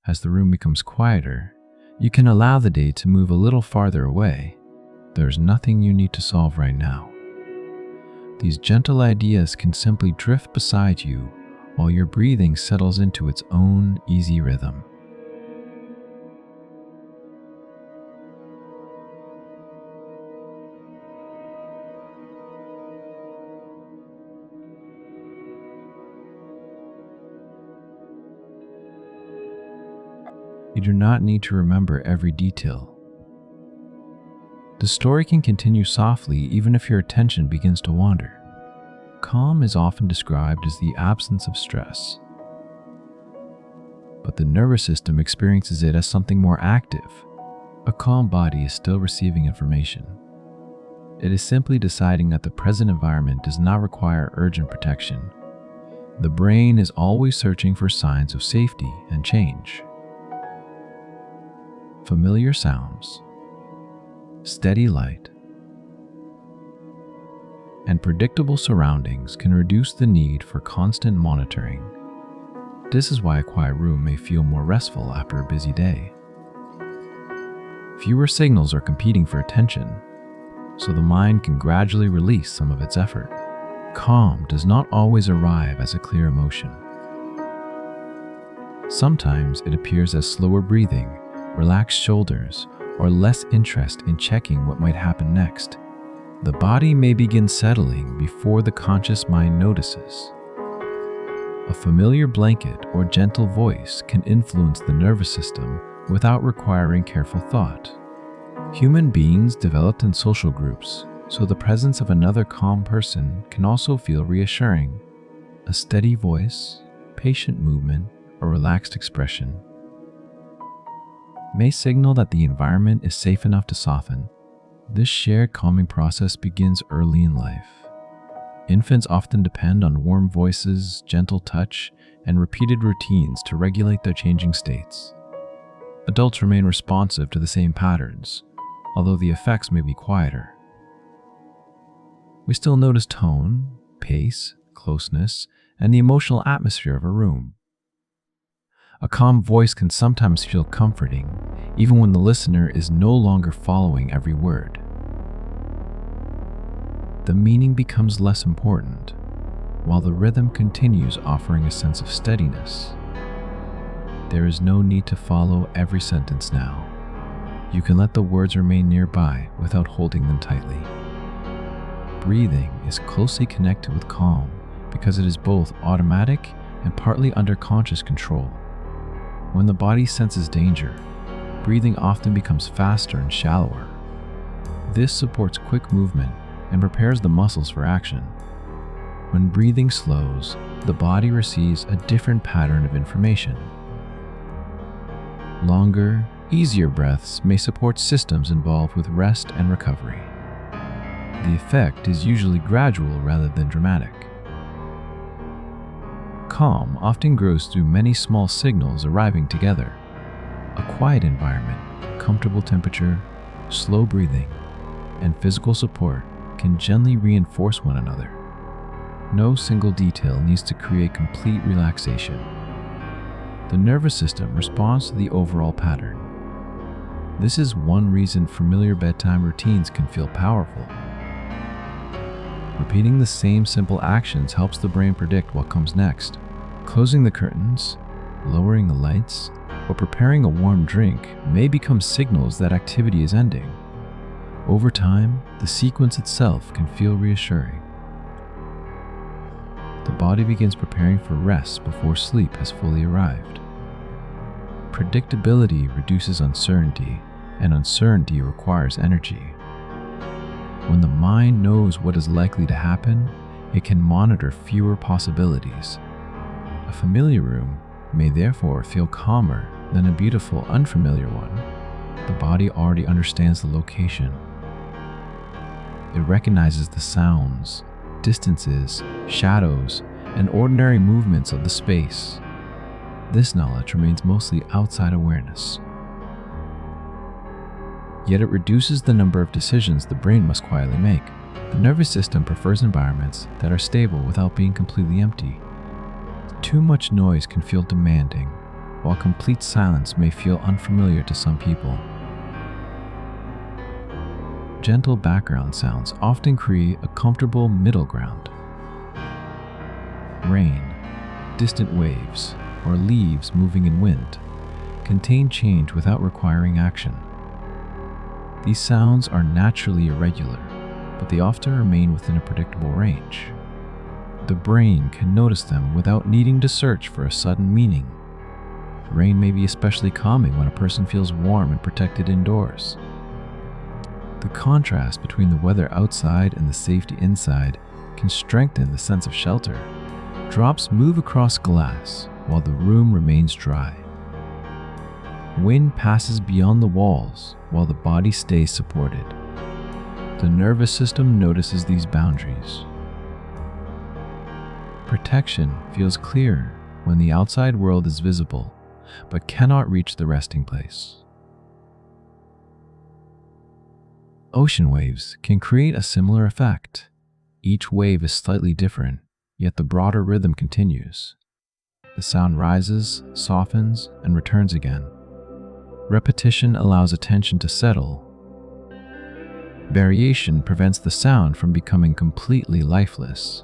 As the room becomes quieter, you can allow the day to move a little farther away. There's nothing you need to solve right now. These gentle ideas can simply drift beside you while your breathing settles into its own easy rhythm. You do not need to remember every detail. The story can continue softly even if your attention begins to wander. Calm is often described as the absence of stress, but the nervous system experiences it as something more active. A calm body is still receiving information. It is simply deciding that the present environment does not require urgent protection. The brain is always searching for signs of safety and change. Familiar sounds, steady light, and predictable surroundings can reduce the need for constant monitoring. This is why a quiet room may feel more restful after a busy day. Fewer signals are competing for attention, so the mind can gradually release some of its effort. Calm does not always arrive as a clear emotion. Sometimes it appears as slower breathing, relaxed shoulders, or less interest in checking what might happen next. The body may begin settling before the conscious mind notices. A familiar blanket or gentle voice can influence the nervous system without requiring careful thought. Human beings developed in social groups, so the presence of another calm person can also feel reassuring. A steady voice, patient movement, or relaxed expression may signal that the environment is safe enough to soften. This shared calming process begins early in life. Infants often depend on warm voices, gentle touch, and repeated routines to regulate their changing states. Adults remain responsive to the same patterns, although the effects may be quieter. We still notice tone, pace, closeness, and the emotional atmosphere of a room. A calm voice can sometimes feel comforting, even when the listener is no longer following every word. The meaning becomes less important, while the rhythm continues offering a sense of steadiness. There is no need to follow every sentence now. You can let the words remain nearby without holding them tightly. Breathing is closely connected with calm because it is both automatic and partly under conscious control. When the body senses danger, breathing often becomes faster and shallower. This supports quick movement and prepares the muscles for action. When breathing slows, the body receives a different pattern of information. Longer, easier breaths may support systems involved with rest and recovery. The effect is usually gradual rather than dramatic. Calm often grows through many small signals arriving together. A quiet environment, comfortable temperature, slow breathing, and physical support can gently reinforce one another. No single detail needs to create complete relaxation. The nervous system responds to the overall pattern. This is one reason familiar bedtime routines can feel powerful. Repeating the same simple actions helps the brain predict what comes next. Closing the curtains, lowering the lights, or preparing a warm drink may become signals that activity is ending. Over time, the sequence itself can feel reassuring. The body begins preparing for rest before sleep has fully arrived. Predictability reduces uncertainty, and uncertainty requires energy. When the mind knows what is likely to happen, it can monitor fewer possibilities. A familiar room may therefore feel calmer than a beautiful, unfamiliar one. The body already understands the location. It recognizes the sounds, distances, shadows, and ordinary movements of the space. This knowledge remains mostly outside awareness. Yet it reduces the number of decisions the brain must quietly make. The nervous system prefers environments that are stable without being completely empty. Too much noise can feel demanding, while complete silence may feel unfamiliar to some people. Gentle background sounds often create a comfortable middle ground. Rain, distant waves, or leaves moving in wind contain change without requiring action. These sounds are naturally irregular, but they often remain within a predictable range. The brain can notice them without needing to search for a sudden meaning. Rain may be especially calming when a person feels warm and protected indoors. The contrast between the weather outside and the safety inside can strengthen the sense of shelter. Drops move across glass while the room remains dry. Wind passes beyond the walls while the body stays supported. The nervous system notices these boundaries. Protection feels clearer when the outside world is visible, but cannot reach the resting place. Ocean waves can create a similar effect. Each wave is slightly different, yet the broader rhythm continues. The sound rises, softens, and returns again. Repetition allows attention to settle. Variation prevents the sound from becoming completely lifeless.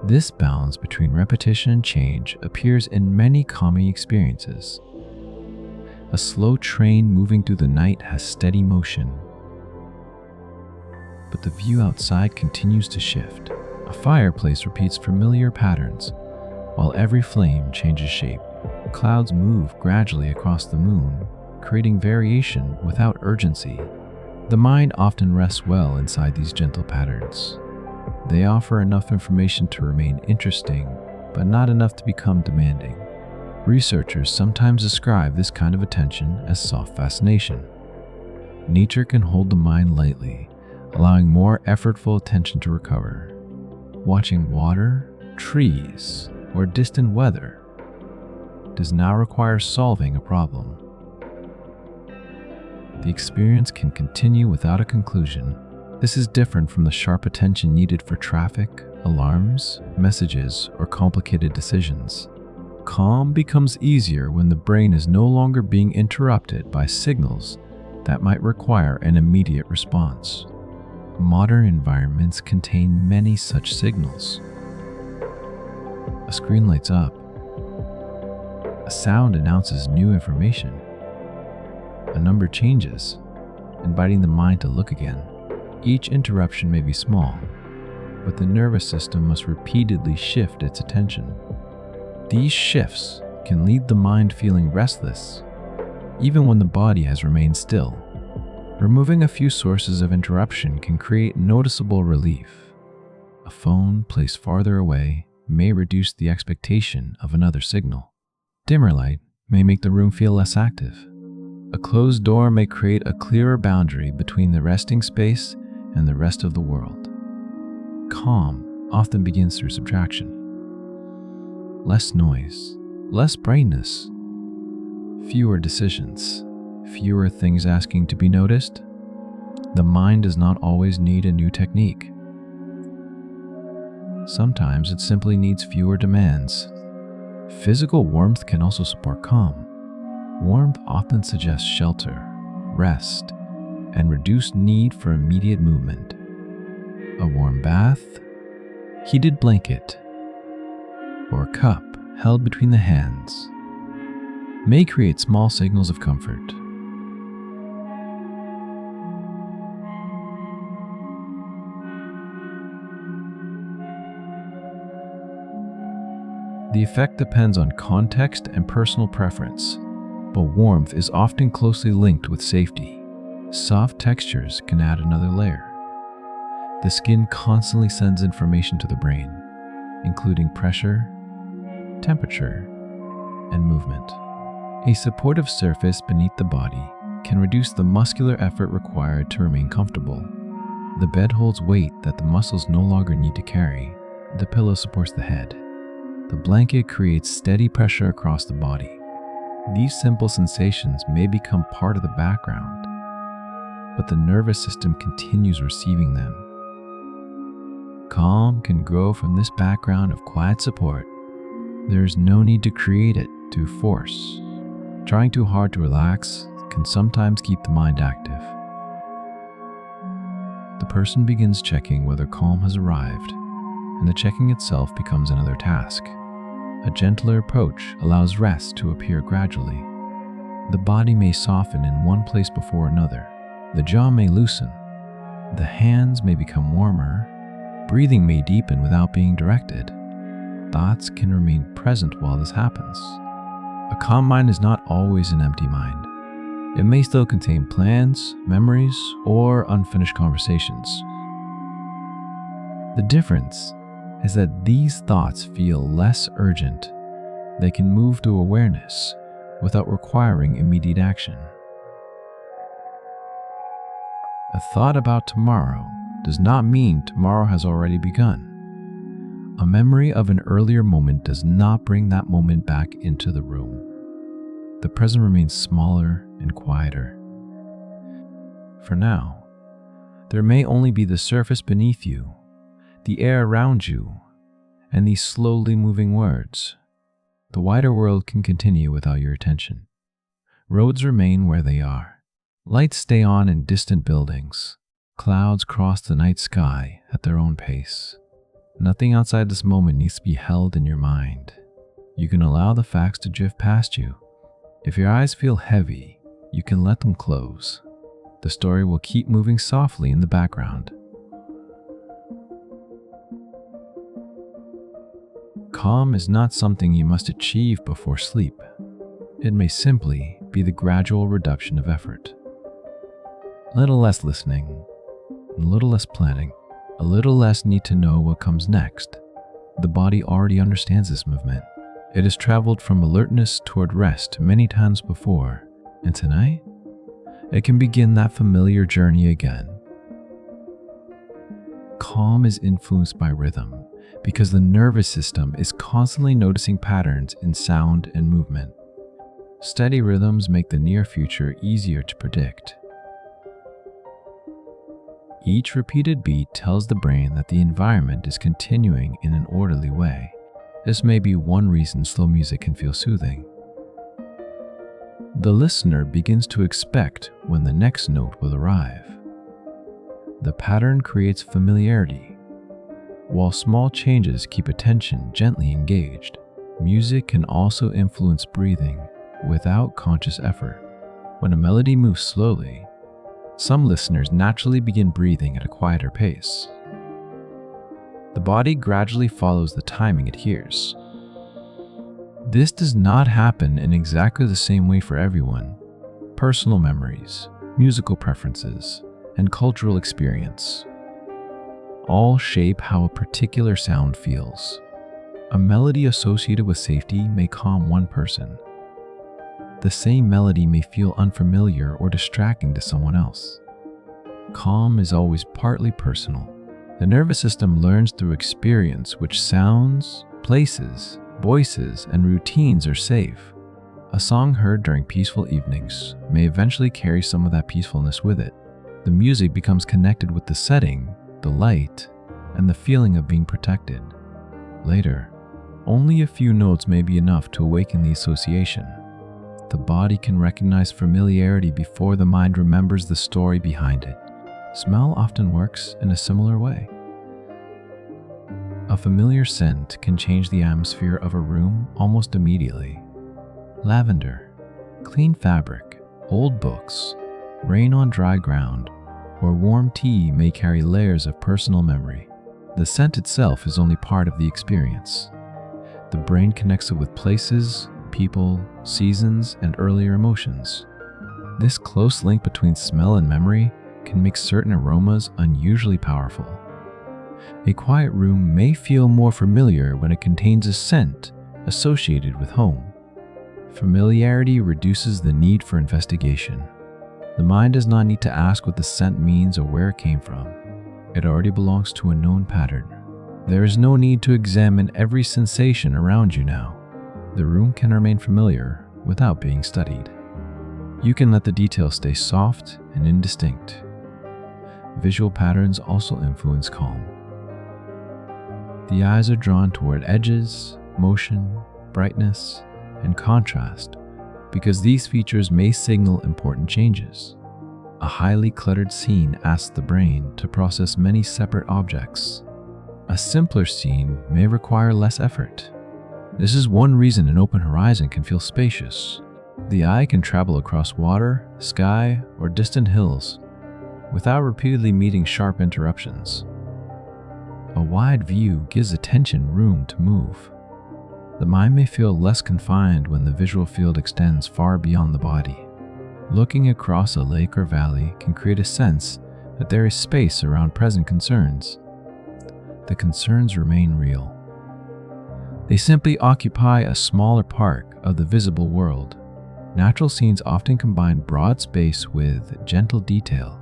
This balance between repetition and change appears in many calming experiences. A slow train moving through the night has steady motion, but the view outside continues to shift. A fireplace repeats familiar patterns, while every flame changes shape. Clouds move gradually across the moon, creating variation without urgency. The mind often rests well inside these gentle patterns. They offer enough information to remain interesting, but not enough to become demanding. Researchers sometimes describe this kind of attention as soft fascination. Nature can hold the mind lightly, allowing more effortful attention to recover. Watching water, trees, or distant weather does not require solving a problem. The experience can continue without a conclusion. This is different from the sharp attention needed for traffic, alarms, messages, or complicated decisions. Calm becomes easier when the brain is no longer being interrupted by signals that might require an immediate response. Modern environments contain many such signals. A screen lights up. A sound announces new information. A number changes, inviting the mind to look again. Each interruption may be small, but the nervous system must repeatedly shift its attention. These shifts can leave the mind feeling restless, even when the body has remained still. Removing a few sources of interruption can create noticeable relief. A phone placed farther away may reduce the expectation of another signal. Dimmer light may make the room feel less active. A closed door may create a clearer boundary between the resting space and the rest of the world. Calm often begins through subtraction. Less noise, less brightness, fewer decisions, fewer things asking to be noticed. The mind does not always need a new technique. Sometimes it simply needs fewer demands. Physical warmth can also support calm. Warmth often suggests shelter, rest, and reduced need for immediate movement. A warm bath, heated blanket, or a cup held between the hands may create small signals of comfort. The effect depends on context and personal preference, but warmth is often closely linked with safety. Soft textures can add another layer. The skin constantly sends information to the brain, including pressure, temperature, and movement. A supportive surface beneath the body can reduce the muscular effort required to remain comfortable. The bed holds weight that the muscles no longer need to carry. The pillow supports the head. The blanket creates steady pressure across the body. These simple sensations may become part of the background, but the nervous system continues receiving them. Calm can grow from this background of quiet support. There is no need to create it through force. Trying too hard to relax can sometimes keep the mind active. The person begins checking whether calm has arrived, and the checking itself becomes another task. A gentler approach allows rest to appear gradually. The body may soften in one place before another. The jaw may loosen. The hands may become warmer. Breathing may deepen without being directed. Thoughts can remain present while this happens. A calm mind is not always an empty mind. It may still contain plans, memories, or unfinished conversations. The difference is that these thoughts feel less urgent. They can move through awareness without requiring immediate action. A thought about tomorrow does not mean tomorrow has already begun. A memory of an earlier moment does not bring that moment back into the room. The present remains smaller and quieter. For now, there may only be the surface beneath you, the air around you, and these slowly moving words. The wider world can continue without your attention. Roads remain where they are. Lights stay on in distant buildings. Clouds cross the night sky at their own pace. Nothing outside this moment needs to be held in your mind. You can allow the facts to drift past you. If your eyes feel heavy, you can let them close. The story will keep moving softly in the background. Calm is not something you must achieve before sleep. It may simply be the gradual reduction of effort. A little less listening, a little less planning, a little less need to know what comes next. The body already understands this movement. It has traveled from alertness toward rest many times before, and tonight, it can begin that familiar journey again. Calm is influenced by rhythm because the nervous system is constantly noticing patterns in sound and movement. Steady rhythms make the near future easier to predict. Each repeated beat tells the brain that the environment is continuing in an orderly way. This may be one reason slow music can feel soothing. The listener begins to expect when the next note will arrive. The pattern creates familiarity. While small changes keep attention gently engaged, music can also influence breathing without conscious effort. When a melody moves slowly, some listeners naturally begin breathing at a quieter pace. The body gradually follows the timing it hears. This does not happen in exactly the same way for everyone. Personal memories, musical preferences, and cultural experience all shape how a particular sound feels. A melody associated with safety may calm one person. The same melody may feel unfamiliar or distracting to someone else. Calm is always partly personal. The nervous system learns through experience which sounds, places, voices, and routines are safe. A song heard during peaceful evenings may eventually carry some of that peacefulness with it. The music becomes connected with the setting, the light, and the feeling of being protected. Later, only a few notes may be enough to awaken the association. The body can recognize familiarity before the mind remembers the story behind it. Smell often works in a similar way. A familiar scent can change the atmosphere of a room almost immediately. Lavender, clean fabric, old books, rain on dry ground, or warm tea may carry layers of personal memory. The scent itself is only part of the experience. The brain connects it with places, people, seasons, and earlier emotions. This close link between smell and memory can make certain aromas unusually powerful. A quiet room may feel more familiar when it contains a scent associated with home. Familiarity reduces the need for investigation. The mind does not need to ask what the scent means or where it came from. It already belongs to a known pattern. There is no need to examine every sensation around you now. The room can remain familiar without being studied. You can let the details stay soft and indistinct. Visual patterns also influence calm. The eyes are drawn toward edges, motion, brightness, and contrast because these features may signal important changes. A highly cluttered scene asks the brain to process many separate objects. A simpler scene may require less effort. This is one reason an open horizon can feel spacious. The eye can travel across water, sky, or distant hills without repeatedly meeting sharp interruptions. A wide view gives attention room to move. The mind may feel less confined when the visual field extends far beyond the body. Looking across a lake or valley can create a sense that there is space around present concerns. The concerns remain real. They simply occupy a smaller part of the visible world. Natural scenes often combine broad space with gentle detail.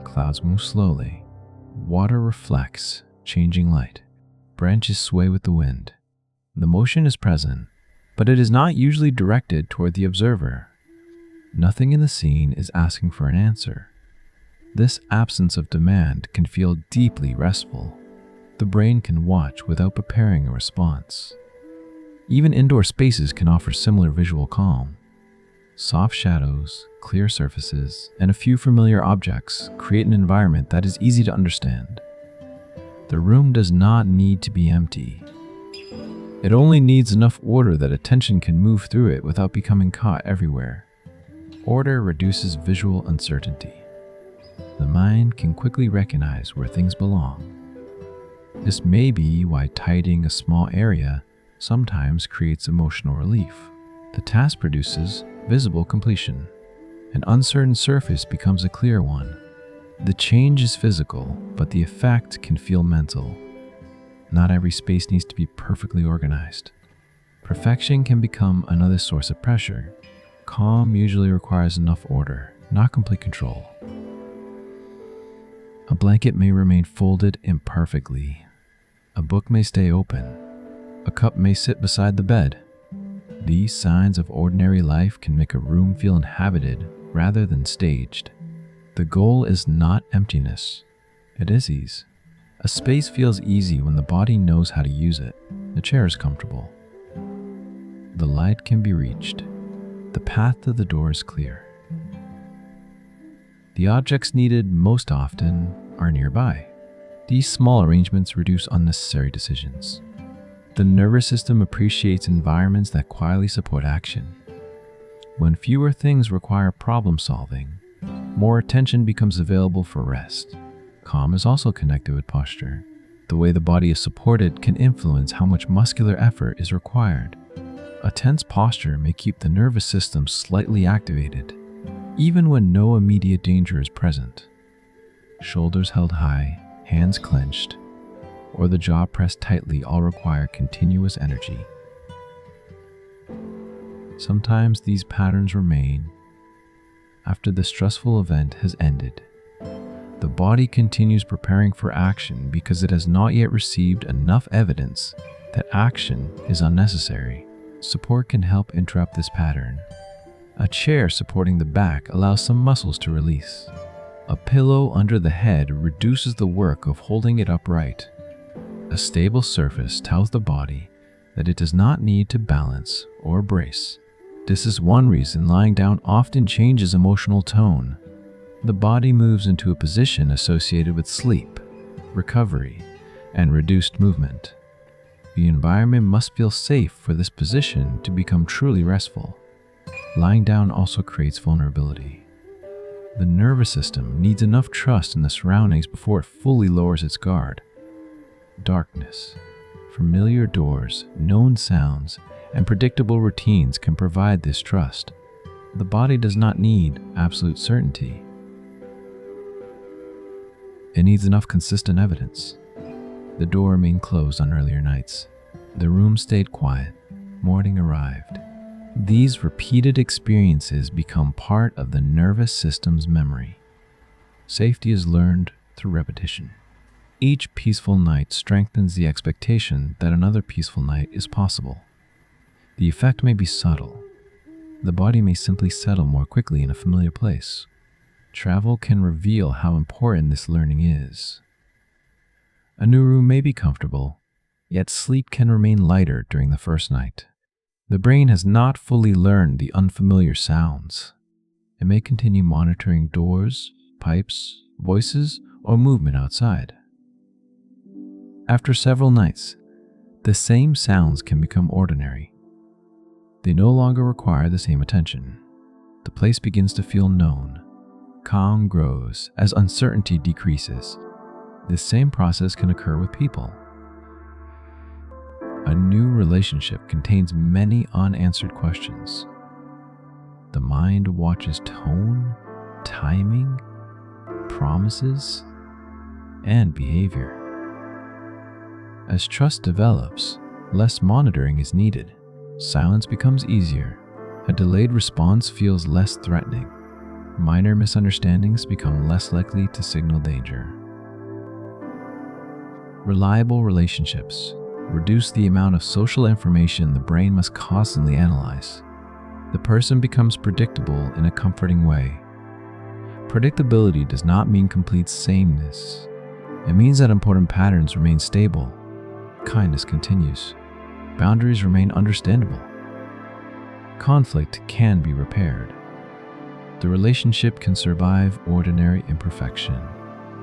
Clouds move slowly. Water reflects changing light. Branches sway with the wind. The motion is present, but it is not usually directed toward the observer. Nothing in the scene is asking for an answer. This absence of demand can feel deeply restful. The brain can watch without preparing a response. Even indoor spaces can offer similar visual calm. Soft shadows, clear surfaces, and a few familiar objects create an environment that is easy to understand. The room does not need to be empty. It only needs enough order that attention can move through it without becoming caught everywhere. Order reduces visual uncertainty. The mind can quickly recognize where things belong. This may be why tidying a small area sometimes creates emotional relief. The task produces visible completion. An uncertain surface becomes a clear one. The change is physical, but the effect can feel mental. Not every space needs to be perfectly organized. Perfection can become another source of pressure. Calm usually requires enough order, not complete control. A blanket may remain folded imperfectly. A book may stay open. A cup may sit beside the bed. These signs of ordinary life can make a room feel inhabited rather than staged. The goal is not emptiness, it is ease. A space feels easy when the body knows how to use it. The chair is comfortable. The light can be reached. The path to the door is clear. The objects needed most often are nearby. These small arrangements reduce unnecessary decisions. The nervous system appreciates environments that quietly support action. When fewer things require problem solving, more attention becomes available for rest. Calm is also connected with posture. The way the body is supported can influence how much muscular effort is required. A tense posture may keep the nervous system slightly activated, even when no immediate danger is present. Shoulders held high, hands clenched, or the jaw pressed tightly all require continuous energy. Sometimes these patterns remain after the stressful event has ended. The body continues preparing for action because it has not yet received enough evidence that action is unnecessary. Support can help interrupt this pattern. A chair supporting the back allows some muscles to release. A pillow under the head reduces the work of holding it upright. A stable surface tells the body that it does not need to balance or brace. This is one reason lying down often changes emotional tone. The body moves into a position associated with sleep, recovery, and reduced movement. The environment must feel safe for this position to become truly restful. Lying down also creates vulnerability. The nervous system needs enough trust in the surroundings before it fully lowers its guard. Darkness, familiar doors, known sounds, and predictable routines can provide this trust. The body does not need absolute certainty. It needs enough consistent evidence. The door remained closed on earlier nights. The room stayed quiet. Morning arrived. These repeated experiences become part of the nervous system's memory. Safety is learned through repetition. Each peaceful night strengthens the expectation that another peaceful night is possible. The effect may be subtle, The body may simply settle more quickly in a familiar place. Travel can reveal how important this learning is. A new room may be comfortable, yet sleep can remain lighter during the first night. The brain has not fully learned the unfamiliar sounds. It may continue monitoring doors, pipes, voices, or movement outside. After several nights, the same sounds can become ordinary. They no longer require the same attention. The place begins to feel known. Calm grows as uncertainty decreases. This same process can occur with people. A new relationship contains many unanswered questions. The mind watches tone, timing, promises, and behavior. As trust develops, less monitoring is needed. Silence becomes easier. A delayed response feels less threatening. Minor misunderstandings become less likely to signal danger. Reliable relationships reduce the amount of social information the brain must constantly analyze. The person becomes predictable in a comforting way. Predictability does not mean complete sameness. It means that important patterns remain stable. Kindness continues. Boundaries remain understandable. Conflict can be repaired. The relationship can survive ordinary imperfection.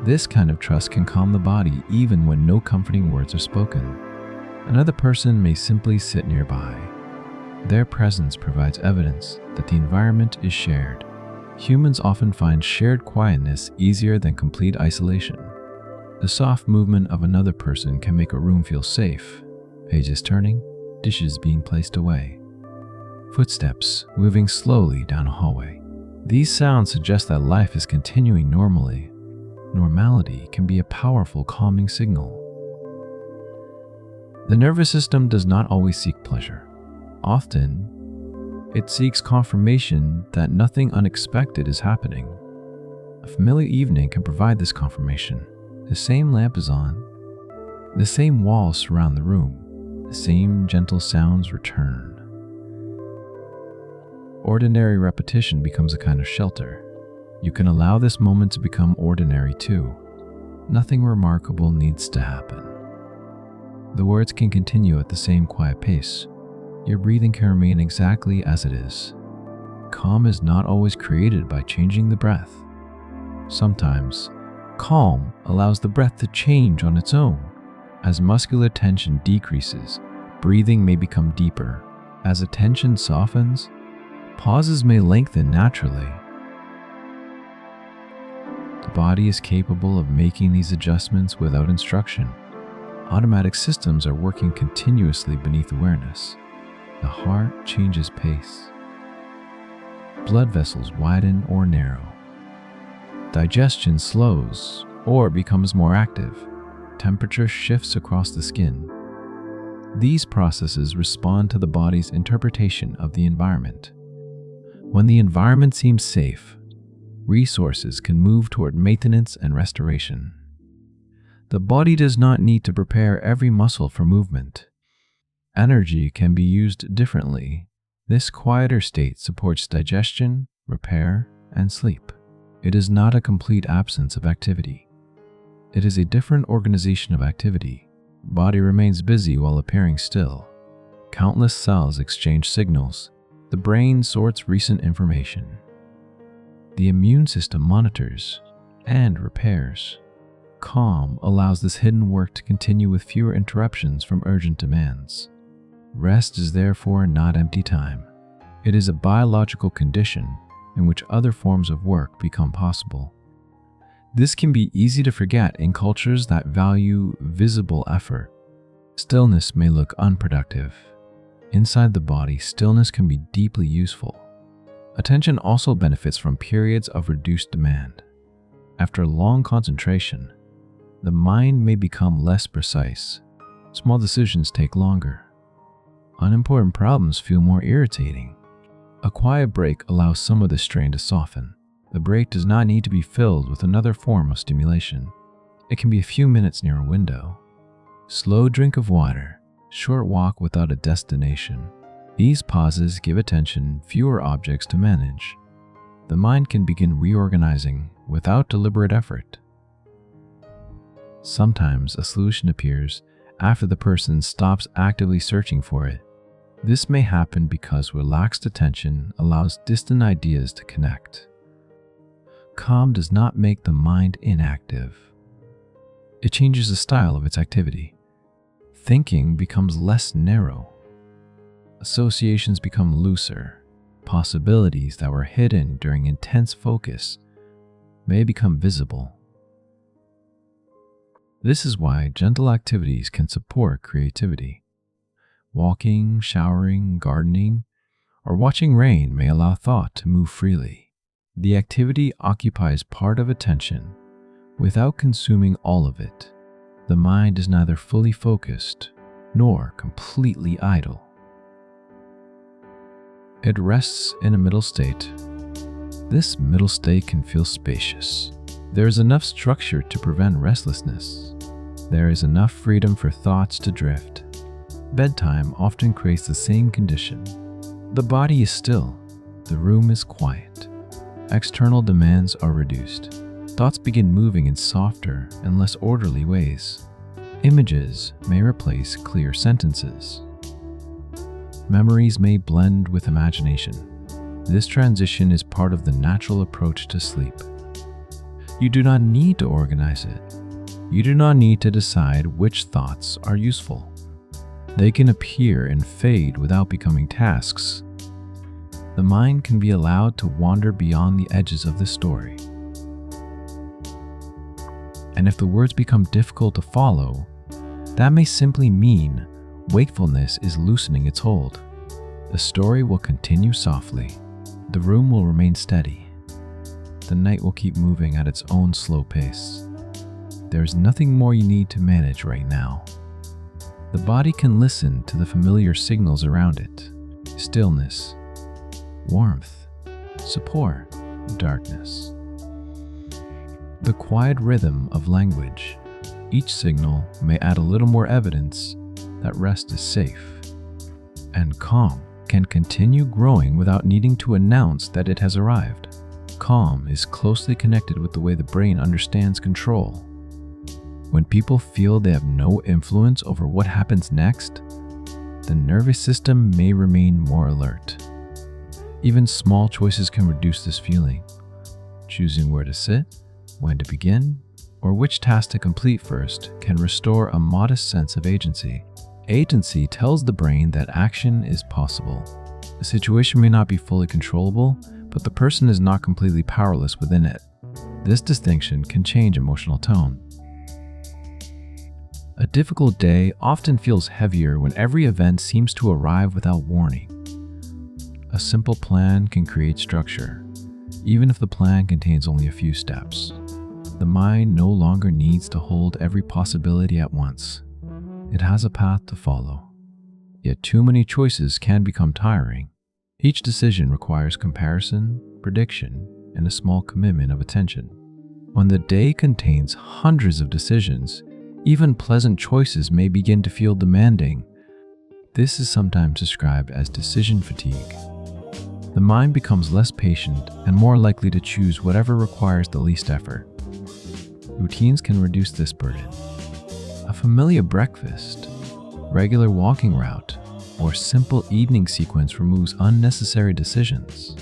This kind of trust can calm the body even when no comforting words are spoken. Another person may simply sit nearby. Their presence provides evidence that the environment is shared. Humans often find shared quietness easier than complete isolation. The soft movement of another person can make a room feel safe. Pages turning, dishes being placed away. Footsteps moving slowly down a hallway. These sounds suggest that life is continuing normally. Normality can be a powerful calming signal. The nervous system does not always seek pleasure. Often, it seeks confirmation that nothing unexpected is happening. A familiar evening can provide this confirmation. The same lamp is on. The same walls surround the room. The same gentle sounds return. Ordinary repetition becomes a kind of shelter. You can allow this moment to become ordinary too. Nothing remarkable needs to happen. The words can continue at the same quiet pace. Your breathing can remain exactly as it is. Calm is not always created by changing the breath. Sometimes, calm allows the breath to change on its own. As muscular tension decreases, breathing may become deeper. As attention softens, pauses may lengthen naturally. The body is capable of making these adjustments without instruction. Automatic systems are working continuously beneath awareness. The heart changes pace. Blood vessels widen or narrow. Digestion slows or becomes more active. Temperature shifts across the skin. These processes respond to the body's interpretation of the environment. When the environment seems safe, resources can move toward maintenance and restoration. The body does not need to prepare every muscle for movement. Energy can be used differently. This quieter state supports digestion, repair, and sleep. It is not a complete absence of activity. It is a different organization of activity. Body remains busy while appearing still. Countless cells exchange signals. The brain sorts recent information. The immune system monitors and repairs. Calm allows this hidden work to continue with fewer interruptions from urgent demands. Rest is therefore not empty time. It is a biological condition in which other forms of work become possible. This can be easy to forget in cultures that value visible effort. Stillness may look unproductive. Inside the body, stillness can be deeply useful. Attention also benefits from periods of reduced demand. After long concentration, the mind may become less precise. Small decisions take longer. Unimportant problems feel more irritating. A quiet break allows some of the strain to soften. The break does not need to be filled with another form of stimulation. It can be a few minutes near a window. Slow drink of water, short walk without a destination. These pauses give attention fewer objects to manage. The mind can begin reorganizing without deliberate effort. Sometimes a solution appears after the person stops actively searching for it. This may happen because relaxed attention allows distant ideas to connect. Calm does not make the mind inactive. It changes the style of its activity. Thinking becomes less narrow. Associations become looser. Possibilities that were hidden during intense focus may become visible. This is why gentle activities can support creativity. Walking, showering, gardening, or watching rain may allow thought to move freely. The activity occupies part of attention without consuming all of it. The mind is neither fully focused nor completely idle. It rests in a middle state. This middle state can feel spacious. There is enough structure to prevent restlessness. There is enough freedom for thoughts to drift. Bedtime often creates the same condition. The body is still. The room is quiet. External demands are reduced. Thoughts begin moving in softer and less orderly ways. Images may replace clear sentences. Memories may blend with imagination. This transition is part of the natural approach to sleep. You do not need to organize it. You do not need to decide which thoughts are useful. They can appear and fade without becoming tasks. The mind can be allowed to wander beyond the edges of the story. And if the words become difficult to follow, that may simply mean wakefulness is loosening its hold. The story will continue softly. The room will remain steady. The night will keep moving at its own slow pace. There is nothing more you need to manage right now. The body can listen to the familiar signals around it: stillness, warmth, support, darkness. The quiet rhythm of language. Each signal may add a little more evidence that rest is safe, and calm can continue growing without needing to announce that it has arrived. Calm is closely connected with the way the brain understands control. When people feel they have no influence over what happens next, the nervous system may remain more alert. Even small choices can reduce this feeling. Choosing where to sit, when to begin, or which task to complete first can restore a modest sense of agency. Agency tells the brain that action is possible. The situation may not be fully controllable, but the person is not completely powerless within it. This distinction can change emotional tone. A difficult day often feels heavier when every event seems to arrive without warning. A simple plan can create structure, even if the plan contains only a few steps. The mind no longer needs to hold every possibility at once. It has a path to follow. Yet too many choices can become tiring. Each decision requires comparison, prediction, and a small commitment of attention. When the day contains hundreds of decisions, even pleasant choices may begin to feel demanding. This is sometimes described as decision fatigue. The mind becomes less patient and more likely to choose whatever requires the least effort. Routines can reduce this burden. A familiar breakfast, regular walking route, or simple evening sequence removes unnecessary decisions.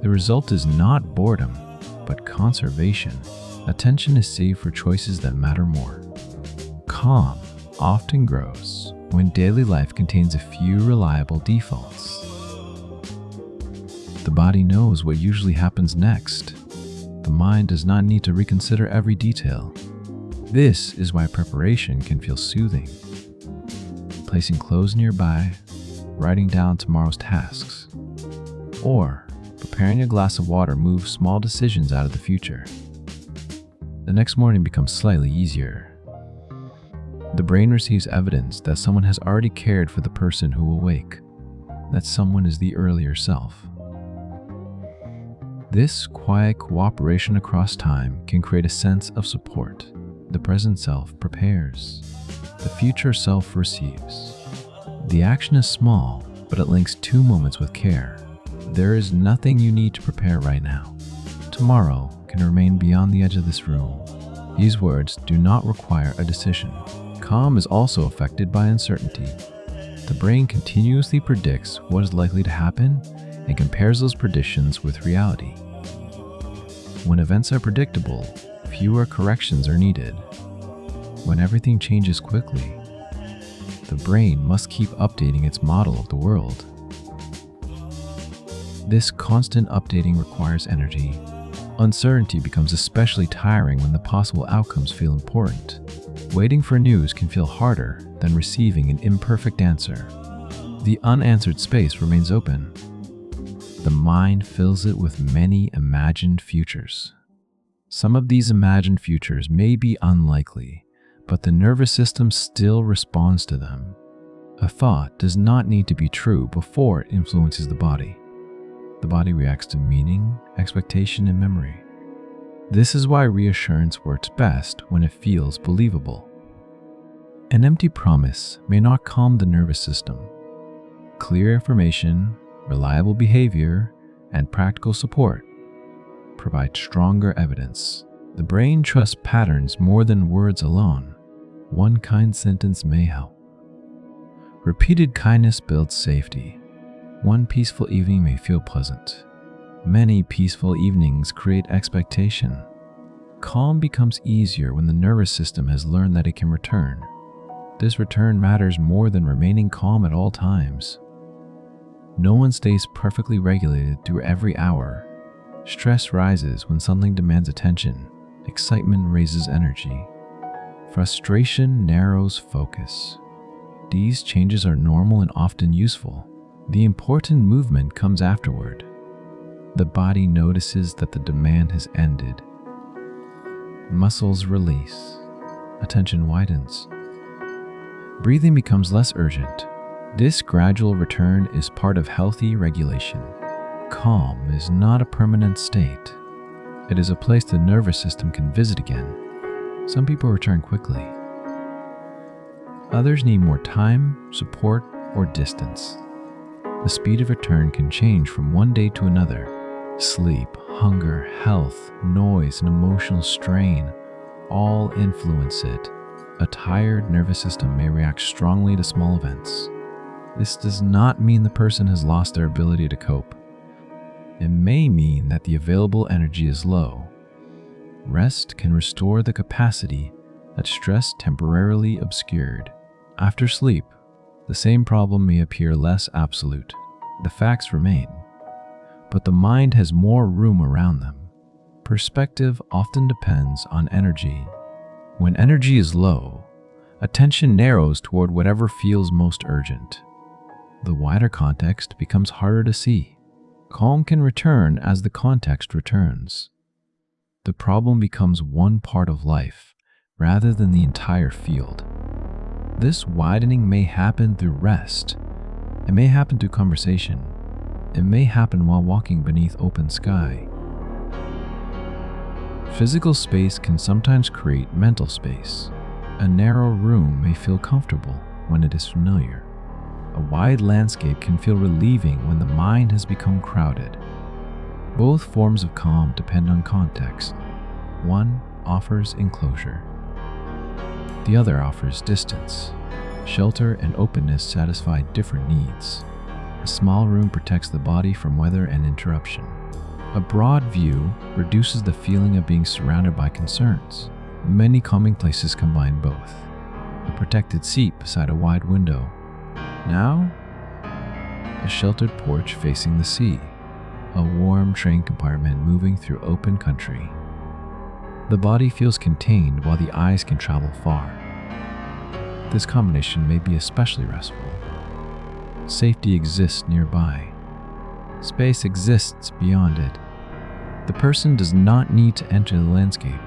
The result is not boredom, but conservation. Attention is saved for choices that matter more. Calm often grows when daily life contains a few reliable defaults. The body knows what usually happens next. The mind does not need to reconsider every detail. This is why preparation can feel soothing. Placing clothes nearby, writing down tomorrow's tasks, or preparing a glass of water moves small decisions out of the future. The next morning becomes slightly easier. The brain receives evidence that someone has already cared for the person who will wake, that someone is the earlier self. This quiet cooperation across time can create a sense of support. The present self prepares. The future self receives. The action is small, but it links 2 moments with care. There is nothing you need to prepare right now. Tomorrow can remain beyond the edge of this room. These words do not require a decision. Calm is also affected by uncertainty. The brain continuously predicts what is likely to happen and compares those predictions with reality. When events are predictable, fewer corrections are needed. When everything changes quickly, the brain must keep updating its model of the world. This constant updating requires energy. Uncertainty becomes especially tiring when the possible outcomes feel important. Waiting for news can feel harder than receiving an imperfect answer. The unanswered space remains open. The mind fills it with many imagined futures. Some of these imagined futures may be unlikely, but the nervous system still responds to them. A thought does not need to be true before it influences the body. The body reacts to meaning, expectation, and memory. This is why reassurance works best when it feels believable. An empty promise may not calm the nervous system. Clear information, reliable behavior, and practical support provide stronger evidence. The brain trusts patterns more than words alone. One kind sentence may help. Repeated kindness builds safety. One peaceful evening may feel pleasant. Many peaceful evenings create expectation. Calm becomes easier when the nervous system has learned that it can return. This return matters more than remaining calm at all times. No one stays perfectly regulated through every hour. Stress rises when something demands attention. Excitement raises energy. Frustration narrows focus. These changes are normal and often useful. The important movement comes afterward. The body notices that the demand has ended. Muscles release. Attention widens. Breathing becomes less urgent. This gradual return is part of healthy regulation. Calm is not a permanent state. It is a place the nervous system can visit again. Some people return quickly. Others need more time, support, or distance. The speed of return can change from one day to another. Sleep, hunger, health, noise, and emotional strain all influence it. A tired nervous system may react strongly to small events. This does not mean the person has lost their ability to cope. It may mean that the available energy is low. Rest can restore the capacity that stress temporarily obscured. After sleep, the same problem may appear less absolute. The facts remain, but the mind has more room around them. Perspective often depends on energy. When energy is low, attention narrows toward whatever feels most urgent. The wider context becomes harder to see. Calm can return as the context returns. The problem becomes one part of life rather than the entire field. This widening may happen through rest. It may happen through conversation. It may happen while walking beneath open sky. Physical space can sometimes create mental space. A narrow room may feel comfortable when it is familiar. A wide landscape can feel relieving when the mind has become crowded. Both forms of calm depend on context. One offers enclosure. The other offers distance. Shelter and openness satisfy different needs. A small room protects the body from weather and interruption. A broad view reduces the feeling of being surrounded by concerns. Many calming places combine both. A protected seat beside a wide window. Now, a sheltered porch facing the sea. A warm train compartment moving through open country. The body feels contained while the eyes can travel far. This combination may be especially restful. Safety exists nearby. Space exists beyond it. The person does not need to enter the landscape.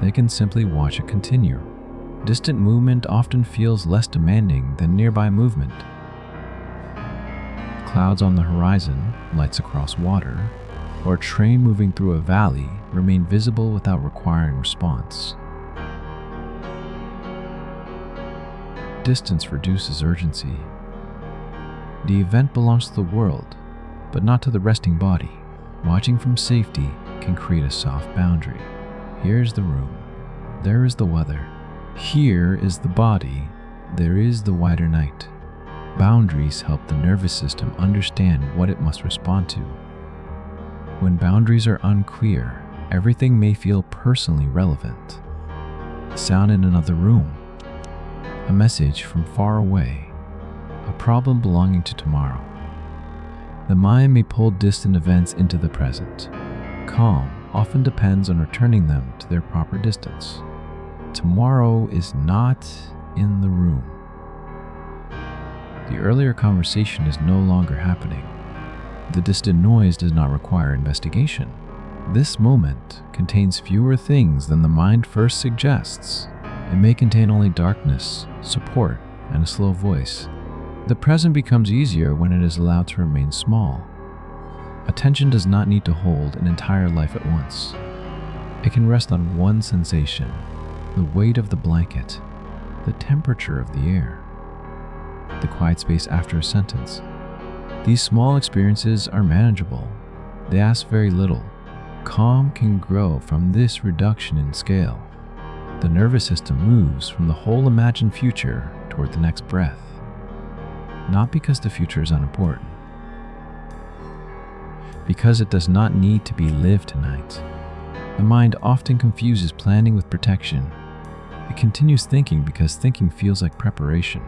They can simply watch it continue. Distant movement often feels less demanding than nearby movement. Clouds on the horizon, lights across water, or a train moving through a valley remain visible without requiring response. Distance reduces urgency. The event belongs to the world, but not to the resting body. Watching from safety can create a soft boundary. Here's the room. There is the weather. Here is the body. There is the wider night. Boundaries help the nervous system understand what it must respond to. When boundaries are unclear, everything may feel personally relevant. A sound in another room, a message from far away, a problem belonging to tomorrow. The mind may pull distant events into the present. Calm often depends on returning them to their proper distance. Tomorrow is not in the room. The earlier conversation is no longer happening. The distant noise does not require investigation. This moment contains fewer things than the mind first suggests. It may contain only darkness, support, and a slow voice. The present becomes easier when it is allowed to remain small. Attention does not need to hold an entire life at once. It can rest on one sensation, the weight of the blanket, the temperature of the air, the quiet space after a sentence. These small experiences are manageable. They ask very little. Calm can grow from this reduction in scale. The nervous system moves from the whole imagined future toward the next breath. Not because the future is unimportant, because it does not need to be lived tonight. The mind often confuses planning with protection. It continues thinking because thinking feels like preparation.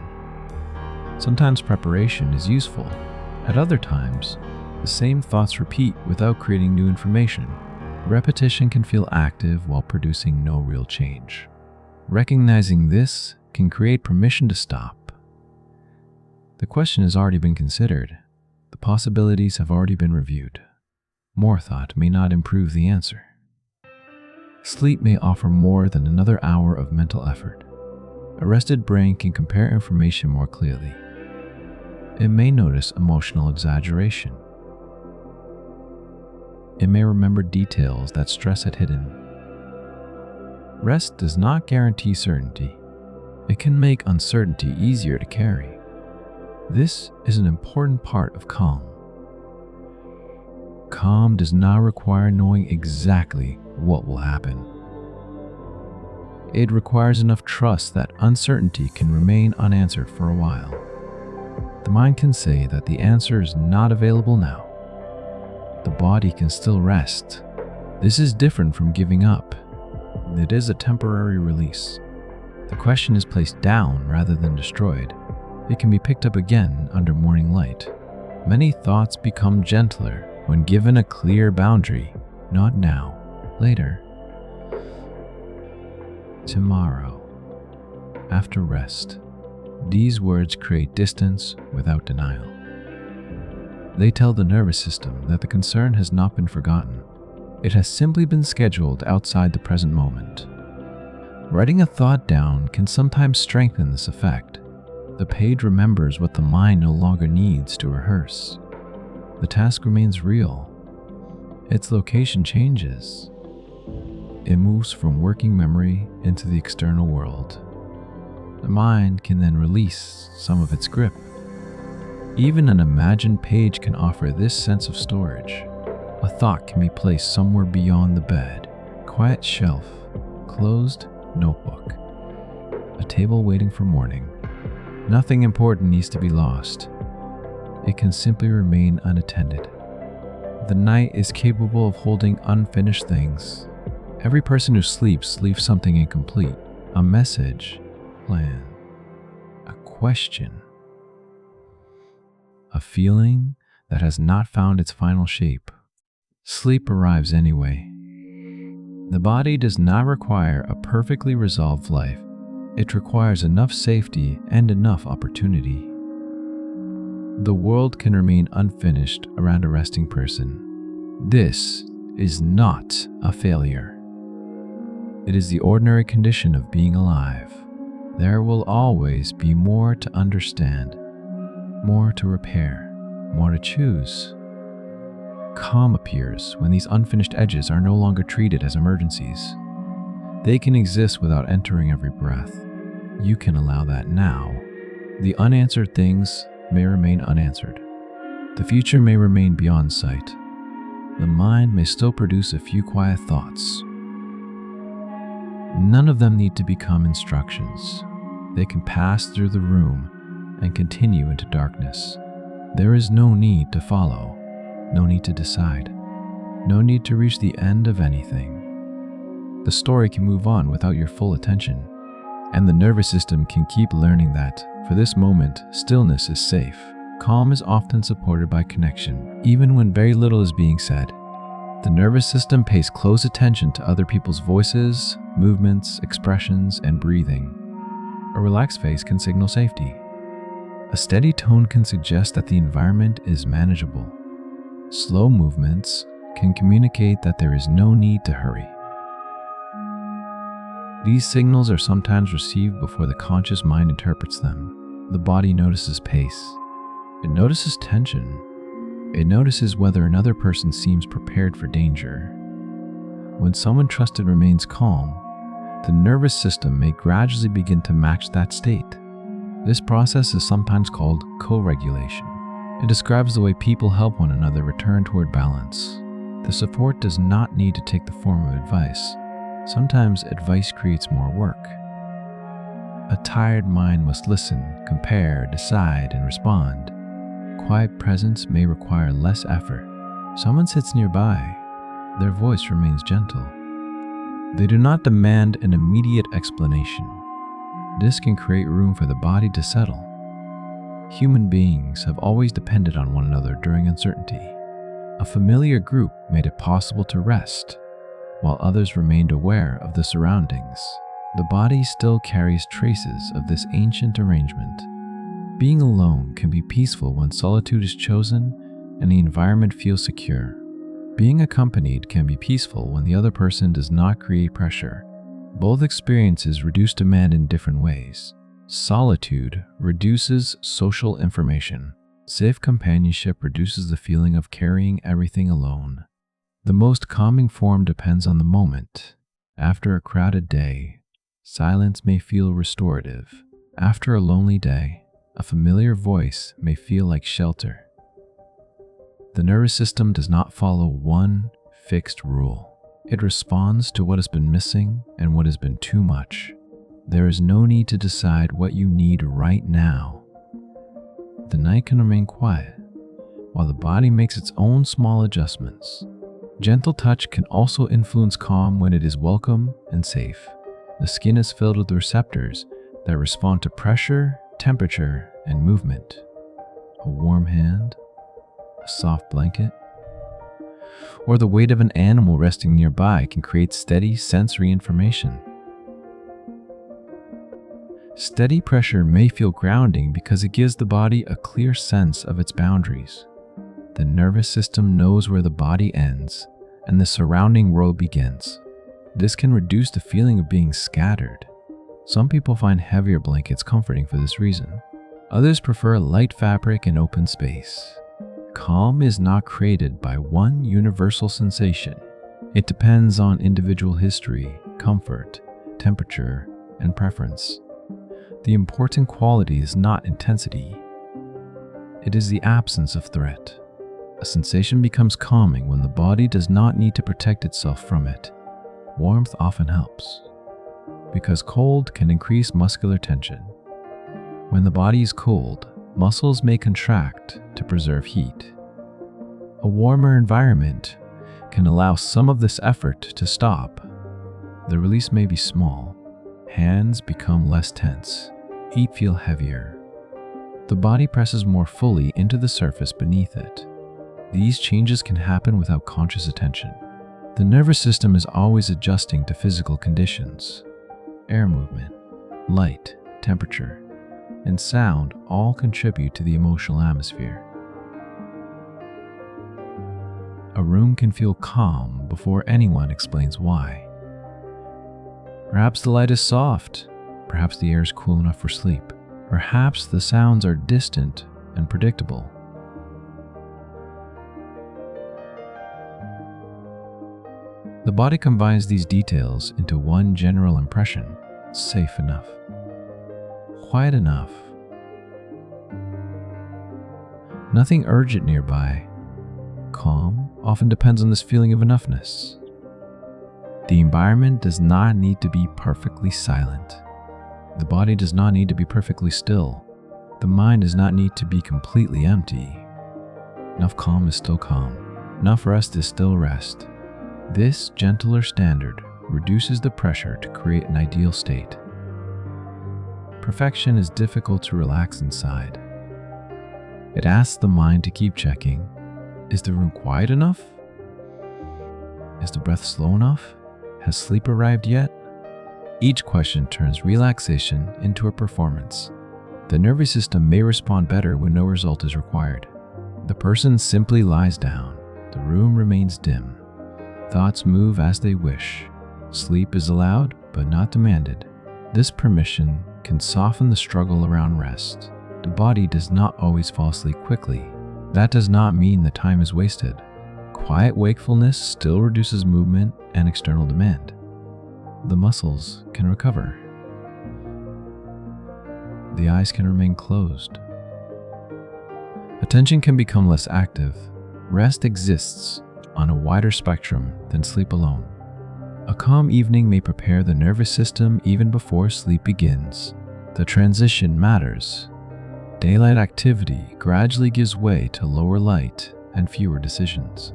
Sometimes preparation is useful. At other times, the same thoughts repeat without creating new information. Repetition can feel active while producing no real change. Recognizing this can create permission to stop. The question has already been considered. The possibilities have already been reviewed. More thought may not improve the answer. Sleep may offer more than another hour of mental effort. A rested brain can compare information more clearly. It may notice emotional exaggeration. It may remember details that stress had hidden. Rest does not guarantee certainty. It can make uncertainty easier to carry. This is an important part of calm. Calm does not require knowing exactly what will happen. It requires enough trust that uncertainty can remain unanswered for a while. The mind can say that the answer is not available now. The body can still rest. This is different from giving up. It is a temporary release. The question is placed down rather than destroyed. It can be picked up again under morning light. Many thoughts become gentler when given a clear boundary. Not now, later. Tomorrow, after rest. These words create distance without denial. They tell the nervous system that the concern has not been forgotten. It has simply been scheduled outside the present moment. Writing a thought down can sometimes strengthen this effect. The page remembers what the mind no longer needs to rehearse. The task remains real. Its location changes. It moves from working memory into the external world. The mind can then release some of its grip. Even an imagined page can offer this sense of storage. A thought can be placed somewhere beyond the bed, quiet shelf, closed notebook, a table waiting for morning. Nothing important needs to be lost. It can simply remain unattended. The night is capable of holding unfinished things. Every person who sleeps leaves something incomplete, a message, plan, a question, a feeling that has not found its final shape. Sleep arrives anyway. The body does not require a perfectly resolved life. It requires enough safety and enough opportunity. The world can remain unfinished around a resting person. This is not a failure. It is the ordinary condition of being alive. There will always be more to understand, more to repair, more to choose. Calm appears when these unfinished edges are no longer treated as emergencies. They can exist without entering every breath. You can allow that now. The unanswered things may remain unanswered. The future may remain beyond sight. The mind may still produce a few quiet thoughts. None of them need to become instructions. They can pass through the room and continue into darkness. There is no need to follow, no need to decide, no need to reach the end of anything. The story can move on without your full attention, and the nervous system can keep learning that, for this moment, stillness is safe. Calm is often supported by connection, even when very little is being said. The nervous system pays close attention to other people's voices, movements, expressions, and breathing. A relaxed face can signal safety. A steady tone can suggest that the environment is manageable. Slow movements can communicate that there is no need to hurry. These signals are sometimes received before the conscious mind interprets them. The body notices pace. It notices tension. It notices whether another person seems prepared for danger. When someone trusted remains calm, the nervous system may gradually begin to match that state. This process is sometimes called co-regulation. It describes the way people help one another return toward balance. The support does not need to take the form of advice. Sometimes advice creates more work. A tired mind must listen, compare, decide, and respond. Quiet presence may require less effort. Someone sits nearby. Their voice remains gentle. They do not demand an immediate explanation. This can create room for the body to settle. Human beings have always depended on one another during uncertainty. A familiar group made it possible to rest, while others remained aware of the surroundings. The body still carries traces of this ancient arrangement. Being alone can be peaceful when solitude is chosen and the environment feels secure. Being accompanied can be peaceful when the other person does not create pressure. Both experiences reduce demand in different ways. Solitude reduces social information. Safe companionship reduces the feeling of carrying everything alone. The most calming form depends on the moment. After a crowded day, silence may feel restorative. After a lonely day, a familiar voice may feel like shelter. The nervous system does not follow one fixed rule. It responds to what has been missing and what has been too much. There is no need to decide what you need right now. The night can remain quiet, while the body makes its own small adjustments. Gentle touch can also influence calm when it is welcome and safe. The skin is filled with receptors that respond to pressure, temperature, and movement. A warm hand, a soft blanket, or the weight of an animal resting nearby can create steady sensory information. Steady pressure may feel grounding because it gives the body a clear sense of its boundaries. The nervous system knows where the body ends and the surrounding world begins. This can reduce the feeling of being scattered. Some people find heavier blankets comforting for this reason. Others prefer light fabric and open space. Calm is not created by one universal sensation. It depends on individual history, comfort, temperature, and preference. The important quality is not intensity. It is the absence of threat. A sensation becomes calming when the body does not need to protect itself from it. Warmth often helps, because cold can increase muscular tension. When the body is cold, muscles may contract to preserve heat. A warmer environment can allow some of this effort to stop. The release may be small. Hands become less tense. Feet feel heavier. The body presses more fully into the surface beneath it. These changes can happen without conscious attention. The nervous system is always adjusting to physical conditions. Air movement, light, temperature, and sound all contribute to the emotional atmosphere. A room can feel calm before anyone explains why. Perhaps the light is soft. Perhaps the air is cool enough for sleep. Perhaps the sounds are distant and predictable. The body combines these details into one general impression: safe enough, quiet enough, Nothing urgent nearby. Calm often depends on this feeling of enoughness. The environment does not need to be perfectly silent. The body does not need to be perfectly still. The mind does not need to be completely empty. Enough calm is still calm. Enough rest is still rest. This gentler standard reduces the pressure to create an ideal state. Perfection is difficult to relax inside. It asks the mind to keep checking. Is the room quiet enough? Is the breath slow enough? Has sleep arrived yet? Each question turns relaxation into a performance. The nervous system may respond better when no result is required. The person simply lies down. The room remains dim. Thoughts move as they wish. Sleep is allowed, but not demanded. This permission can soften the struggle around rest. The body does not always fall asleep quickly. That does not mean the time is wasted. Quiet wakefulness still reduces movement and external demand. The muscles can recover. The eyes can remain closed. Attention can become less active. Rest exists on a wider spectrum than sleep alone. A calm evening may prepare the nervous system even before sleep begins. The transition matters. Daylight activity gradually gives way to lower light and fewer decisions.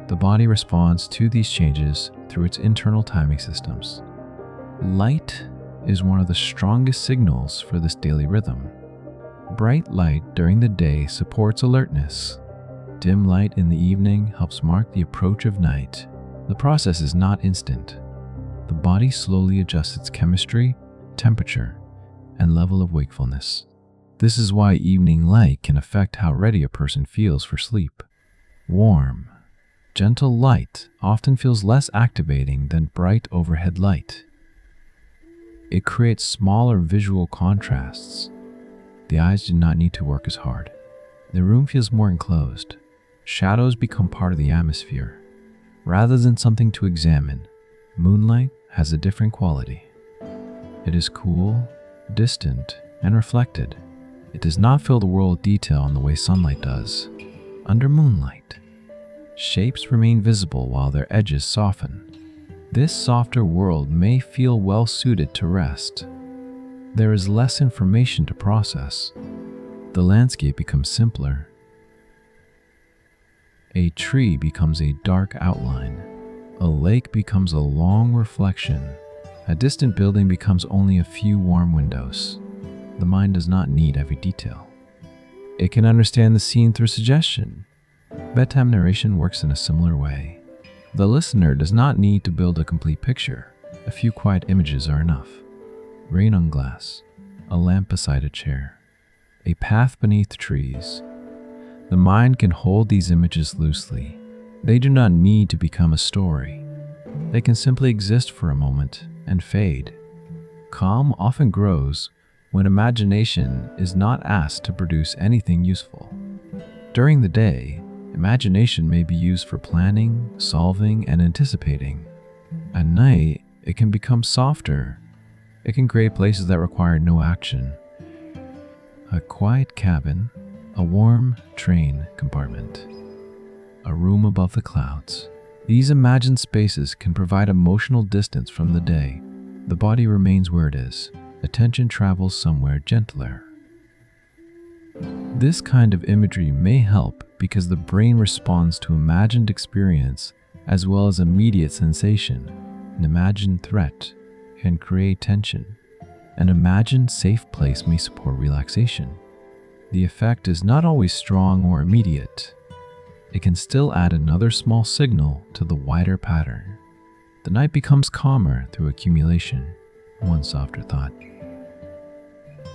The body responds to these changes through its internal timing systems. Light is one of the strongest signals for this daily rhythm. Bright light during the day supports alertness. Dim light in the evening helps mark the approach of night. The process is not instant. The body slowly adjusts its chemistry, temperature, and level of wakefulness. This is why evening light can affect how ready a person feels for sleep. Warm, gentle light often feels less activating than bright overhead light. It creates smaller visual contrasts. The eyes do not need to work as hard. The room feels more enclosed. Shadows become part of the atmosphere. Rather than something to examine, moonlight has a different quality. It is cool, distant, and reflected. It does not fill the world with detail in the way sunlight does. Under moonlight, shapes remain visible while their edges soften. This softer world may feel well suited to rest. There is less information to process. The landscape becomes simpler. A tree becomes a dark outline. A lake becomes a long reflection. A distant building becomes only a few warm windows. The mind does not need every detail. It can understand the scene through suggestion. Bedtime narration works in a similar way. The listener does not need to build a complete picture. A few quiet images are enough. Rain on glass, a lamp beside a chair, a path beneath trees. The mind can hold these images loosely. They do not need to become a story. They can simply exist for a moment and fade. Calm often grows when imagination is not asked to produce anything useful. During the day, imagination may be used for planning, solving, and anticipating. At night, it can become softer. It can create places that require no action. A quiet cabin, a warm train compartment, a room above the clouds. These imagined spaces can provide emotional distance from the day. The body remains where it is. Attention travels somewhere gentler. This kind of imagery may help because the brain responds to imagined experience as well as immediate sensation. An imagined threat can create tension. An imagined safe place may support relaxation. The effect is not always strong or immediate. It can still add another small signal to the wider pattern. The night becomes calmer through accumulation. One softer thought.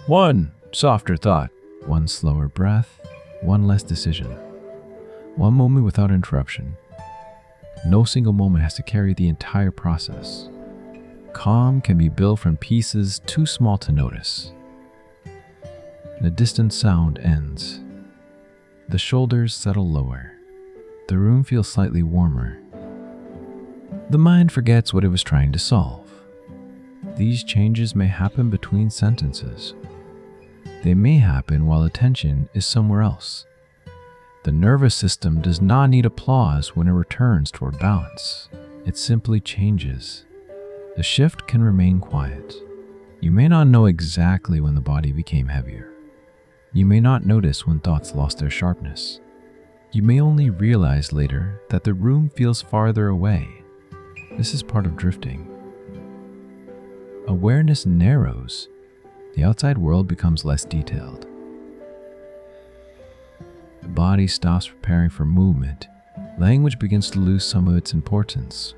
One softer thought. One slower breath. One less decision. One moment without interruption. No single moment has to carry the entire process. Calm can be built from pieces too small to notice. The distant sound ends. The shoulders settle lower. The room feels slightly warmer. The mind forgets what it was trying to solve. These changes may happen between sentences. They may happen while attention is somewhere else. The nervous system does not need applause when it returns toward balance. It simply changes. The shift can remain quiet. You may not know exactly when the body became heavier. You may not notice when thoughts lost their sharpness. You may only realize later that the room feels farther away. This is part of drifting. Awareness narrows. The outside world becomes less detailed. The body stops preparing for movement. Language begins to lose some of its importance.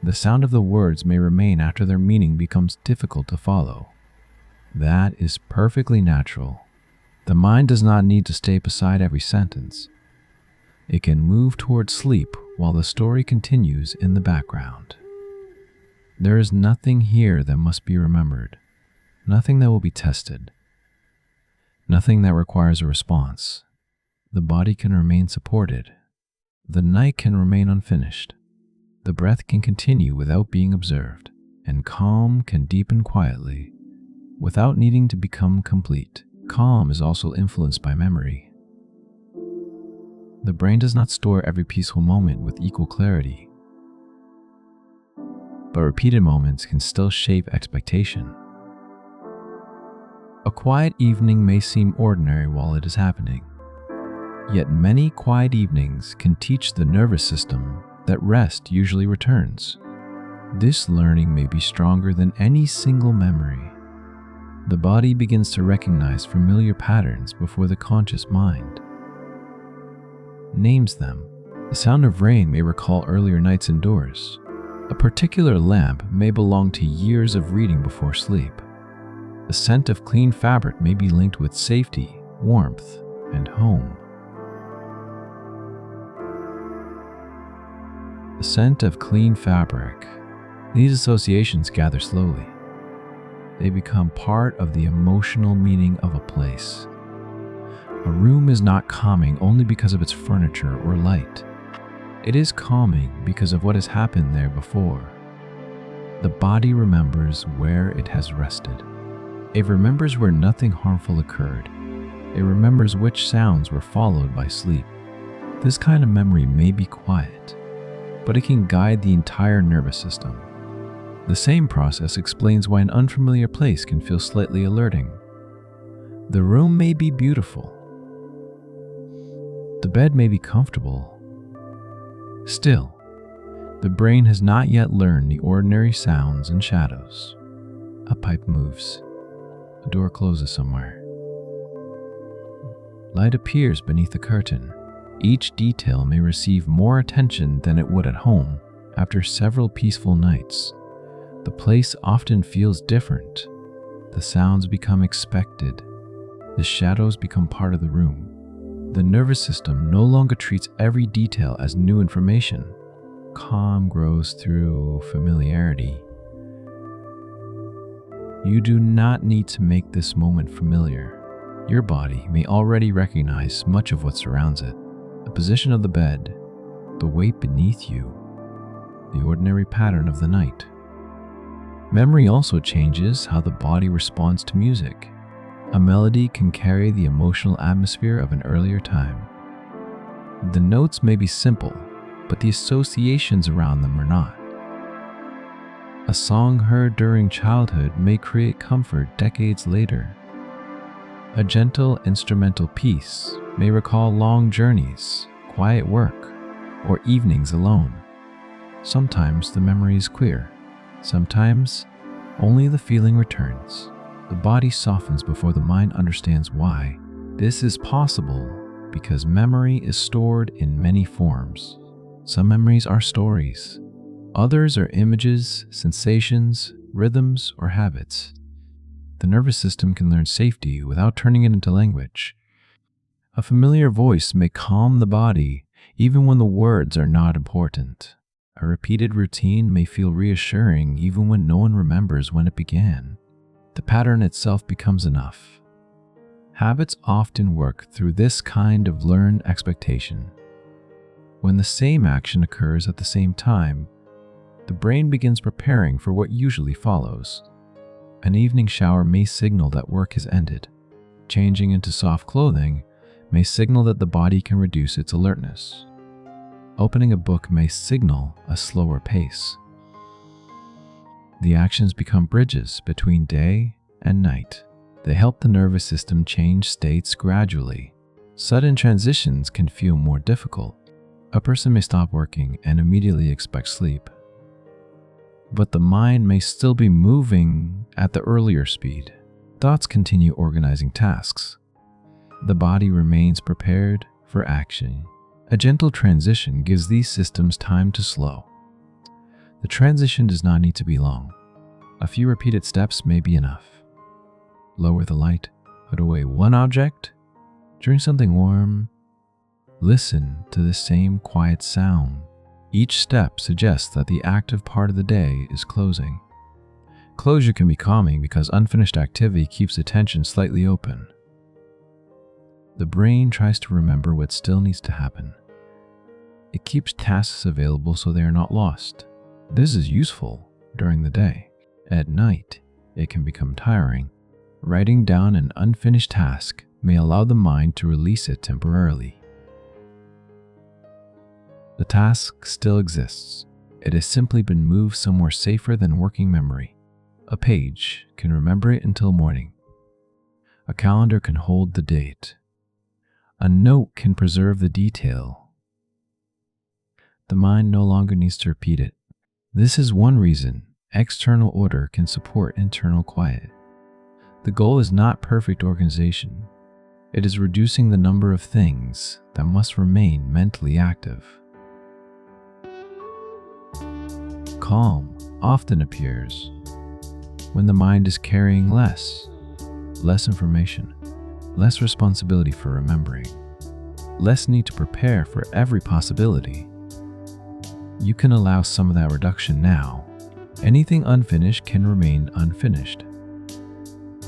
The sound of the words may remain after their meaning becomes difficult to follow. That is perfectly natural. The mind does not need to stay beside every sentence. It can move toward sleep while the story continues in the background. There is nothing here that must be remembered, nothing that will be tested, nothing that requires a response. The body can remain supported. The night can remain unfinished. The breath can continue without being observed, and calm can deepen quietly without needing to become complete. Calm is also influenced by memory. The brain does not store every peaceful moment with equal clarity, but repeated moments can still shape expectation. A quiet evening may seem ordinary while it is happening, yet many quiet evenings can teach the nervous system that rest usually returns. This learning may be stronger than any single memory. The body begins to recognize familiar patterns before the conscious mind names them. The sound of rain may recall earlier nights indoors. A particular lamp may belong to years of reading before sleep. The scent of clean fabric may be linked with safety, warmth, and home. The scent of clean fabric. These associations gather slowly. They become part of the emotional meaning of a place. A room is not calming only because of its furniture or light. It is calming because of what has happened there before. The body remembers where it has rested. It remembers where nothing harmful occurred. It remembers which sounds were followed by sleep. This kind of memory may be quiet, but it can guide the entire nervous system. The same process explains why an unfamiliar place can feel slightly alerting. The room may be beautiful. The bed may be comfortable. Still, the brain has not yet learned the ordinary sounds and shadows. A pipe moves. A door closes somewhere. Light appears beneath the curtain. Each detail may receive more attention than it would at home after several peaceful nights. The place often feels different. The sounds become expected. The shadows become part of the room. The nervous system no longer treats every detail as new information. Calm grows through familiarity. You do not need to make this moment familiar. Your body may already recognize much of what surrounds it. The position of the bed, the weight beneath you, the ordinary pattern of the night. Memory also changes how the body responds to music. A melody can carry the emotional atmosphere of an earlier time. The notes may be simple, but the associations around them are not. A song heard during childhood may create comfort decades later. A gentle instrumental piece may recall long journeys, quiet work, or evenings alone. Sometimes the memory is clear. Sometimes only the feeling returns. The body softens before the mind understands why. This is possible because memory is stored in many forms. Some memories are stories. Others are images, sensations, rhythms, or habits. The nervous system can learn safety without turning it into language. A familiar voice may calm the body even when the words are not important. A repeated routine may feel reassuring even when no one remembers when it began. The pattern itself becomes enough. Habits often work through this kind of learned expectation. When the same action occurs at the same time, the brain begins preparing for what usually follows. An evening shower may signal that work has ended. Changing into soft clothing may signal that the body can reduce its alertness. Opening a book may signal a slower pace. The actions become bridges between day and night. They help the nervous system change states gradually. Sudden transitions can feel more difficult. A person may stop working and immediately expect sleep. But the mind may still be moving at the earlier speed. Thoughts continue organizing tasks. The body remains prepared for action. A gentle transition gives these systems time to slow. The transition does not need to be long. A few repeated steps may be enough. Lower the light, put away one object, drink something warm, listen to the same quiet sound. Each step suggests that the active part of the day is closing. Closure can be calming because unfinished activity keeps attention slightly open. The brain tries to remember what still needs to happen. It keeps tasks available so they are not lost. This is useful during the day. At night, it can become tiring. Writing down an unfinished task may allow the mind to release it temporarily. The task still exists. It has simply been moved somewhere safer than working memory. A page can remember it until morning. A calendar can hold the date. A note can preserve the detail. The mind no longer needs to repeat it. This is one reason external order can support internal quiet. The goal is not perfect organization. It is reducing the number of things that must remain mentally active. Calm often appears when the mind is carrying less information, less responsibility for remembering, less need to prepare for every possibility. You can allow some of that reduction now. Anything unfinished can remain unfinished.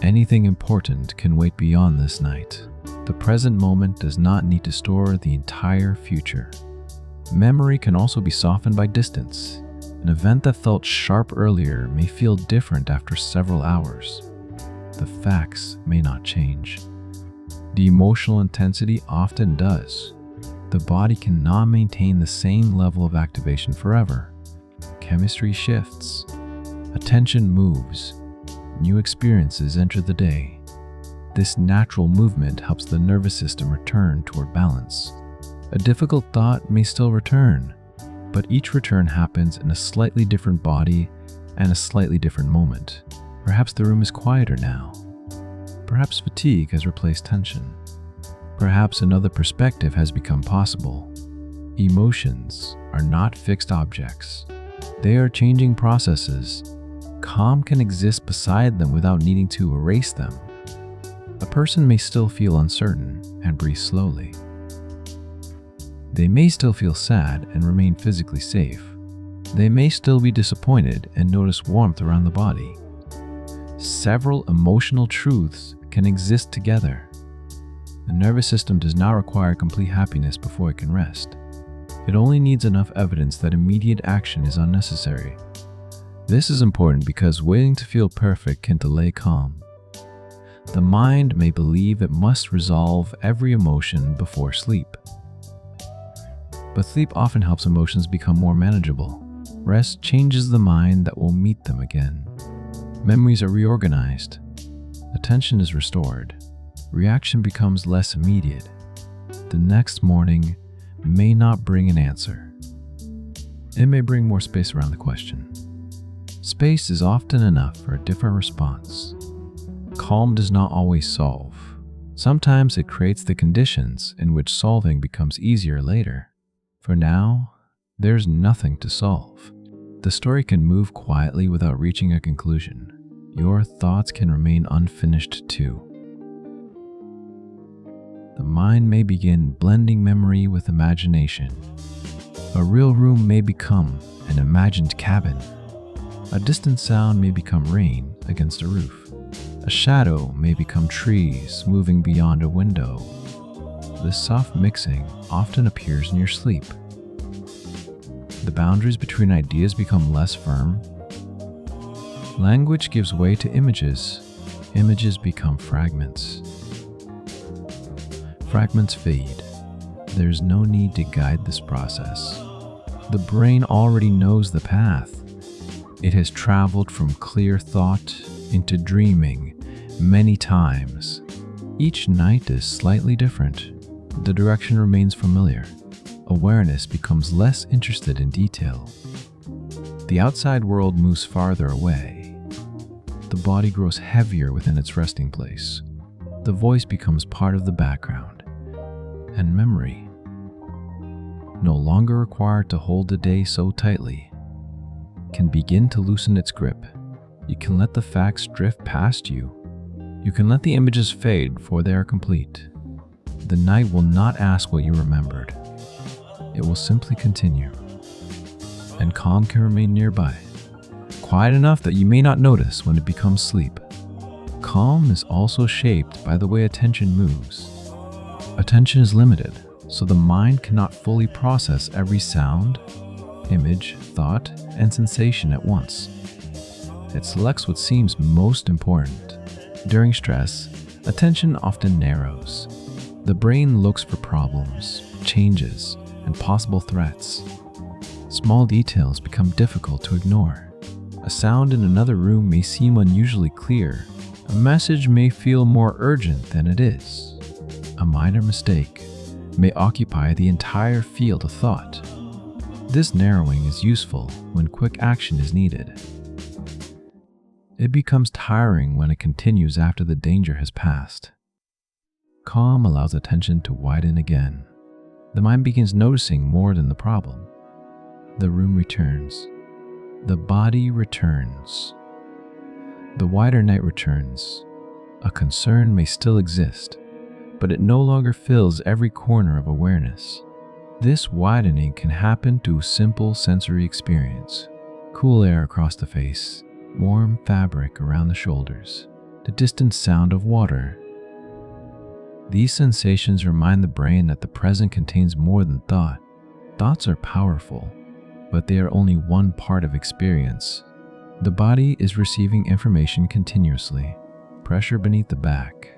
Anything important can wait beyond this night. The present moment does not need to store the entire future. Memory can also be softened by distance. An event that felt sharp earlier may feel different after several hours. The facts may not change. The emotional intensity often does. The body cannot maintain the same level of activation forever. Chemistry shifts. Attention moves. New experiences enter the day. This natural movement helps the nervous system return toward balance. A difficult thought may still return, but each return happens in a slightly different body and a slightly different moment. Perhaps the room is quieter now. Perhaps fatigue has replaced tension. Perhaps another perspective has become possible. Emotions are not fixed objects. They are changing processes. Calm can exist beside them without needing to erase them. A person may still feel uncertain and breathe slowly. They may still feel sad and remain physically safe. They may still be disappointed and notice warmth around the body. Several emotional truths can exist together. The nervous system does not require complete happiness before it can rest. It only needs enough evidence that immediate action is unnecessary. This is important because waiting to feel perfect can delay calm. The mind may believe it must resolve every emotion before sleep. But sleep often helps emotions become more manageable. Rest changes the mind that will meet them again. Memories are reorganized. Attention is restored. Reaction becomes less immediate. The next morning may not bring an answer. It may bring more space around the question. Space is often enough for a different response. Calm does not always solve. Sometimes it creates the conditions in which solving becomes easier later. For now, there's nothing to solve. The story can move quietly without reaching a conclusion. Your thoughts can remain unfinished too. The mind may begin blending memory with imagination. A real room may become an imagined cabin. A distant sound may become rain against a roof. A shadow may become trees moving beyond a window. This soft mixing often appears in your sleep. The boundaries between ideas become less firm. Language gives way to images. Images become fragments. fragments fade, there's no need to guide this process. The brain already knows the path. It has traveled from clear thought into dreaming many times. Each night is slightly different. The direction remains familiar. Awareness becomes less interested in detail. The outside world moves farther away. The body grows heavier within its resting place. The voice becomes part of the background. And memory, no longer required to hold the day so tightly, can begin to loosen its grip. You can let the facts drift past you. You can let the images fade before they are complete. The night will not ask what you remembered. It will simply continue. And calm can remain nearby, quiet enough that you may not notice when it becomes sleep. Calm is also shaped by the way attention moves. Attention is limited, so the mind cannot fully process every sound, image, thought, and sensation at once. It selects what seems most important. During stress, attention often narrows. The brain looks for problems, changes, and possible threats. Small details become difficult to ignore. A sound in another room may seem unusually clear. A message may feel more urgent than it is. A minor mistake may occupy the entire field of thought. This narrowing is useful when quick action is needed. It becomes tiring when it continues after the danger has passed. Calm allows attention to widen again. The mind begins noticing more than the problem. The room returns. The body returns. The wider night returns. A concern may still exist, but it no longer fills every corner of awareness. This widening can happen through simple sensory experience. Cool air across the face, warm fabric around the shoulders, the distant sound of water. These sensations remind the brain that the present contains more than thought. Thoughts are powerful, but they are only one part of experience. The body is receiving information continuously. Pressure beneath the back,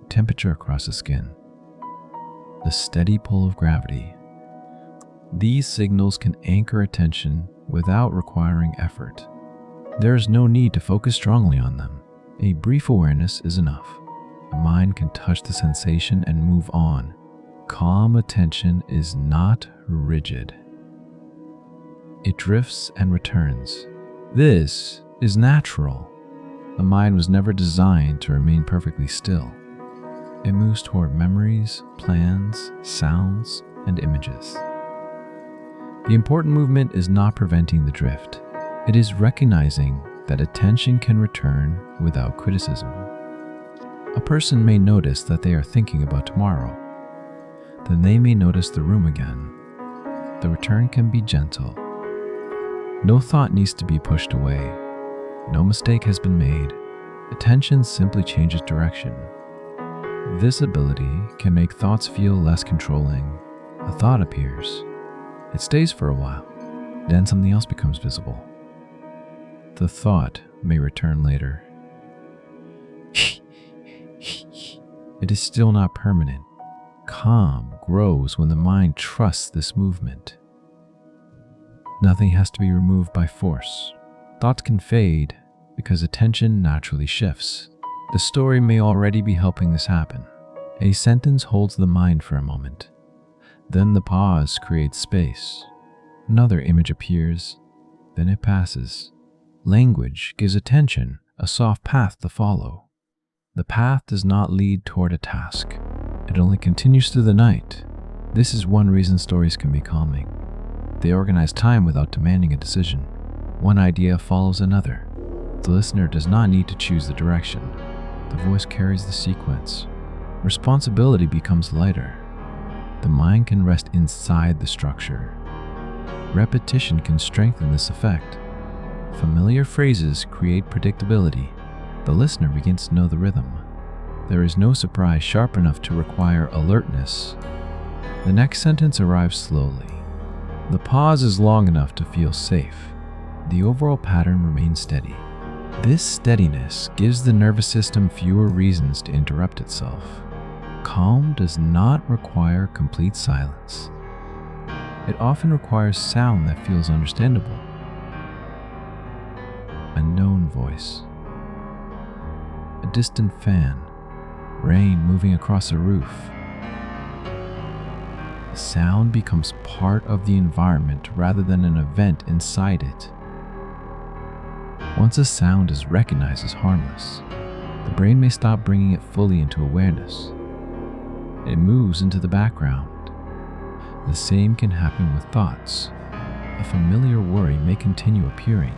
temperature across the skin, the steady pull of gravity. These signals can anchor attention without requiring effort. There is no need to focus strongly on them. A brief awareness is enough. The mind can touch the sensation and move on. Calm attention is not rigid. It drifts and returns. This is natural. The mind was never designed to remain perfectly still. It moves toward memories, plans, sounds, and images. The important movement is not preventing the drift. It is recognizing that attention can return without criticism. A person may notice that they are thinking about tomorrow. Then they may notice the room again. The return can be gentle. No thought needs to be pushed away. No mistake has been made. Attention simply changes direction. This ability can make thoughts feel less controlling. A thought appears. It stays for a while. Then something else becomes visible. The thought may return later. It is still not permanent. Calm grows when the mind trusts this movement. Nothing has to be removed by force. Thoughts can fade because attention naturally shifts. The story may already be helping this happen. A sentence holds the mind for a moment. Then the pause creates space. Another image appears. Then it passes. Language gives attention a soft path to follow. The path does not lead toward a task. It only continues through the night. This is one reason stories can be calming. They organize time without demanding a decision. One idea follows another. The listener does not need to choose the direction. The voice carries the sequence. Responsibility becomes lighter. The mind can rest inside the structure. Repetition can strengthen this effect. Familiar phrases create predictability. The listener begins to know the rhythm. There is no surprise sharp enough to require alertness. The next sentence arrives slowly. The pause is long enough to feel safe. The overall pattern remains steady. This steadiness gives the nervous system fewer reasons to interrupt itself. Calm does not require complete silence. It often requires sound that feels understandable. A known voice, a distant fan, rain moving across a roof. The sound becomes part of the environment rather than an event inside it. Once a sound is recognized as harmless, the brain may stop bringing it fully into awareness. It moves into the background. The same can happen with thoughts. A familiar worry may continue appearing,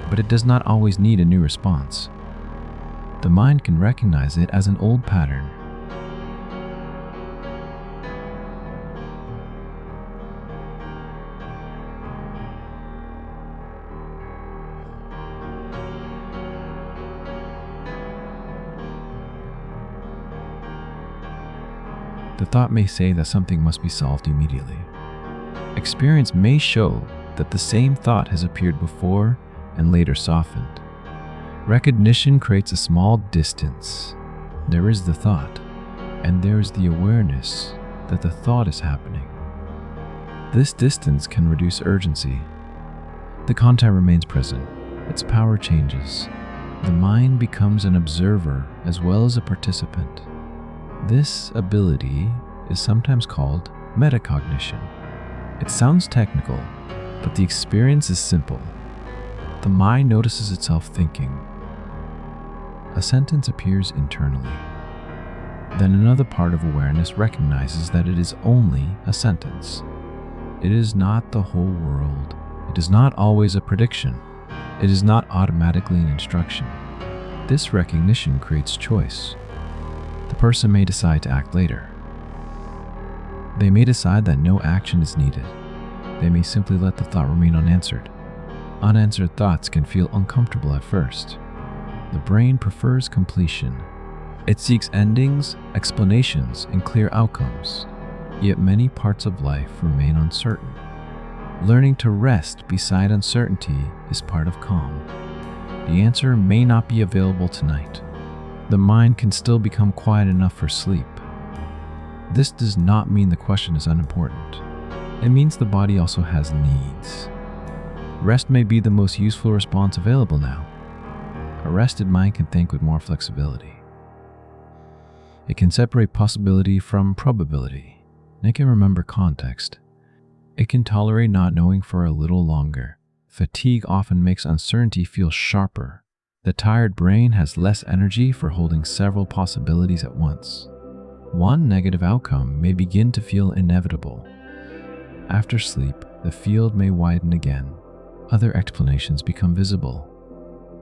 but it does not always need a new response. The mind can recognize it as an old pattern. The thought may say that something must be solved immediately. Experience may show that the same thought has appeared before and later softened. Recognition creates a small distance. There is the thought, and there is the awareness that the thought is happening. This distance can reduce urgency. The content remains present. Its power changes. The mind becomes an observer as well as a participant. This ability is sometimes called metacognition. It sounds technical, but the experience is simple. The mind notices itself thinking. A sentence appears internally. Then another part of awareness recognizes that it is only a sentence. It is not the whole world. It is not always a prediction. It is not automatically an instruction. This recognition creates choice. The person may decide to act later. They may decide that no action is needed. They may simply let the thought remain unanswered. Unanswered thoughts can feel uncomfortable at first. The brain prefers completion. It seeks endings, explanations, and clear outcomes. Yet many parts of life remain uncertain. Learning to rest beside uncertainty is part of calm. The answer may not be available tonight. The mind can still become quiet enough for sleep. This does not mean the question is unimportant. It means the body also has needs. Rest may be the most useful response available now. A rested mind can think with more flexibility. It can separate possibility from probability. It can remember context. It can tolerate not knowing for a little longer. Fatigue often makes uncertainty feel sharper. The tired brain has less energy for holding several possibilities at once. One negative outcome may begin to feel inevitable. After sleep, the field may widen again. Other explanations become visible.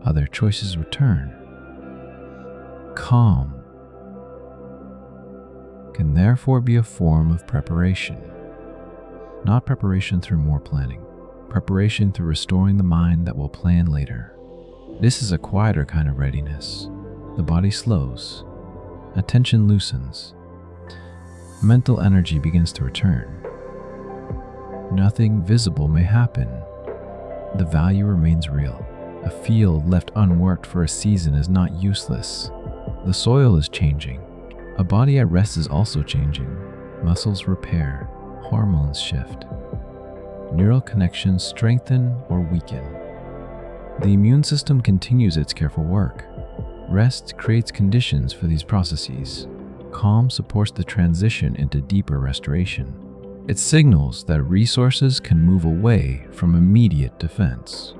Other choices return. Calm can therefore be a form of preparation. Not preparation through more planning. Preparation through restoring the mind that will plan later. This is a quieter kind of readiness. The body slows. Attention loosens. Mental energy begins to return. Nothing visible may happen. The value remains real. A field left unworked for a season is not useless. The soil is changing. A body at rest is also changing. Muscles repair. Hormones shift. Neural connections strengthen or weaken. The immune system continues its careful work. Rest creates conditions for these processes. Calm supports the transition into deeper restoration. It signals that resources can move away from immediate defense.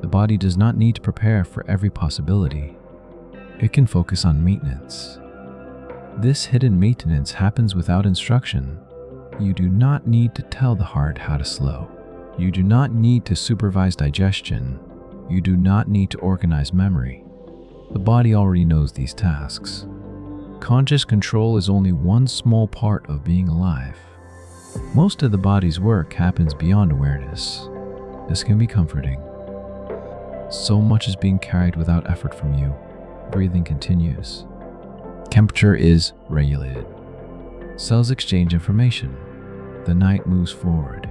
The body does not need to prepare for every possibility. It can focus on maintenance. This hidden maintenance happens without instruction. You do not need to tell the heart how to slow. You do not need to supervise digestion. You do not need to organize memory. The body already knows these tasks. Conscious control is only one small part of being alive. Most of the body's work happens beyond awareness. This can be comforting. So much is being carried without effort from you. Breathing continues. Temperature is regulated. Cells exchange information. The night moves forward.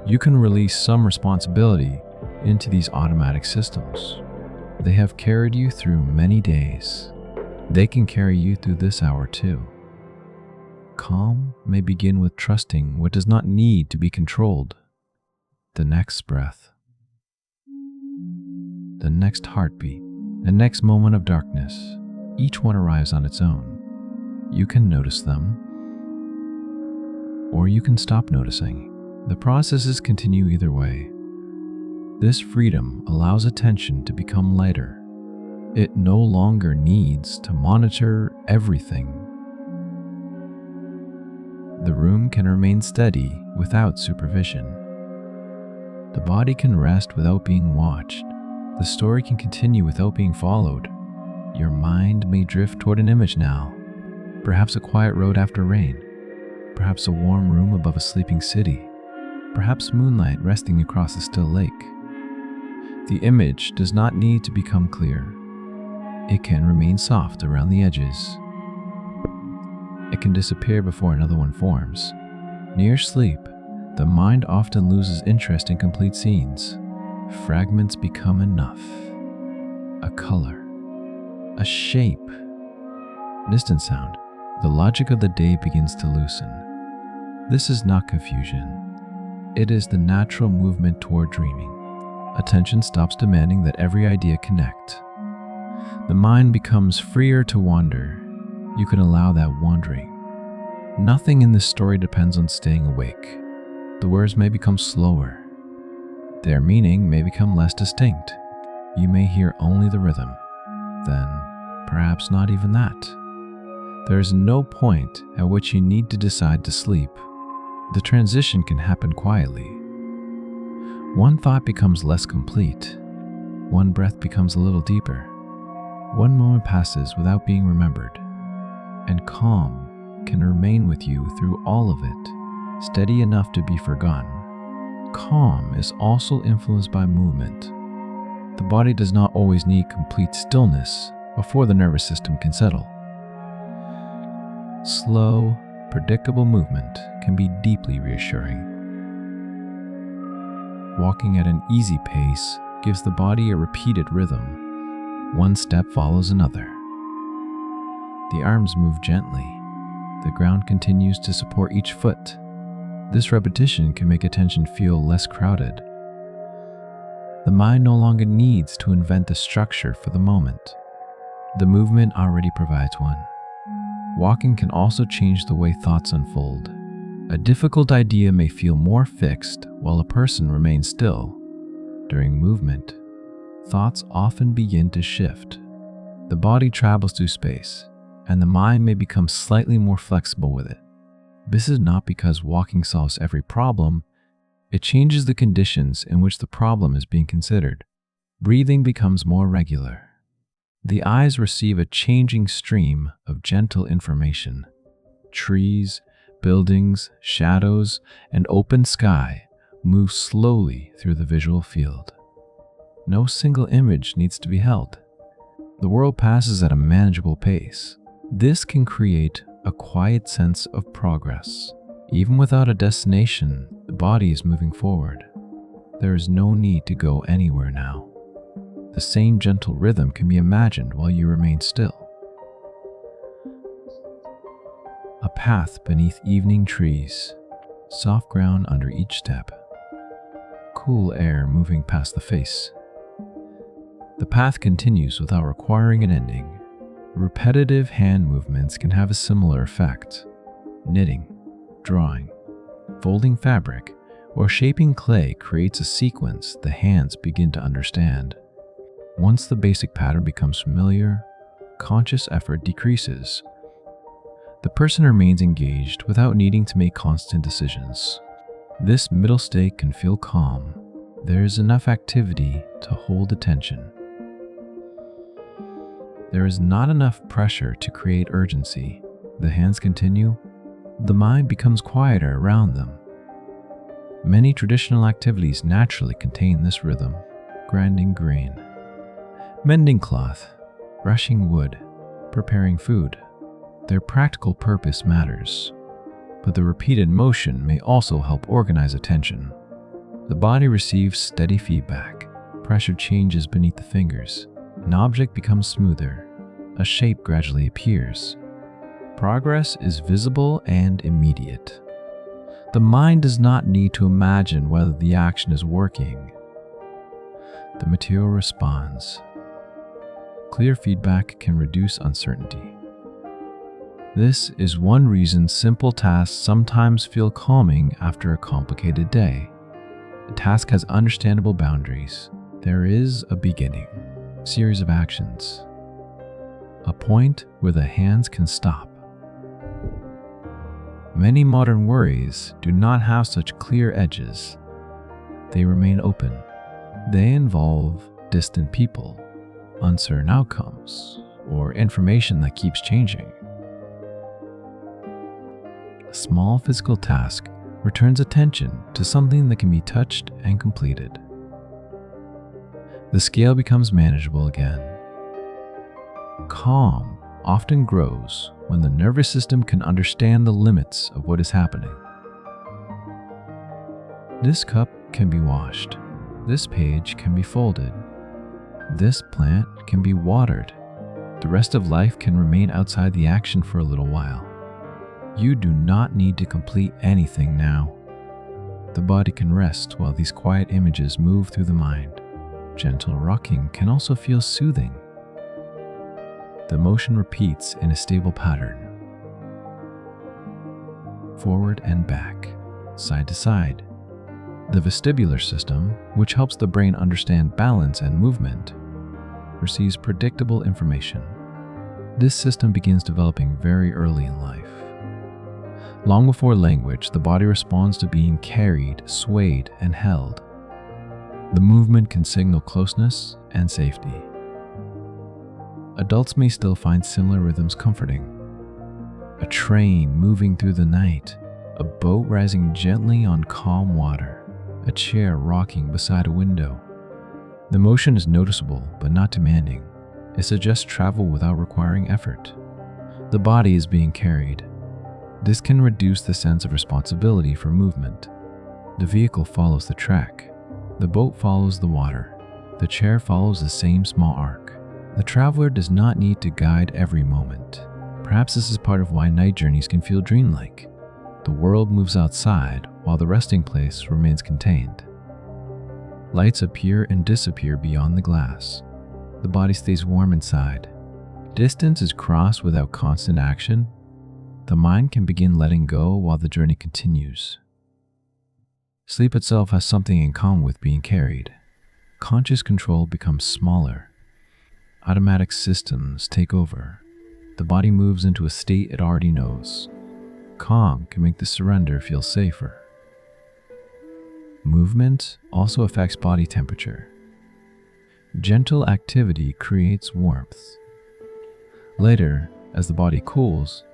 You can release some responsibility into these automatic systems. They have carried you through many days. They can carry you through this hour too. Calm may begin with trusting what does not need to be controlled. The next breath, the next heartbeat, the next moment of darkness, each one arrives on its own. You can notice them, or you can stop noticing. The processes continue either way. This freedom allows attention to become lighter. It no longer needs to monitor everything. The room can remain steady without supervision. The body can rest without being watched. The story can continue without being followed. Your mind may drift toward an image now, perhaps a quiet road after rain, perhaps a warm room above a sleeping city, perhaps moonlight resting across a still lake. The image does not need to become clear. It can remain soft around the edges. It can disappear before another one forms. Near sleep, the mind often loses interest in complete scenes. Fragments become enough. A color, a shape, distant sound. The logic of the day begins to loosen. This is not confusion. It is the natural movement toward dreaming. Attention stops demanding that every idea connect. The mind becomes freer to wander. You can allow that wandering. Nothing in this story depends on staying awake. The words may become slower. Their meaning may become less distinct. You may hear only the rhythm. Then, perhaps not even that. There is no point at which you need to decide to sleep. The transition can happen quietly. One thought becomes less complete. One breath becomes a little deeper. One moment passes without being remembered. And calm can remain with you through all of it, steady enough to be forgotten. Calm is also influenced by movement. The body does not always need complete stillness before the nervous system can settle. Slow, predictable movement can be deeply reassuring. Walking at an easy pace gives the body a repeated rhythm. One step follows another. The arms move gently. The ground continues to support each foot. This repetition can make attention feel less crowded. The mind no longer needs to invent the structure for the moment. The movement already provides one. Walking can also change the way thoughts unfold. A difficult idea may feel more fixed while a person remains still. During movement, thoughts often begin to shift. The body travels through space, and the mind may become slightly more flexible with it. This is not because walking solves every problem. It changes the conditions in which the problem is being considered. Breathing becomes more regular. The eyes receive a changing stream of gentle information. Trees, buildings, shadows, and open sky move slowly through the visual field. No single image needs to be held. The world passes at a manageable pace. This can create a quiet sense of progress. Even without a destination, the body is moving forward. There is no need to go anywhere now. The same gentle rhythm can be imagined while you remain still. A path beneath evening trees, soft ground under each step, cool air moving past the face. The path continues without requiring an ending. Repetitive hand movements can have a similar effect. Knitting, drawing, folding fabric, or shaping clay creates a sequence the hands begin to understand. Once the basic pattern becomes familiar, conscious effort decreases. The person remains engaged without needing to make constant decisions. This middle state can feel calm. There is enough activity to hold attention. There is not enough pressure to create urgency. The hands continue. The mind becomes quieter around them. Many traditional activities naturally contain this rhythm. Grinding grain, mending cloth, brushing wood, preparing food. Their practical purpose matters, but the repeated motion may also help organize attention. The body receives steady feedback. Pressure changes beneath the fingers. An object becomes smoother. a shape gradually appears. Progress is visible and immediate. The mind does not need to imagine whether the action is working. The material responds. Clear feedback can reduce uncertainty. This is one reason simple tasks sometimes feel calming after a complicated day. A task has understandable boundaries. There is a beginning, series of actions, a point where the hands can stop. Many modern worries do not have such clear edges. They remain open. They involve distant people, uncertain outcomes, or information that keeps changing. A small physical task returns attention to something that can be touched and completed. The scale becomes manageable again. Calm often grows when the nervous system can understand the limits of what is happening. This cup can be washed. This page can be folded. This plant can be watered. The rest of life can remain outside the action for a little while. You do not need to complete anything now. The body can rest while these quiet images move through the mind. Gentle rocking can also feel soothing. The motion repeats in a stable pattern. Forward and back, side to side. The vestibular system, which helps the brain understand balance and movement, receives predictable information. This system begins developing very early in life. Long before language, the body responds to being carried, swayed, and held. The movement can signal closeness and safety. Adults may still find similar rhythms comforting. A train moving through the night, a boat rising gently on calm water, a chair rocking beside a window. The motion is noticeable but not demanding. It suggests travel without requiring effort. The body is being carried. This can reduce the sense of responsibility for movement. The vehicle follows the track. The boat follows the water. The chair follows the same small arc. The traveler does not need to guide every moment. Perhaps this is part of why night journeys can feel dreamlike. The world moves outside while the resting place remains contained. Lights appear and disappear beyond the glass. The body stays warm inside. Distance is crossed without constant action. The mind can begin letting go while the journey continues. Sleep itself has something in common with being carried. Conscious control becomes smaller. Automatic systems take over. The body moves into a state it already knows. Calm can make the surrender feel safer. Movement also affects body temperature. Gentle activity creates warmth. Later, as the body cools,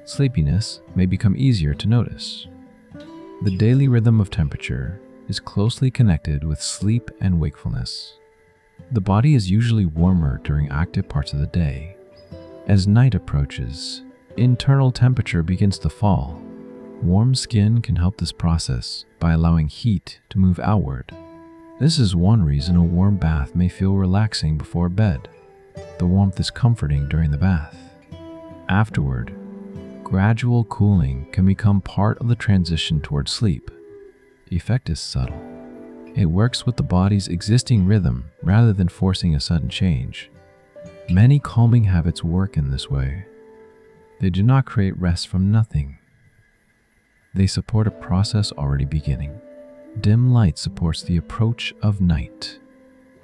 sleepiness may become easier to notice. The daily rhythm of temperature is closely connected with sleep and wakefulness. The body is usually warmer during active parts of the day. As night approaches, internal temperature begins to fall. Warm skin can help this process by allowing heat to move outward. This is one reason a warm bath may feel relaxing before bed. The warmth is comforting during the bath. Afterward, gradual cooling can become part of the transition towards sleep. The effect is subtle. It works with the body's existing rhythm rather than forcing a sudden change. Many calming habits work in this way. They do not create rest from nothing. They support a process already beginning. Dim light supports the approach of night.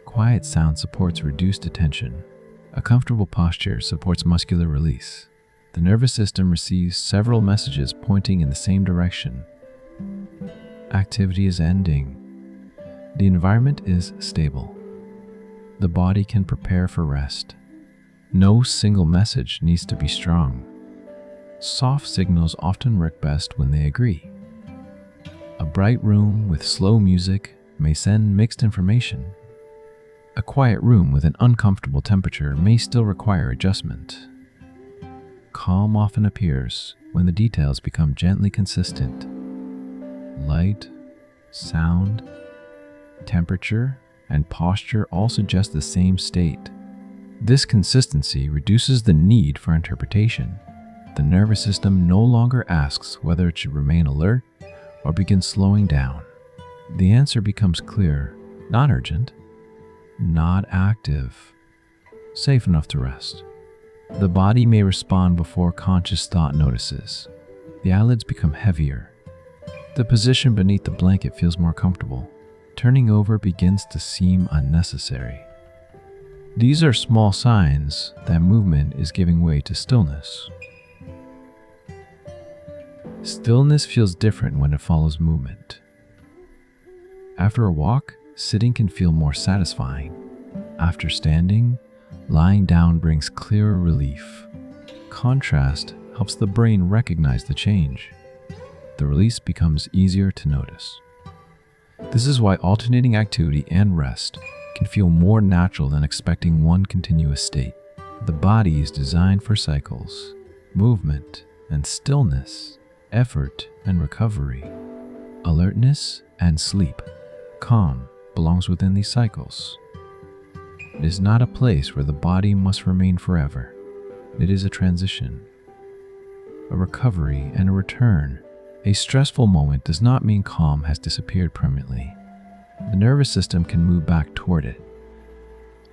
Quiet sound supports reduced attention. A comfortable posture supports muscular release. The nervous system receives several messages pointing in the same direction. Activity is ending. The environment is stable. The body can prepare for rest. No single message needs to be strong. Soft signals often work best when they agree. A bright room with slow music may send mixed information. A quiet room with an uncomfortable temperature may still require adjustment. Calm often appears when the details become gently consistent. Light, sound, temperature, and posture all suggest the same state. This consistency reduces the need for interpretation. The nervous system no longer asks whether it should remain alert or begin slowing down. The answer becomes clear, not urgent, not active, safe enough to rest. The body may respond before conscious thought notices. The eyelids become heavier. The position beneath the blanket feels more comfortable. Turning over begins to seem unnecessary. These are small signs that movement is giving way to stillness. Stillness feels different when it follows movement. After a walk, sitting can feel more satisfying. After standing, lying down brings clearer relief. Contrast helps the brain recognize the change. The release becomes easier to notice. This is why alternating activity and rest can feel more natural than expecting one continuous state. The body is designed for cycles, movement and stillness, effort and recovery, alertness and sleep. Calm belongs within these cycles. It is not a place where the body must remain forever. It is a transition, a recovery and a return. A stressful moment does not mean calm has disappeared permanently. The nervous system can move back toward it,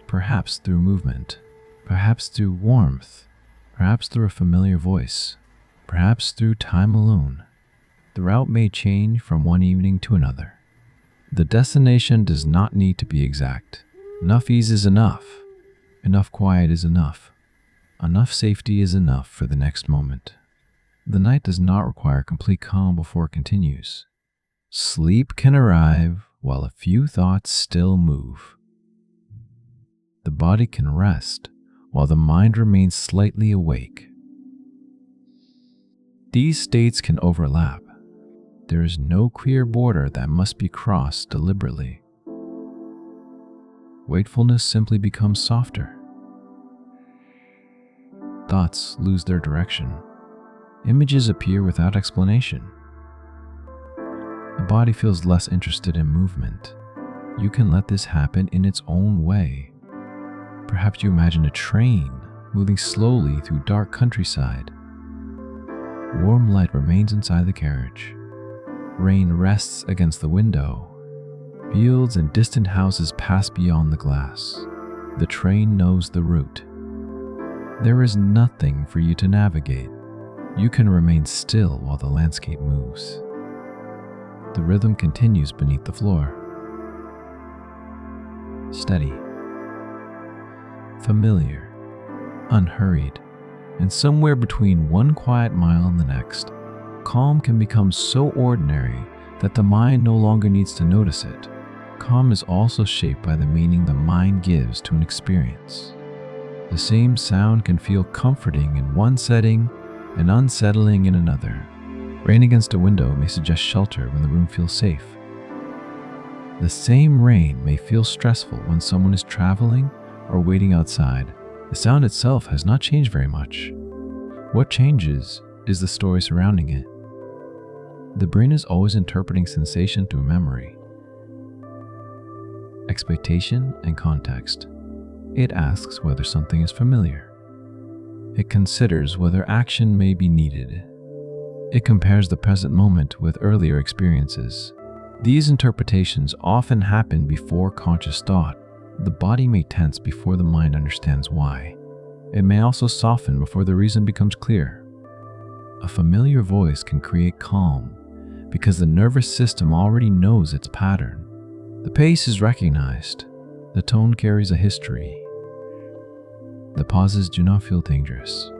perhaps through movement, perhaps through warmth, perhaps through a familiar voice, perhaps through time alone. The route may change from one evening to another. The destination does not need to be exact. Enough ease is enough. Enough quiet is enough. Enough safety is enough for the next moment. The night does not require complete calm before it continues. Sleep can arrive while a few thoughts still move. The body can rest while the mind remains slightly awake. These states can overlap. There is no clear border that must be crossed deliberately. Wakefulness simply becomes softer. Thoughts lose their direction. Images appear without explanation. The body feels less interested in movement. You can let this happen in its own way. Perhaps you imagine a train moving slowly through dark countryside. Warm light remains inside the carriage. Rain rests against the window. Fields and distant houses pass beyond the glass. The train knows the route. There is nothing for you to navigate. You can remain still while the landscape moves. The rhythm continues beneath the floor. Steady, familiar, unhurried, and somewhere between one quiet mile and the next, calm can become so ordinary that the mind no longer needs to notice it. Calm is also shaped by the meaning the mind gives to an experience. The same sound can feel comforting in one setting and unsettling in another. Rain against a window may suggest shelter when the room feels safe. The same rain may feel stressful when someone is traveling or waiting outside. The sound itself has not changed very much. What changes is the story surrounding it. The brain is always interpreting sensation through memory, expectation, and context. It asks whether something is familiar. It considers whether action may be needed. It compares the present moment with earlier experiences. These interpretations often happen before conscious thought. The body may tense before the mind understands why. It may also soften before the reason becomes clear. A familiar voice can create calm because the nervous system already knows its pattern. The pace is recognized. The tone carries a history. The pauses do not feel dangerous.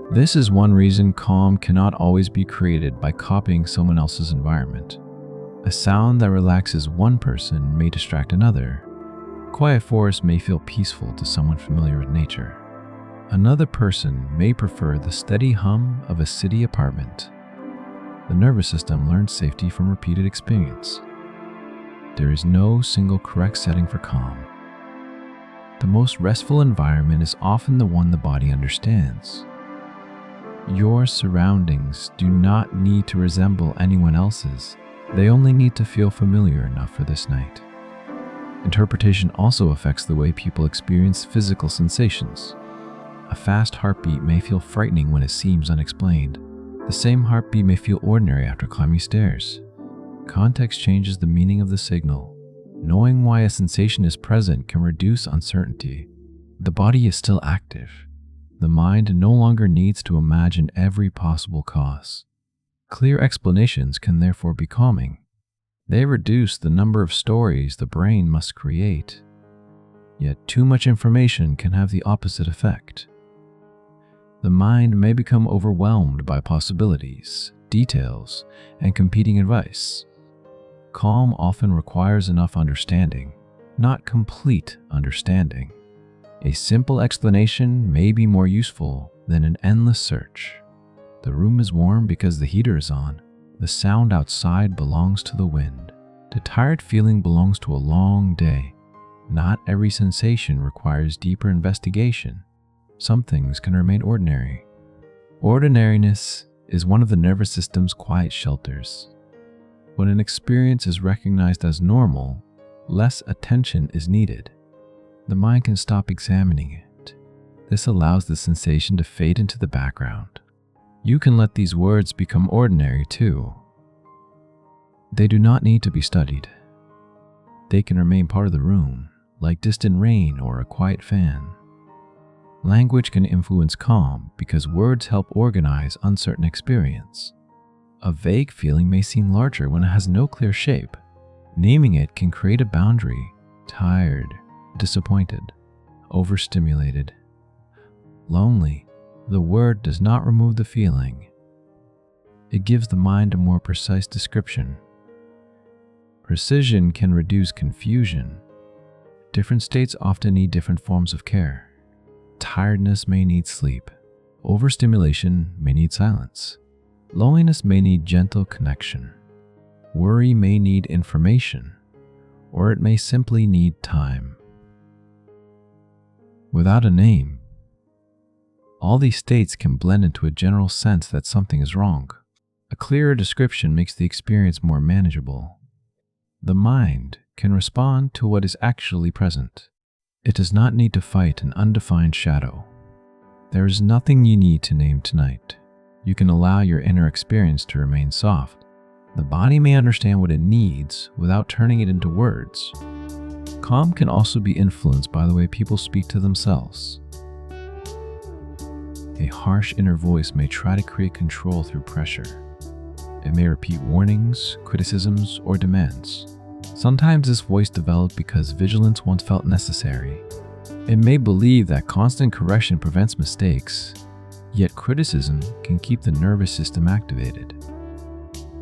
This is one reason calm cannot always be created by copying someone else's environment. A sound that relaxes one person may distract another. Quiet forest may feel peaceful to someone familiar with nature. Another person may prefer the steady hum of a city apartment. The nervous system learns safety from repeated experience. There is no single correct setting for calm. The most restful environment is often the one the body understands. Your surroundings do not need to resemble anyone else's. They only need to feel familiar enough for this night. Interpretation also affects the way people experience physical sensations. A fast heartbeat may feel frightening when it seems unexplained. The same heartbeat may feel ordinary after climbing stairs. Context changes the meaning of the signal. Knowing why a sensation is present can reduce uncertainty. The body is still active. The mind no longer needs to imagine every possible cause. Clear explanations can therefore be calming. They reduce the number of stories the brain must create. Yet too much information can have the opposite effect. The mind may become overwhelmed by possibilities, details, and competing advice. Calm often requires enough understanding, not complete understanding. A simple explanation may be more useful than an endless search. The room is warm because the heater is on. The sound outside belongs to the wind. The tired feeling belongs to a long day. Not every sensation requires deeper investigation. Some things can remain ordinary. Ordinariness is one of the nervous system's quiet shelters. When an experience is recognized as normal, less attention is needed. The mind can stop examining it. This allows the sensation to fade into the background. You can let these words become ordinary too. They do not need to be studied. They can remain part of the room, like distant rain or a quiet fan. Language can influence calm because words help organize uncertain experience. A vague feeling may seem larger when it has no clear shape. Naming it can create a boundary: tired, disappointed, overstimulated, lonely. The word does not remove the feeling. It gives the mind a more precise description. Precision can reduce confusion. Different states often need different forms of care. Tiredness may need sleep. Overstimulation may need silence. Loneliness may need gentle connection. Worry may need information, or it may simply need time. Without a name, all these states can blend into a general sense that something is wrong. A clearer description makes the experience more manageable. The mind can respond to what is actually present. It does not need to fight an undefined shadow. There is nothing you need to name tonight. You can allow your inner experience to remain soft. The body may understand what it needs without turning it into words. Calm can also be influenced by the way people speak to themselves. A harsh inner voice may try to create control through pressure. It may repeat warnings, criticisms, or demands. Sometimes this voice developed because vigilance once felt necessary. It may believe that constant correction prevents mistakes, yet criticism can keep the nervous system activated.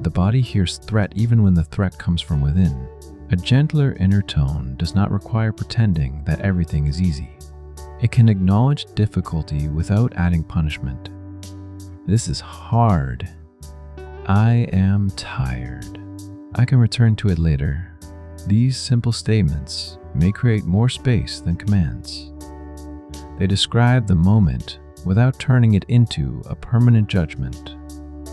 The body hears threat even when the threat comes from within. A gentler inner tone does not require pretending that everything is easy. It can acknowledge difficulty without adding punishment. This is hard. I am tired. I can return to it later. These simple statements may create more space than commands. They describe the moment without turning it into a permanent judgment.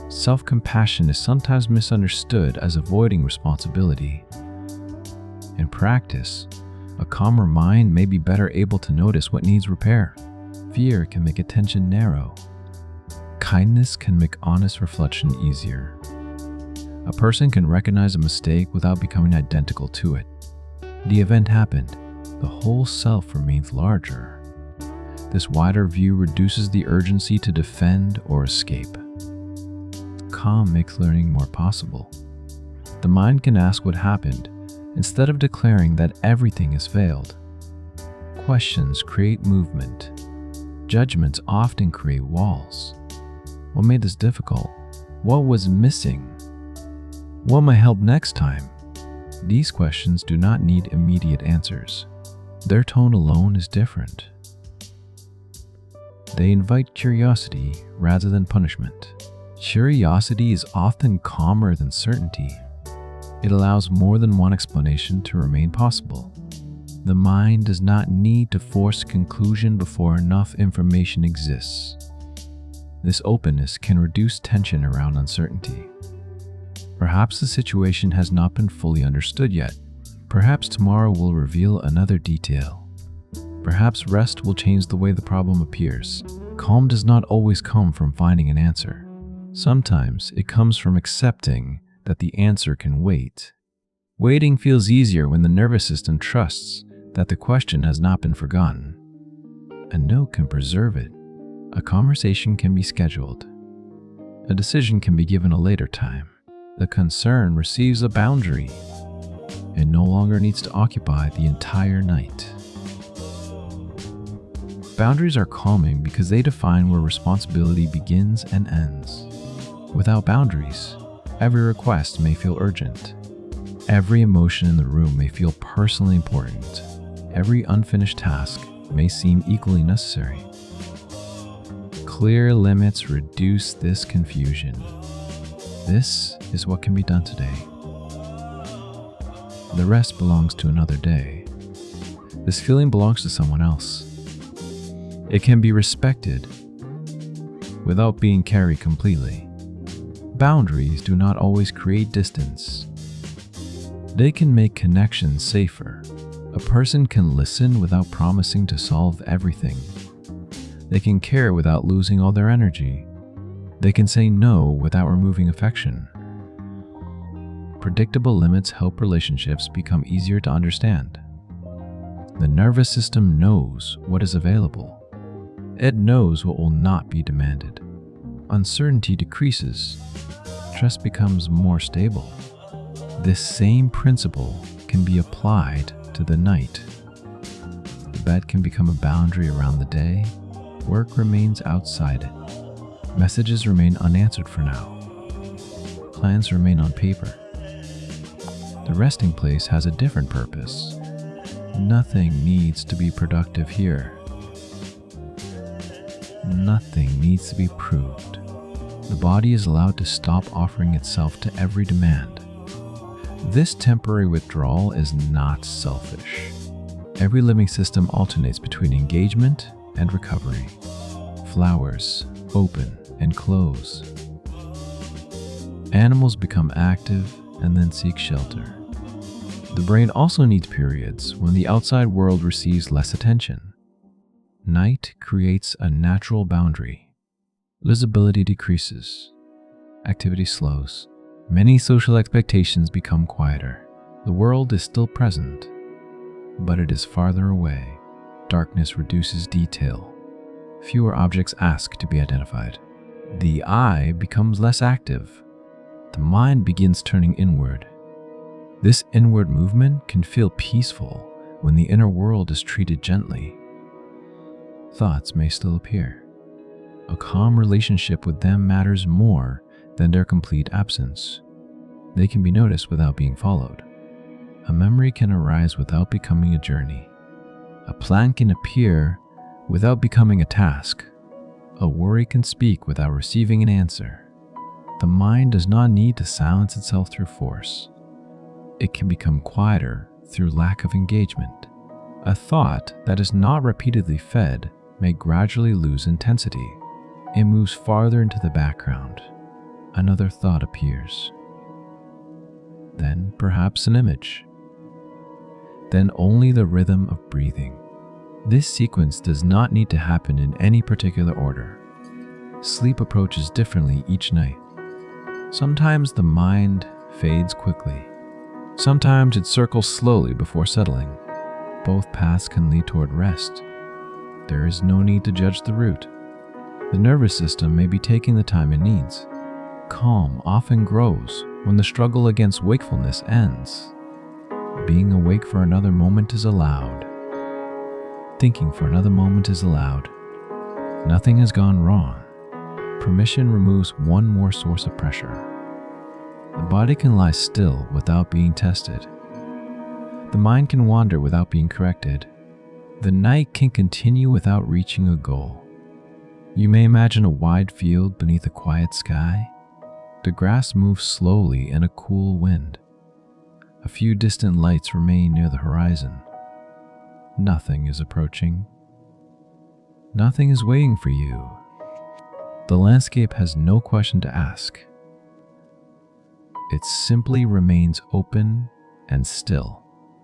Self-compassion is sometimes misunderstood as avoiding responsibility. In practice, a calmer mind may be better able to notice what needs repair. Fear can make attention narrow. Kindness can make honest reflection easier. A person can recognize a mistake without becoming identical to it. The event happened. The whole self remains larger. This wider view reduces the urgency to defend or escape. Calm makes learning more possible. The mind can ask what happened instead of declaring that everything has failed. Questions create movement. Judgments often create walls. What made this difficult? What was missing? What might help next time? These questions do not need immediate answers. Their tone alone is different. They invite curiosity rather than punishment. Curiosity is often calmer than certainty. It allows more than one explanation to remain possible. The mind does not need to force conclusion before enough information exists. This openness can reduce tension around uncertainty. Perhaps the situation has not been fully understood yet. Perhaps tomorrow will reveal another detail. Perhaps rest will change the way the problem appears. Calm does not always come from finding an answer. Sometimes it comes from accepting that the answer can wait. Waiting feels easier when the nervous system trusts that the question has not been forgotten. A note can preserve it. A conversation can be scheduled. A decision can be given a later time. The concern receives a boundary. It no longer needs to occupy the entire night. Boundaries are calming because they define where responsibility begins and ends. Without boundaries, every request may feel urgent. Every emotion in the room may feel personally important. Every unfinished task may seem equally necessary. Clear limits reduce this confusion. This is what can be done today. The rest belongs to another day. This feeling belongs to someone else. It can be respected without being carried completely. Boundaries do not always create distance. They can make connections safer. A person can listen without promising to solve everything. They can care without losing all their energy. They can say no without removing affection. Predictable limits help relationships become easier to understand. The nervous system knows what is available. It knows what will not be demanded. Uncertainty decreases. Trust becomes more stable. This same principle can be applied to the night. The bed can become a boundary around the day. Work remains outside it. Messages remain unanswered for now. Plans remain on paper. The resting place has a different purpose. Nothing needs to be productive here. Nothing needs to be proved. The body is allowed to stop offering itself to every demand. This temporary withdrawal is not selfish. Every living system alternates between engagement and recovery. Flowers open and close. Animals become active and then seek shelter. The brain also needs periods when the outside world receives less attention. Night creates a natural boundary. Visibility decreases. Activity slows. Many social expectations become quieter. The world is still present, but it is farther away. Darkness reduces detail. Fewer objects ask to be identified. The eye becomes less active. The mind begins turning inward. This inward movement can feel peaceful when the inner world is treated gently. Thoughts may still appear. A calm relationship with them matters more than their complete absence. They can be noticed without being followed. A memory can arise without becoming a journey. A plan can appear without becoming a task. A worry can speak without receiving an answer. The mind does not need to silence itself through force. It can become quieter through lack of engagement. A thought that is not repeatedly fed may gradually lose intensity. It moves farther into the background. Another thought appears. Then perhaps an image. Then only the rhythm of breathing. This sequence does not need to happen in any particular order. Sleep approaches differently each night. Sometimes the mind fades quickly. Sometimes it circles slowly before settling. Both paths can lead toward rest. There is no need to judge the route. The nervous system may be taking the time it needs. Calm often grows when the struggle against wakefulness ends. Being awake for another moment is allowed. Thinking for another moment is allowed. Nothing has gone wrong. Permission removes one more source of pressure. The body can lie still without being tested. The mind can wander without being corrected. The night can continue without reaching a goal. You may imagine a wide field beneath a quiet sky. The grass moves slowly in a cool wind. A few distant lights remain near the horizon. Nothing is approaching. Nothing is waiting for you. The landscape has no question to ask. It simply remains open and still.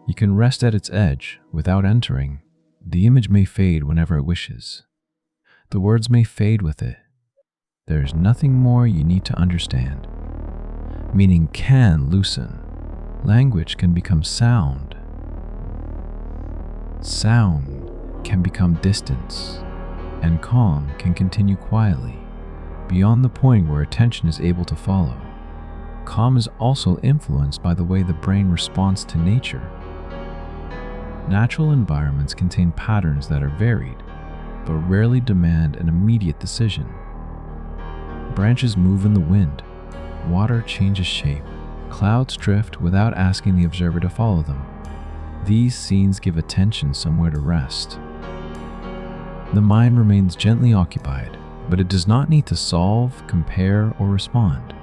You can rest at its edge without entering. The image may fade whenever it wishes. The words may fade with it. There is nothing more you need to understand. Meaning can loosen. Language can become sound. Sound can become distance. And calm can continue quietly, beyond the point where attention is able to follow. Calm is also influenced by the way the brain responds to nature. Natural environments contain patterns that are varied, but rarely demand an immediate decision. Branches move in the wind, water changes shape, clouds drift without asking the observer to follow them. These scenes give attention somewhere to rest. The mind remains gently occupied, but it does not need to solve, compare, or respond.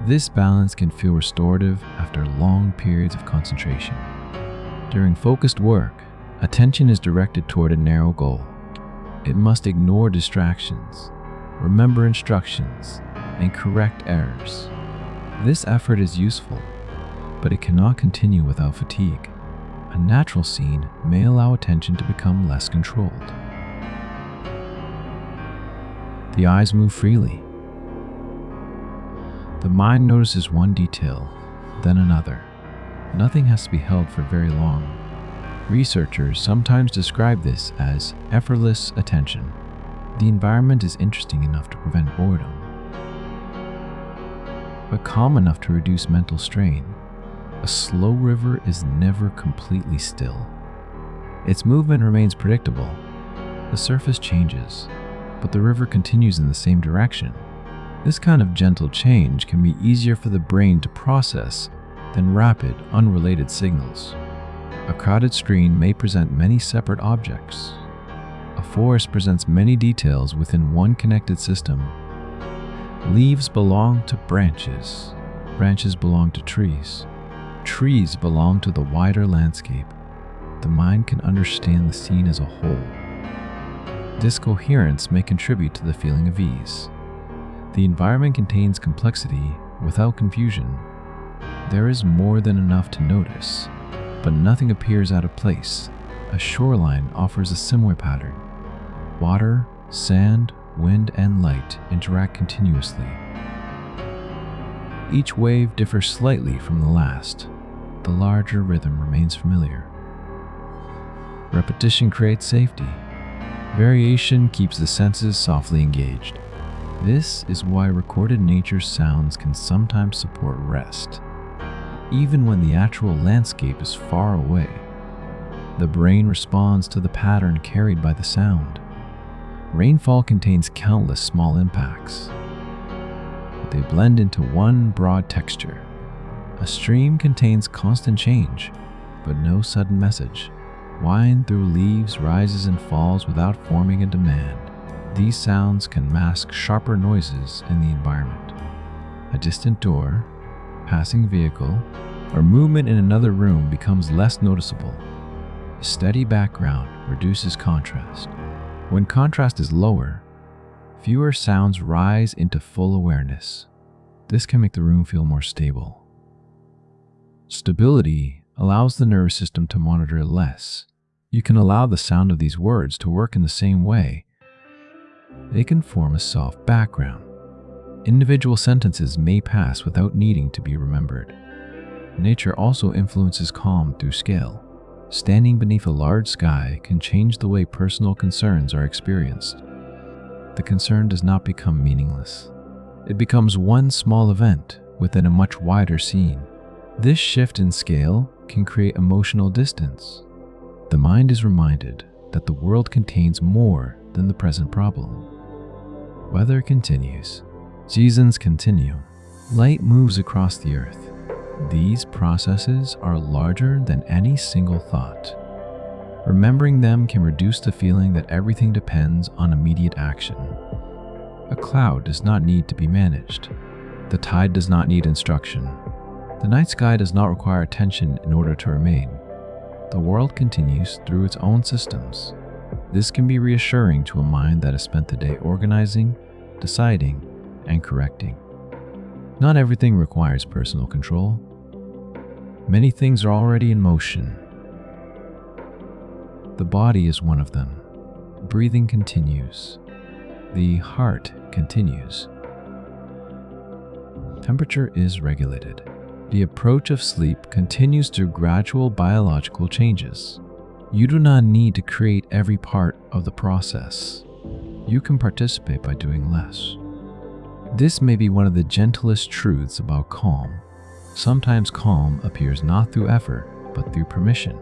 This balance can feel restorative after long periods of concentration. During focused work, attention is directed toward a narrow goal. It must ignore distractions, remember instructions, and correct errors. This effort is useful, but it cannot continue without fatigue. A natural scene may allow attention to become less controlled. The eyes move freely. The mind notices one detail, then another. Nothing has to be held for very long. Researchers sometimes describe this as effortless attention. The environment is interesting enough to prevent boredom, but calm enough to reduce mental strain. A slow river is never completely still. Its movement remains predictable. The surface changes, but the river continues in the same direction. This kind of gentle change can be easier for the brain to process than rapid, unrelated signals. A crowded stream may present many separate objects. A forest presents many details within one connected system. Leaves belong to branches. Branches belong to trees. Trees belong to the wider landscape. The mind can understand the scene as a whole. This coherence may contribute to the feeling of ease. The environment contains complexity without confusion. There is more than enough to notice, but nothing appears out of place. A shoreline offers a similar pattern. Water, sand, wind, and light interact continuously. Each wave differs slightly from the last. The larger rhythm remains familiar. Repetition creates safety. Variation keeps the senses softly engaged. This is why recorded nature sounds can sometimes support rest. Even when the actual landscape is far away, the brain responds to the pattern carried by the sound. Rainfall contains countless small impacts. They blend into one broad texture. A stream contains constant change, but no sudden message. Wind through leaves rises and falls without forming a demand. These sounds can mask sharper noises in the environment. A distant door, passing vehicle, or movement in another room becomes less noticeable. A steady background reduces contrast. When contrast is lower, fewer sounds rise into full awareness. This can make the room feel more stable. Stability allows the nervous system to monitor less. You can allow the sound of these words to work in the same way. They can form a soft background. Individual sentences may pass without needing to be remembered. Nature also influences calm through scale. Standing beneath a large sky can change the way personal concerns are experienced. The concern does not become meaningless. It becomes one small event within a much wider scene. This shift in scale can create emotional distance. The mind is reminded that the world contains more than the present problem. Weather continues. Seasons continue. Light moves across the earth. These processes are larger than any single thought. Remembering them can reduce the feeling that everything depends on immediate action. A cloud does not need to be managed. The tide does not need instruction. The night sky does not require attention in order to remain. The world continues through its own systems. This can be reassuring to a mind that has spent the day organizing, deciding, and correcting. Not everything requires personal control. Many things are already in motion. The body is one of them. Breathing continues. The heart continues. Temperature is regulated. The approach of sleep continues through gradual biological changes. You do not need to create every part of the process. You can participate by doing less. This may be one of the gentlest truths about calm. Sometimes calm appears not through effort, but through permission.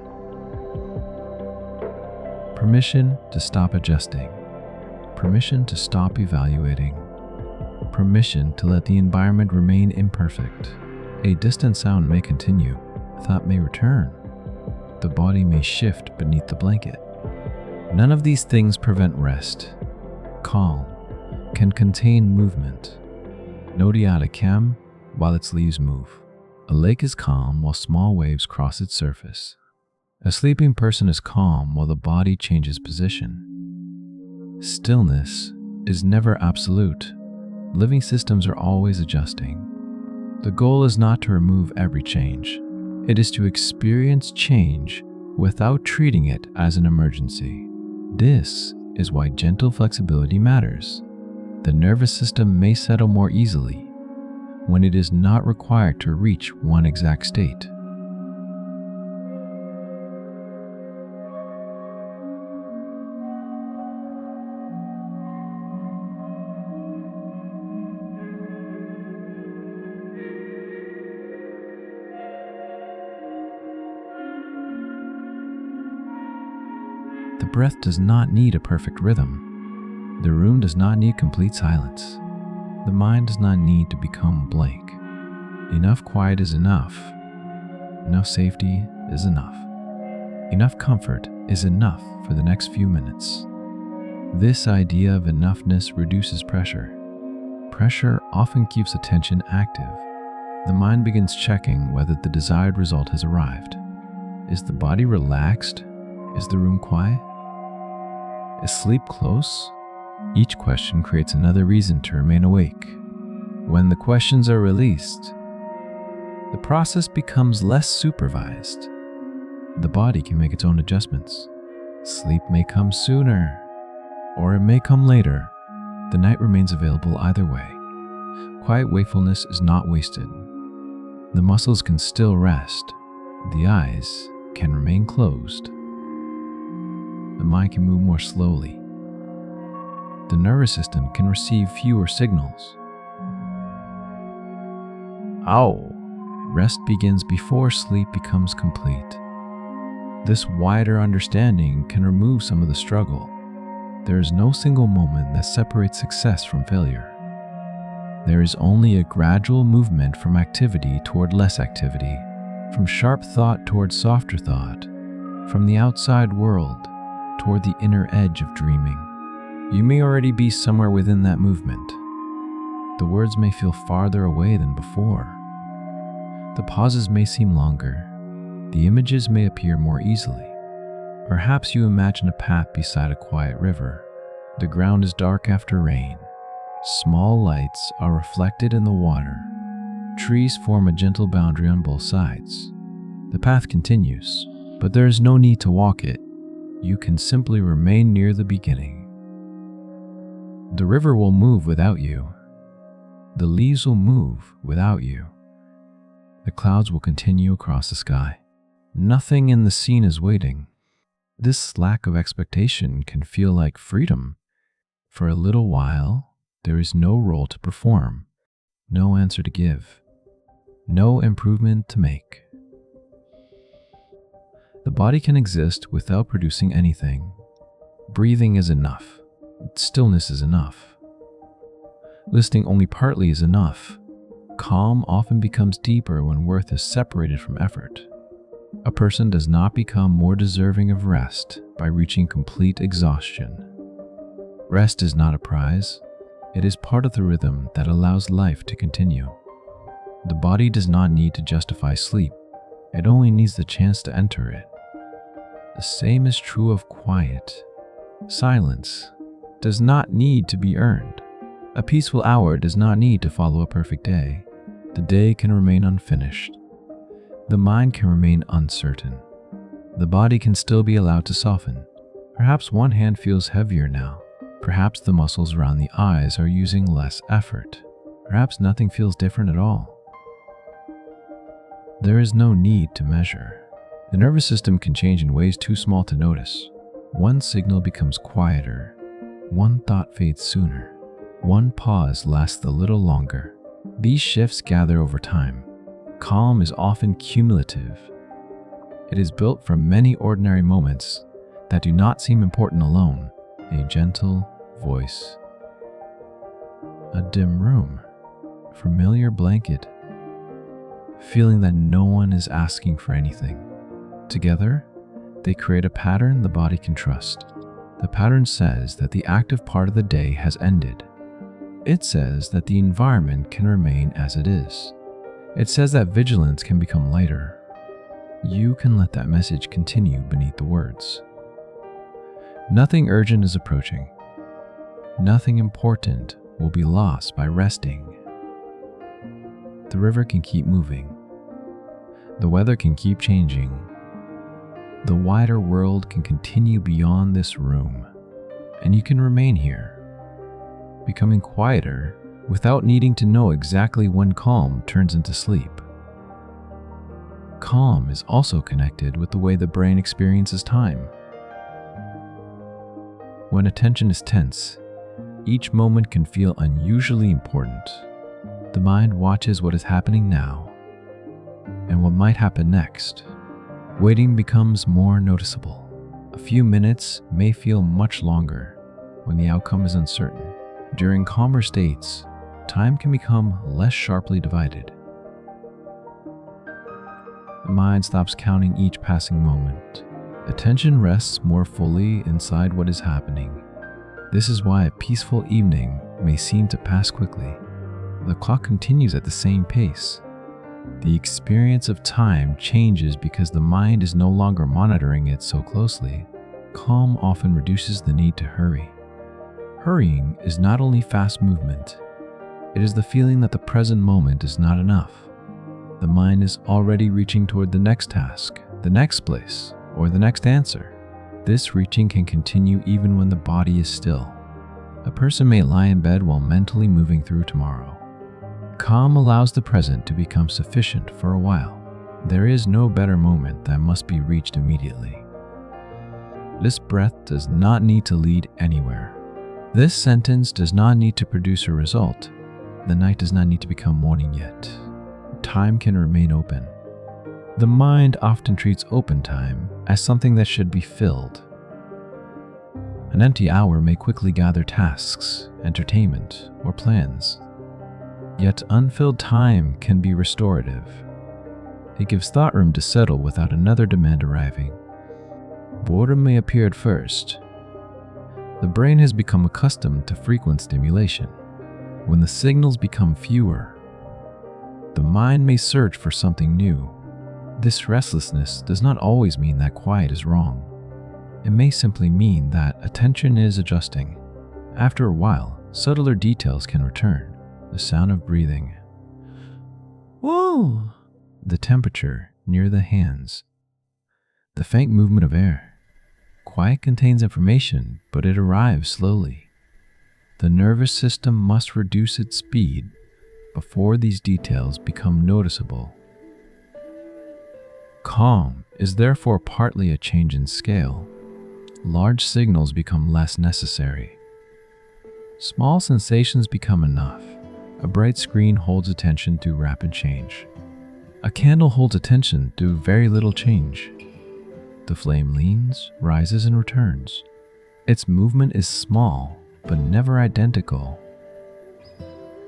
Permission to stop adjusting. Permission to stop evaluating. Permission to let the environment remain imperfect. A distant sound may continue. A thought may return. The body may shift beneath the blanket. None of these things prevent rest. Calm can contain movement. Nodiata calm while its leaves move. A lake is calm while small waves cross its surface. A sleeping person is calm while the body changes position. Stillness is never absolute. Living systems are always adjusting. The goal is not to remove every change. It is to experience change without treating it as an emergency. This is why gentle flexibility matters. The nervous system may settle more easily when it is not required to reach one exact state. The breath does not need a perfect rhythm. The room does not need complete silence. The mind does not need to become blank. Enough quiet is enough. Enough safety is enough. Enough comfort is enough for the next few minutes. This idea of enoughness reduces pressure. Pressure often keeps attention active. The mind begins checking whether the desired result has arrived. Is the body relaxed? Is the room quiet? Is sleep close? Each question creates another reason to remain awake. When the questions are released, the process becomes less supervised. The body can make its own adjustments. Sleep may come sooner, or it may come later. The night remains available either way. Quiet wakefulness is not wasted. The muscles can still rest. The eyes can remain closed. The mind can move more slowly. The nervous system can receive fewer signals. Rest begins before sleep becomes complete. This wider understanding can remove some of the struggle. There is no single moment that separates success from failure. There is only a gradual movement from activity toward less activity, from sharp thought toward softer thought, from the outside world toward the inner edge of dreaming. You may already be somewhere within that movement. The words may feel farther away than before. The pauses may seem longer. The images may appear more easily. Perhaps you imagine a path beside a quiet river. The ground is dark after rain. Small lights are reflected in the water. Trees form a gentle boundary on both sides. The path continues, but there is no need to walk it. You can simply remain near the beginning. The river will move without you. The leaves will move without you. The clouds will continue across the sky. Nothing in the scene is waiting. This lack of expectation can feel like freedom. For a little while, there is no role to perform, no answer to give, no improvement to make. The body can exist without producing anything. Breathing is enough. Stillness is enough. Listening only partly is enough. Calm often becomes deeper when worth is separated from effort. A person does not become more deserving of rest by reaching complete exhaustion. Rest is not a prize. It is part of the rhythm that allows life to continue. The body does not need to justify sleep. It only needs the chance to enter it. The same is true of quiet. Silence does not need to be earned. A peaceful hour does not need to follow a perfect day. The day can remain unfinished. The mind can remain uncertain. The body can still be allowed to soften. Perhaps one hand feels heavier now. Perhaps the muscles around the eyes are using less effort. Perhaps nothing feels different at all. There is no need to measure. The nervous system can change in ways too small to notice. One signal becomes quieter. One thought fades sooner. One pause lasts a little longer. These shifts gather over time. Calm is often cumulative. It is built from many ordinary moments that do not seem important alone. A gentle voice, a dim room, a familiar blanket, feeling that no one is asking for anything. Together, they create a pattern the body can trust. The pattern says that the active part of the day has ended. It says that the environment can remain as it is. It says that vigilance can become lighter. You can let that message continue beneath the words. Nothing urgent is approaching. Nothing important will be lost by resting. The river can keep moving. The weather can keep changing. The wider world can continue beyond this room, and you can remain here, becoming quieter without needing to know exactly when calm turns into sleep. Calm is also connected with the way the brain experiences time. When attention is tense, each moment can feel unusually important. The mind watches what is happening now and what might happen next. Waiting becomes more noticeable. A few minutes may feel much longer when the outcome is uncertain. During calmer states, time can become less sharply divided. The mind stops counting each passing moment. Attention rests more fully inside what is happening. This is why a peaceful evening may seem to pass quickly. The clock continues at the same pace. The experience of time changes because the mind is no longer monitoring it so closely. Calm often reduces the need to hurry. Hurrying is not only fast movement, it is the feeling that the present moment is not enough. The mind is already reaching toward the next task, the next place, or the next answer. This reaching can continue even when the body is still. A person may lie in bed while mentally moving through tomorrow. Calm allows the present to become sufficient for a while. There is no better moment that must be reached immediately. This breath does not need to lead anywhere. This sentence does not need to produce a result. The night does not need to become morning yet. Time can remain open. The mind often treats open time as something that should be filled. An empty hour may quickly gather tasks, entertainment, or plans. Yet unfilled time can be restorative. It gives thought room to settle without another demand arriving. Boredom may appear at first. The brain has become accustomed to frequent stimulation. When the signals become fewer, the mind may search for something new. This restlessness does not always mean that quiet is wrong. It may simply mean that attention is adjusting. After a while, subtler details can return. The sound of breathing. Whoa! The temperature near the hands. The faint movement of air. Quiet contains information, but it arrives slowly. The nervous system must reduce its speed before these details become noticeable. Calm is therefore partly a change in scale. Large signals become less necessary. Small sensations become enough. A bright screen holds attention through rapid change. A candle holds attention through very little change. The flame leans, rises, and returns. Its movement is small, but never identical.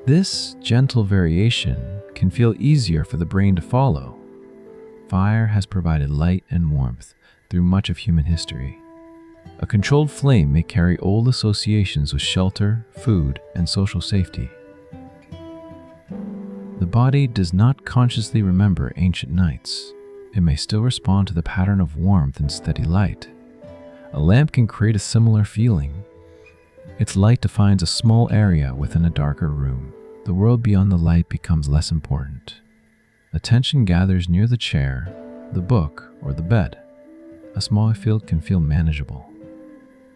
This gentle variation can feel easier for the brain to follow. Fire has provided light and warmth through much of human history. A controlled flame may carry old associations with shelter, food, and social safety. The body does not consciously remember ancient nights. It may still respond to the pattern of warmth and steady light. A lamp can create a similar feeling. Its light defines a small area within a darker room. The world beyond the light becomes less important. Attention gathers near the chair, the book, or the bed. a small field can feel manageable.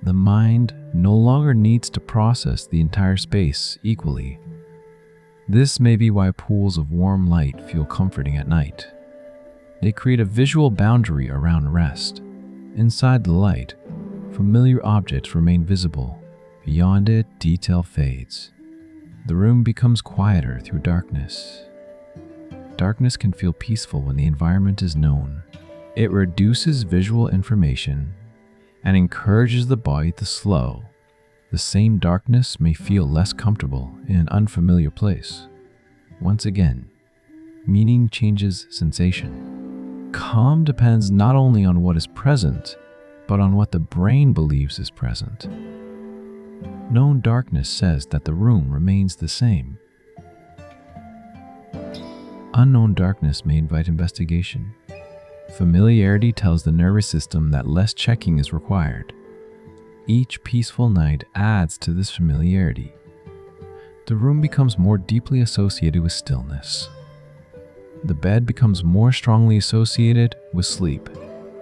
The mind no longer needs to process the entire space equally. This may be why pools of warm light feel comforting at night. They create a visual boundary around rest. Inside the light, familiar objects remain visible. Beyond it, detail fades. The room becomes quieter through darkness. Darkness can feel peaceful when the environment is known. It reduces visual information and encourages the body to slow. The same darkness may feel less comfortable in an unfamiliar place. Once again, meaning changes sensation. Calm depends not only on what is present, but on what the brain believes is present. Known darkness says that the room remains the same. Unknown darkness may invite investigation. Familiarity tells the nervous system that less checking is required. Each peaceful night adds to this familiarity. The room becomes more deeply associated with stillness. The bed becomes more strongly associated with sleep.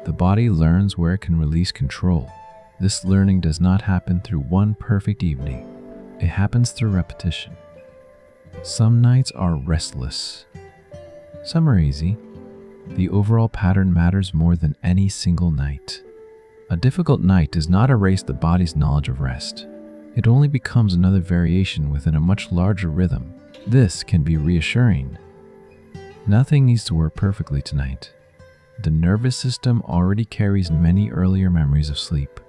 The body learns where it can release control. This learning does not happen through one perfect evening. It happens through repetition. Some nights are restless. Some are easy. The overall pattern matters more than any single night. A difficult night does not erase the body's knowledge of rest. It only becomes another variation within a much larger rhythm. This can be reassuring. Nothing needs to work perfectly tonight. The nervous system already carries many earlier memories of sleep.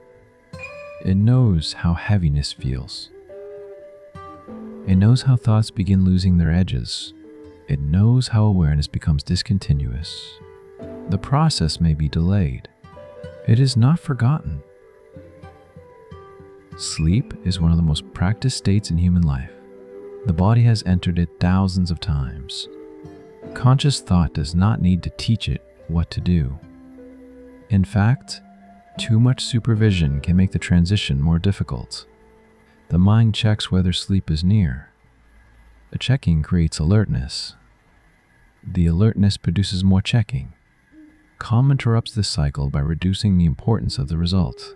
It knows how heaviness feels. It knows how thoughts begin losing their edges. It knows how awareness becomes discontinuous. The process may be delayed. It is not forgotten. Sleep is one of the most practiced states in human life. The body has entered it thousands of times. Conscious thought does not need to teach it what to do. In fact, too much supervision can make the transition more difficult. The mind checks whether sleep is near. The checking creates alertness. The alertness produces more checking. Calm interrupts this cycle by reducing the importance of the result.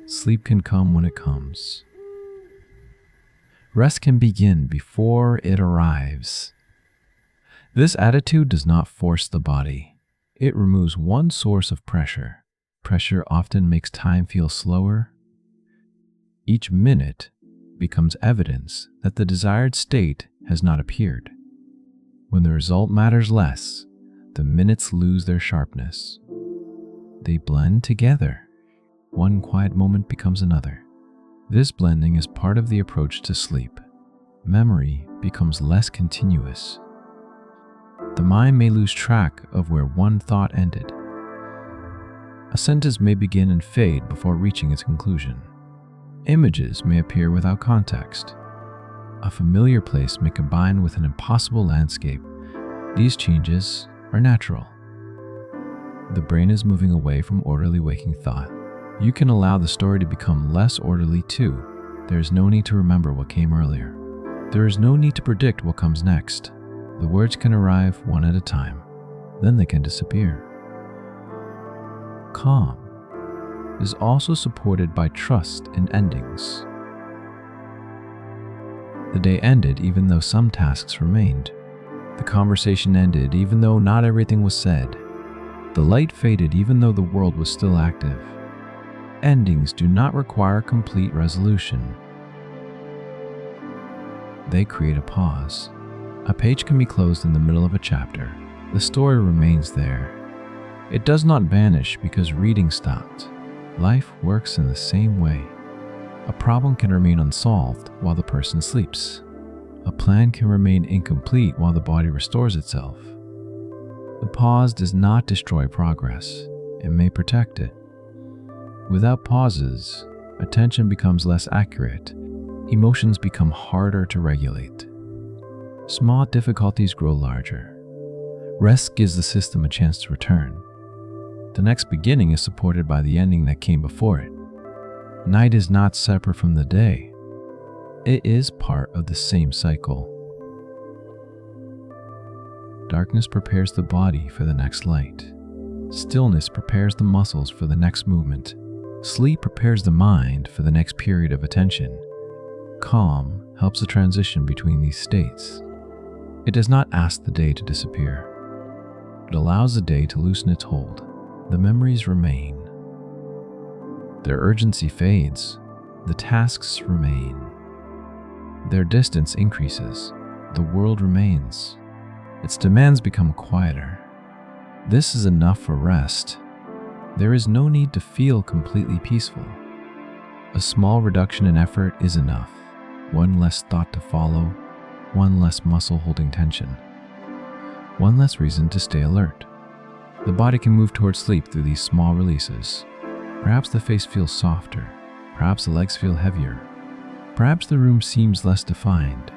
Sleep can come when it comes. Rest can begin before it arrives. This attitude does not force the body. It removes one source of pressure. Pressure often makes time feel slower. Each minute becomes evidence that the desired state has not appeared. When the result matters less, the minutes lose their sharpness. They blend together. One quiet moment becomes another. This blending is part of the approach to sleep. Memory becomes less continuous. The mind may lose track of where one thought ended. A sentence may begin and fade before reaching its conclusion. Images may appear without context. A familiar place may combine with an impossible landscape. These changes are natural. The brain is moving away from orderly waking thought. You can allow the story to become less orderly too. There is no need to remember what came earlier. There is no need to predict what comes next. The words can arrive one at a time. Then they can disappear. Calm is also supported by trust in endings. The day ended even though some tasks remained. The conversation ended even though not everything was said. The light faded even though the world was still active. Endings do not require complete resolution. They create a pause. A page can be closed in the middle of a chapter. The story remains there. It does not vanish because reading stopped. Life works in the same way. A problem can remain unsolved while the person sleeps. A plan can remain incomplete while the body restores itself. The pause does not destroy progress. It may protect it. Without pauses, attention becomes less accurate. Emotions become harder to regulate. Small difficulties grow larger. Rest gives the system a chance to return. The next beginning is supported by the ending that came before it. Night is not separate from the day. It is part of the same cycle. Darkness prepares the body for the next light. Stillness prepares the muscles for the next movement. Sleep prepares the mind for the next period of attention. Calm helps the transition between these states. It does not ask the day to disappear. It allows the day to loosen its hold. The memories remain. Their urgency fades. The tasks remain. Their distance increases. The world remains. Its demands become quieter. This is enough for rest. There is no need to feel completely peaceful. A small reduction in effort is enough. One less thought to follow, one less muscle holding tension, one less reason to stay alert. The body can move towards sleep through these small releases. Perhaps the face feels softer. Perhaps the legs feel heavier. Perhaps the room seems less defined.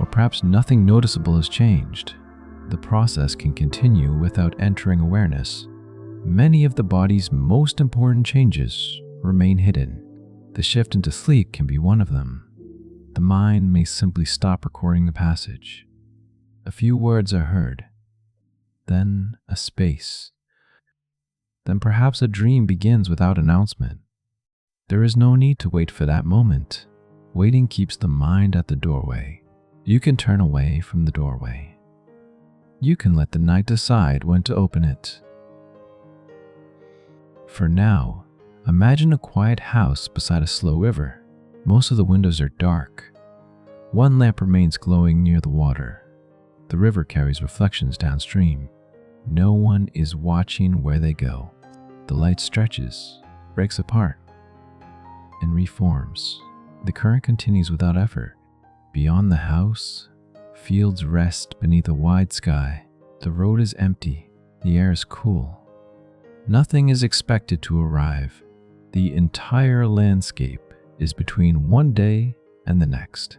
Or perhaps nothing noticeable has changed. The process can continue without entering awareness. Many of the body's most important changes remain hidden. The shift into sleep can be one of them. The mind may simply stop recording the passage. A few words are heard. Then a space. Then perhaps a dream begins without announcement. There is no need to wait for that moment. Waiting keeps the mind at the doorway. You can turn away from the doorway. You can let the night decide when to open it. For now, imagine a quiet house beside a slow river. Most of the windows are dark. One lamp remains glowing near the water. The river carries reflections downstream. No one is watching where they go. The light stretches, breaks apart, and reforms. The current continues without effort. Beyond the house, fields rest beneath a wide sky. The road is empty. The air is cool. Nothing is expected to arrive. The entire landscape is between one day and the next.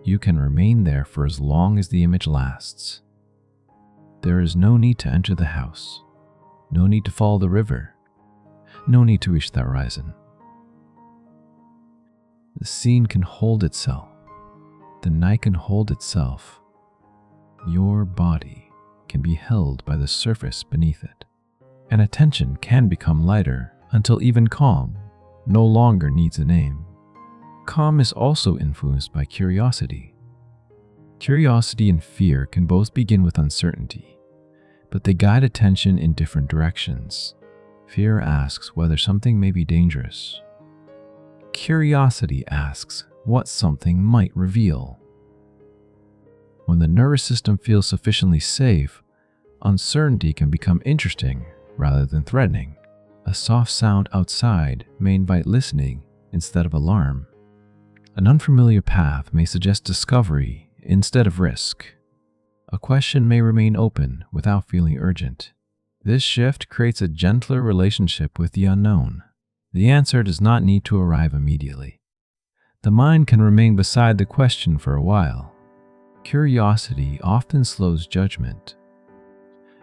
You can remain there for as long as the image lasts. There is no need to enter the house. No need to follow the river. No need to reach the horizon. The scene can hold itself. The night can hold itself. Your body can be held by the surface beneath it. And attention can become lighter until even calm no longer needs a name. Calm is also influenced by curiosity. Curiosity and fear can both begin with uncertainty, but they guide attention in different directions. Fear asks whether something may be dangerous. Curiosity asks what something might reveal. When the nervous system feels sufficiently safe, uncertainty can become interesting rather than threatening. A soft sound outside may invite listening instead of alarm. An unfamiliar path may suggest discovery instead of risk. A question may remain open without feeling urgent. This shift creates a gentler relationship with the unknown. The answer does not need to arrive immediately. The mind can remain beside the question for a while. Curiosity often slows judgment.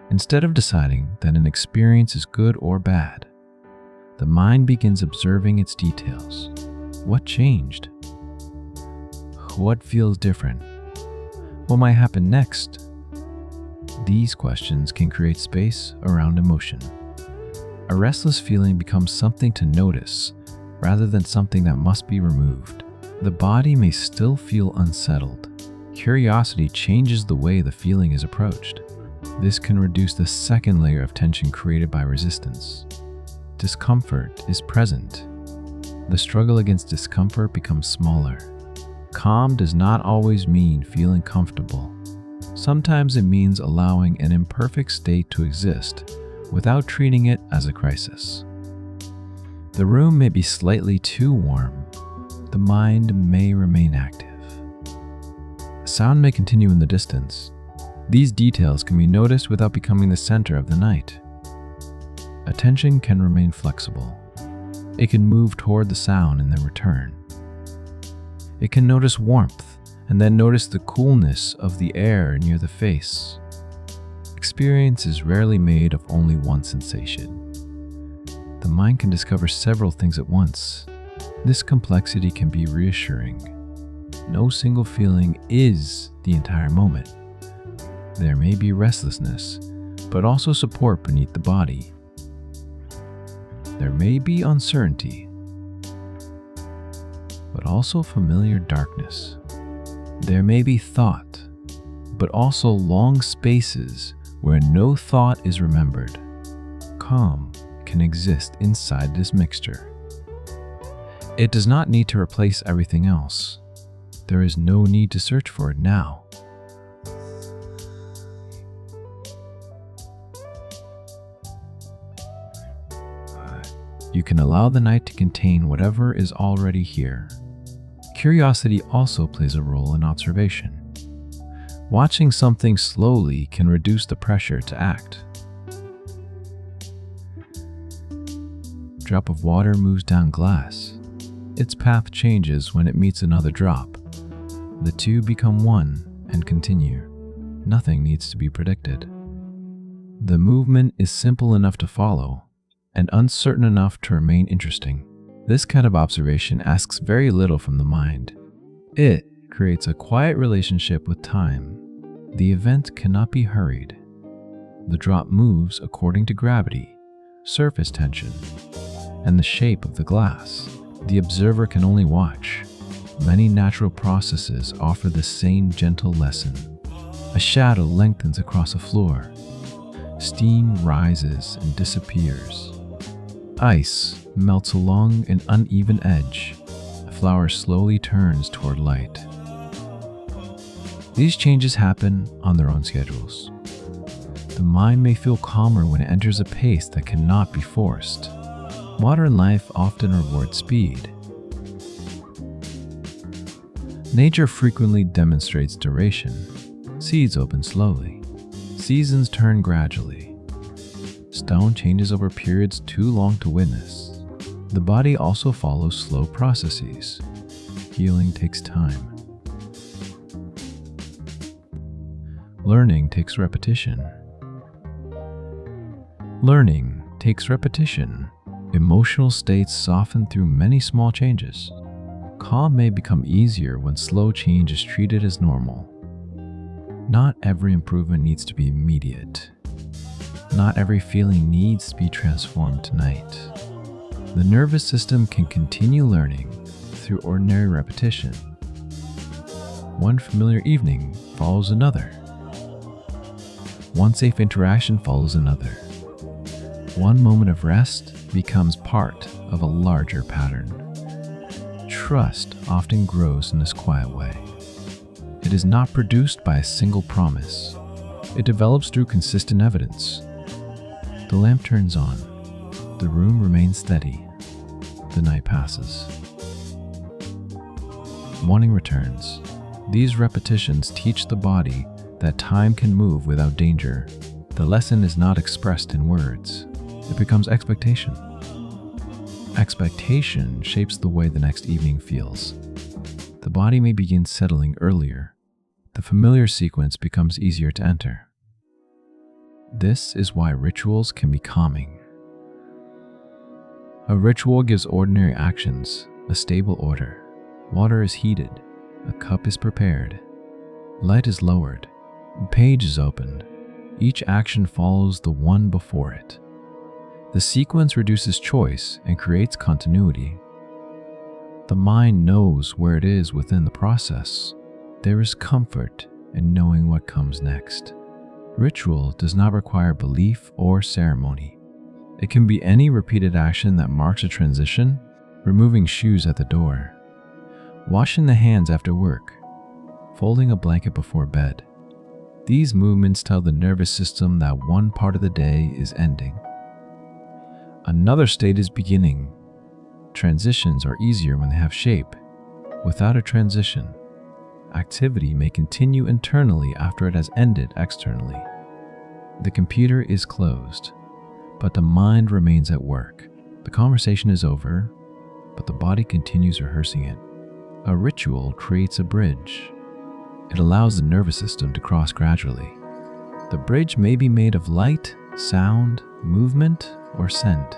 Instead of deciding that an experience is good or bad, the mind begins observing its details. What changed? What feels different? What might happen next? These questions can create space around emotion. A restless feeling becomes something to notice rather than something that must be removed. The body may still feel unsettled. Curiosity changes the way the feeling is approached. This can reduce the second layer of tension created by resistance. Discomfort is present. The struggle against discomfort becomes smaller. Calm does not always mean feeling comfortable. Sometimes it means allowing an imperfect state to exist without treating it as a crisis. The room may be slightly too warm. The mind may remain active. Sound may continue in the distance. These details can be noticed without becoming the center of the night. Attention can remain flexible. It can move toward the sound and then return. It can notice warmth and then notice the coolness of the air near the face. Experience is rarely made of only one sensation. The mind can discover several things at once. This complexity can be reassuring. No single feeling is the entire moment. There may be restlessness, but also support beneath the body. There may be uncertainty, but also familiar darkness. There may be thought, but also long spaces where no thought is remembered. Calm can exist inside this mixture. It does not need to replace everything else. There is no need to search for it now. You can allow the night to contain whatever is already here. Curiosity also plays a role in observation. Watching something slowly can reduce the pressure to act. A drop of water moves down glass. Its path changes when it meets another drop. The two become one and continue. Nothing needs to be predicted. The movement is simple enough to follow and uncertain enough to remain interesting. This kind of observation asks very little from the mind. It creates a quiet relationship with time. The event cannot be hurried. The drop moves according to gravity, surface tension, and the shape of the glass. The observer can only watch. Many natural processes offer the same gentle lesson. A shadow lengthens across a floor. Steam rises and disappears. Ice melts along an uneven edge. A flower slowly turns toward light. These changes happen on their own schedules. The mind may feel calmer when it enters a pace that cannot be forced. Modern life often rewards speed. Nature frequently demonstrates duration. Seeds open slowly. Seasons turn gradually. Stone changes over periods too long to witness. The body also follows slow processes. Healing takes time. Learning takes repetition. Learning takes repetition. Emotional states soften through many small changes. Calm may become easier when slow change is treated as normal. Not every improvement needs to be immediate. Not every feeling needs to be transformed tonight. The nervous system can continue learning through ordinary repetition. One familiar evening follows another. One safe interaction follows another. One moment of rest becomes part of a larger pattern. Trust often grows in this quiet way. It is not produced by a single promise. It develops through consistent evidence. The lamp turns on. The room remains steady. The night passes. Morning returns. These repetitions teach the body that time can move without danger. The lesson is not expressed in words. It becomes expectation. Expectation shapes the way the next evening feels. The body may begin settling earlier. The familiar sequence becomes easier to enter. This is why rituals can be calming. A ritual gives ordinary actions a stable order. Water is heated. A cup is prepared. Light is lowered. A page is opened. Each action follows the one before it. The sequence reduces choice and creates continuity. The mind knows where it is within the process. There is comfort in knowing what comes next. Ritual does not require belief or ceremony. It can be any repeated action that marks a transition, removing shoes at the door, washing the hands after work, folding a blanket before bed. These movements tell the nervous system that one part of the day is ending. Another state is beginning. Transitions are easier when they have shape. Without a transition, activity may continue internally after it has ended externally. The computer is closed, but the mind remains at work. The conversation is over, but the body continues rehearsing it. A ritual creates a bridge. It allows the nervous system to cross gradually. The bridge may be made of light, sound, movement, or scent.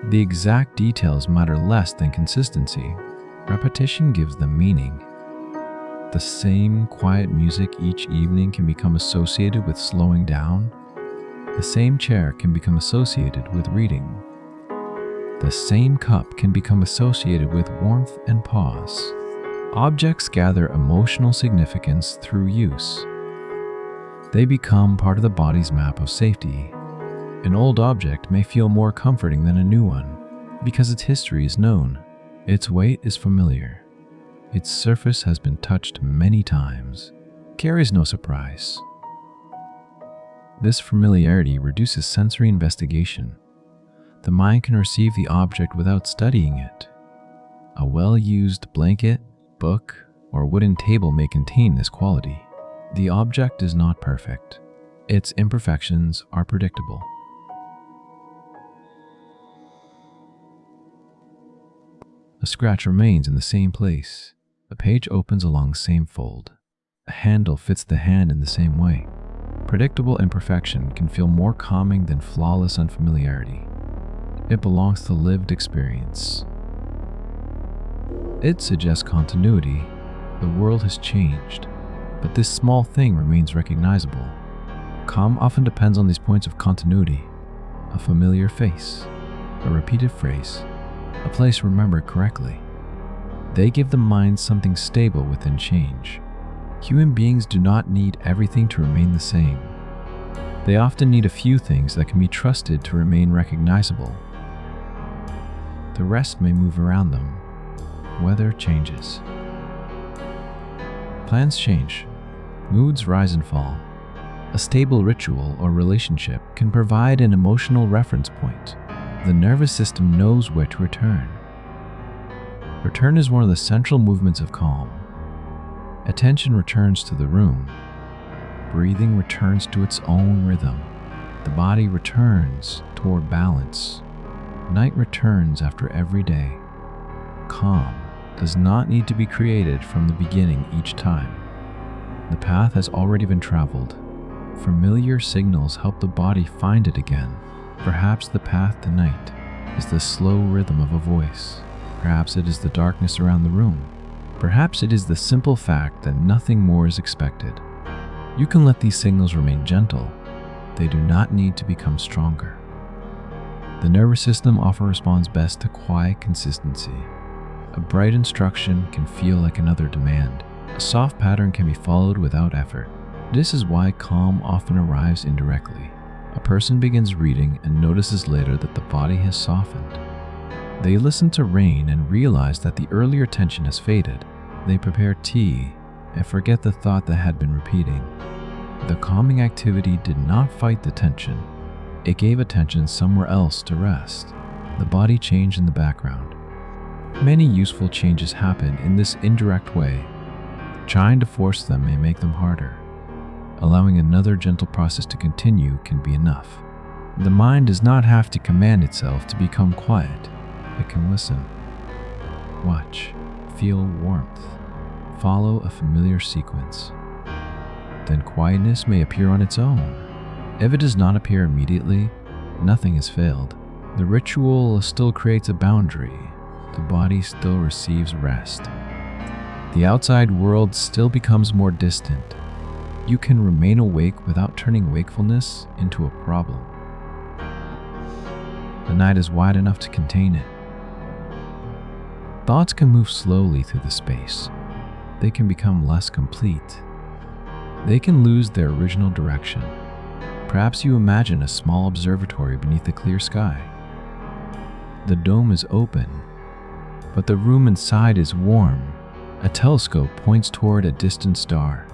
The exact details matter less than consistency. Repetition gives them meaning. The same quiet music each evening can become associated with slowing down. The same chair can become associated with reading. The same cup can become associated with warmth and pause. Objects gather emotional significance through use. They become part of the body's map of safety. An old object may feel more comforting than a new one because its history is known. Its weight is familiar. Its surface has been touched many times. Care is no surprise. This familiarity reduces sensory investigation. The mind can receive the object without studying it. A well-used blanket, book, or wooden table may contain this quality. The object is not perfect. Its imperfections are predictable. A scratch remains in the same place. A page opens along the same fold. A handle fits the hand in the same way. Predictable imperfection can feel more calming than flawless unfamiliarity. It belongs to lived experience. It suggests continuity. The world has changed, but this small thing remains recognizable. Calm often depends on these points of continuity. A familiar face, a repeated phrase, a place remembered correctly. They give the mind something stable within change. Human beings do not need everything to remain the same. They often need a few things that can be trusted to remain recognizable. The rest may move around them. Weather changes. Plans change. Moods rise and fall. A stable ritual or relationship can provide an emotional reference point. The nervous system knows where to return. Return is one of the central movements of calm. Attention returns to the room. Breathing returns to its own rhythm. The body returns toward balance. Night returns after every day. Calm does not need to be created from the beginning each time. The path has already been traveled. Familiar signals help the body find it again. Perhaps the path to night is the slow rhythm of a voice. Perhaps it is the darkness around the room. Perhaps it is the simple fact that nothing more is expected. You can let these signals remain gentle. They do not need to become stronger. The nervous system often responds best to quiet consistency. A bright instruction can feel like another demand. A soft pattern can be followed without effort. This is why calm often arrives indirectly. A person begins reading and notices later that the body has softened. They listen to rain and realize that the earlier tension has faded. They prepare tea and forget the thought that had been repeating. The calming activity did not fight the tension. It gave attention somewhere else to rest. The body changed in the background. Many useful changes happen in this indirect way. Trying to force them may make them harder. Allowing another gentle process to continue can be enough. The mind does not have to command itself to become quiet. It can listen, watch, feel warmth, follow a familiar sequence. Then quietness may appear on its own. If it does not appear immediately, nothing has failed. The ritual still creates a boundary. The body still receives rest. The outside world still becomes more distant. You can remain awake without turning wakefulness into a problem. The night is wide enough to contain it. Thoughts can move slowly through the space. They can become less complete. They can lose their original direction. Perhaps you imagine a small observatory beneath a clear sky. The dome is open, but the room inside is warm. A telescope points toward a distant star.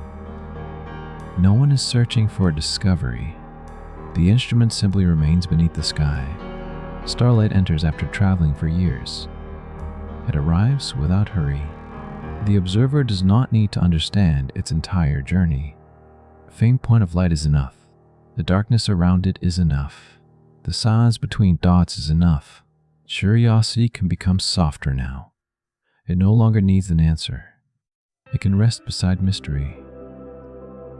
No one is searching for a discovery. The instrument simply remains beneath the sky. Starlight enters after traveling for years. It arrives without hurry. The observer does not need to understand its entire journey. A faint point of light is enough. The darkness around it is enough. The silence between dots is enough. Curiosity can become softer now. It no longer needs an answer. It can rest beside mystery.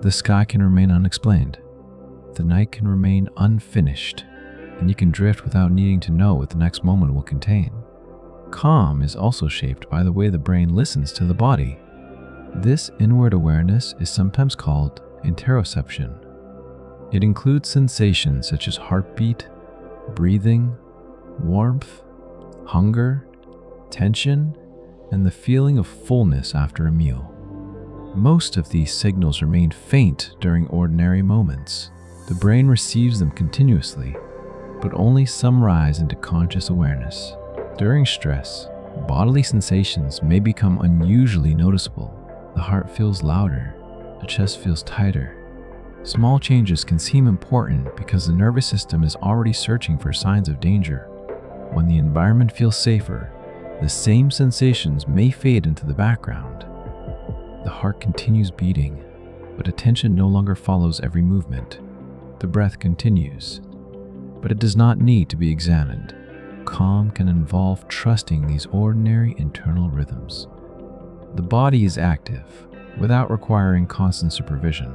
The sky can remain unexplained. The night can remain unfinished, and you can drift without needing to know what the next moment will contain. Calm is also shaped by the way the brain listens to the body. This inward awareness is sometimes called interoception. It includes sensations such as heartbeat, breathing, warmth, hunger, tension, and the feeling of fullness after a meal. Most of these signals remain faint during ordinary moments. The brain receives them continuously, but only some rise into conscious awareness. During stress, bodily sensations may become unusually noticeable. The heart feels louder, the chest feels tighter. Small changes can seem important because the nervous system is already searching for signs of danger. When the environment feels safer, the same sensations may fade into the background. The heart continues beating, but attention no longer follows every movement. The breath continues, but it does not need to be examined. Calm can involve trusting these ordinary internal rhythms. The body is active, without requiring constant supervision.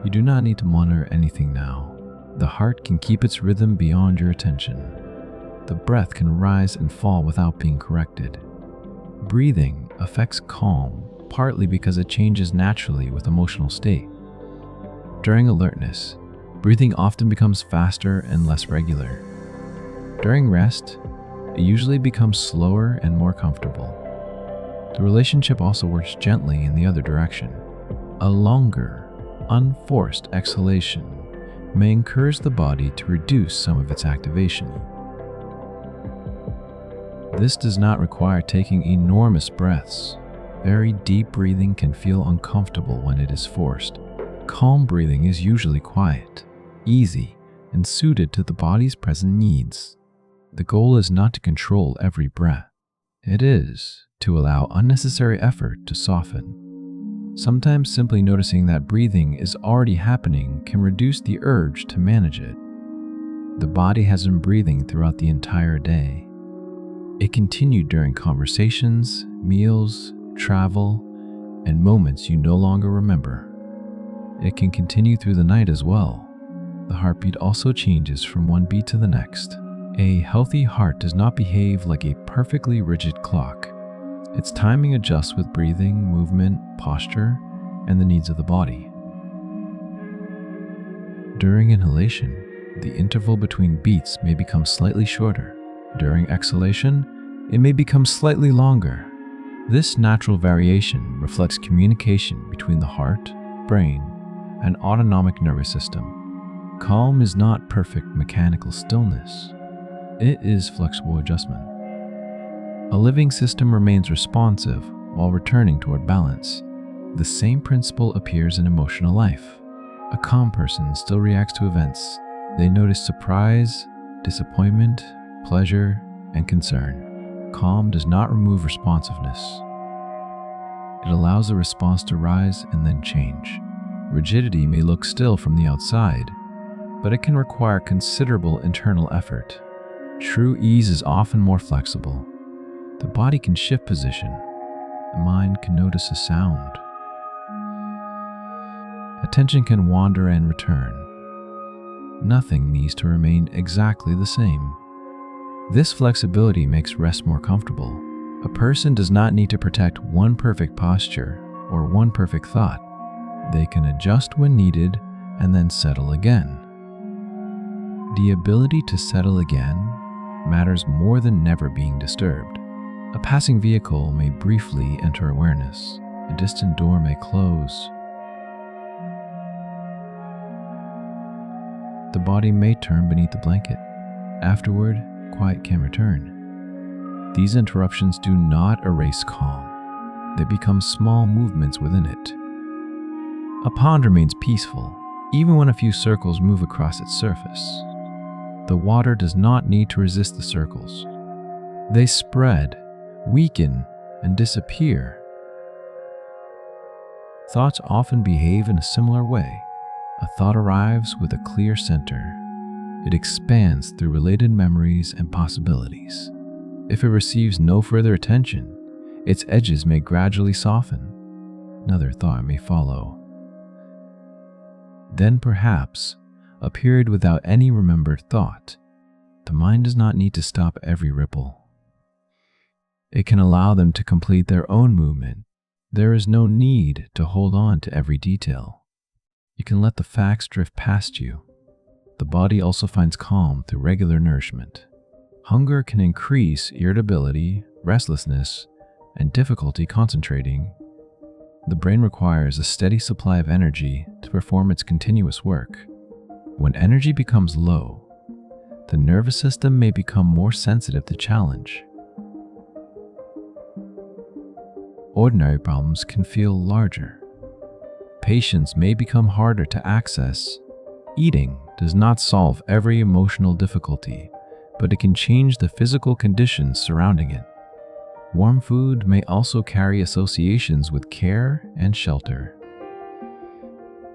You do not need to monitor anything now. The heart can keep its rhythm beyond your attention. The breath can rise and fall without being corrected. Breathing affects calm, partly because it changes naturally with emotional state. During alertness, breathing often becomes faster and less regular. During rest, it usually becomes slower and more comfortable. The relationship also works gently in the other direction. A longer, unforced exhalation may encourage the body to reduce some of its activation. This does not require taking enormous breaths. Very deep breathing can feel uncomfortable when it is forced. Calm breathing is usually quiet, easy, and suited to the body's present needs. The goal is not to control every breath. It is to allow unnecessary effort to soften. Sometimes simply noticing that breathing is already happening can reduce the urge to manage it. The body has been breathing throughout the entire day. It continued during conversations, meals, travel, and moments you no longer remember. It can continue through the night as well. The heartbeat also changes from one beat to the next. A healthy heart does not behave like a perfectly rigid clock. Its timing adjusts with breathing, movement, posture, and the needs of the body. During inhalation, the interval between beats may become slightly shorter. During exhalation, it may become slightly longer. This natural variation reflects communication between the heart, brain, and autonomic nervous system. Calm is not perfect mechanical stillness. It is flexible adjustment. A living system remains responsive while returning toward balance. The same principle appears in emotional life. A calm person still reacts to events. They notice surprise, disappointment, pleasure, and concern. Calm does not remove responsiveness. It allows the response to rise and then change. Rigidity may look still from the outside, but it can require considerable internal effort. True ease is often more flexible. The body can shift position. The mind can notice a sound. Attention can wander and return. Nothing needs to remain exactly the same. This flexibility makes rest more comfortable. A person does not need to protect one perfect posture or one perfect thought. They can adjust when needed and then settle again. The ability to settle again matters more than never being disturbed. A passing vehicle may briefly enter awareness. A distant door may close. The body may turn beneath the blanket. Afterward, quiet can return. These interruptions do not erase calm. They become small movements within it. A pond remains peaceful, even when a few circles move across its surface. The water does not need to resist the circles. They spread, weaken, and disappear. Thoughts often behave in a similar way. A thought arrives with a clear center. It expands through related memories and possibilities. If it receives no further attention, its edges may gradually soften. Another thought may follow. Then perhaps a period without any remembered thought. The mind does not need to stop every ripple. It can allow them to complete their own movement. There is no need to hold on to every detail. You can let the facts drift past you. The body also finds calm through regular nourishment. Hunger can increase irritability, restlessness, and difficulty concentrating. The brain requires a steady supply of energy to perform its continuous work. When energy becomes low, the nervous system may become more sensitive to challenge. Ordinary problems can feel larger. Patience may become harder to access. Eating does not solve every emotional difficulty, but it can change the physical conditions surrounding it. Warm food may also carry associations with care and shelter.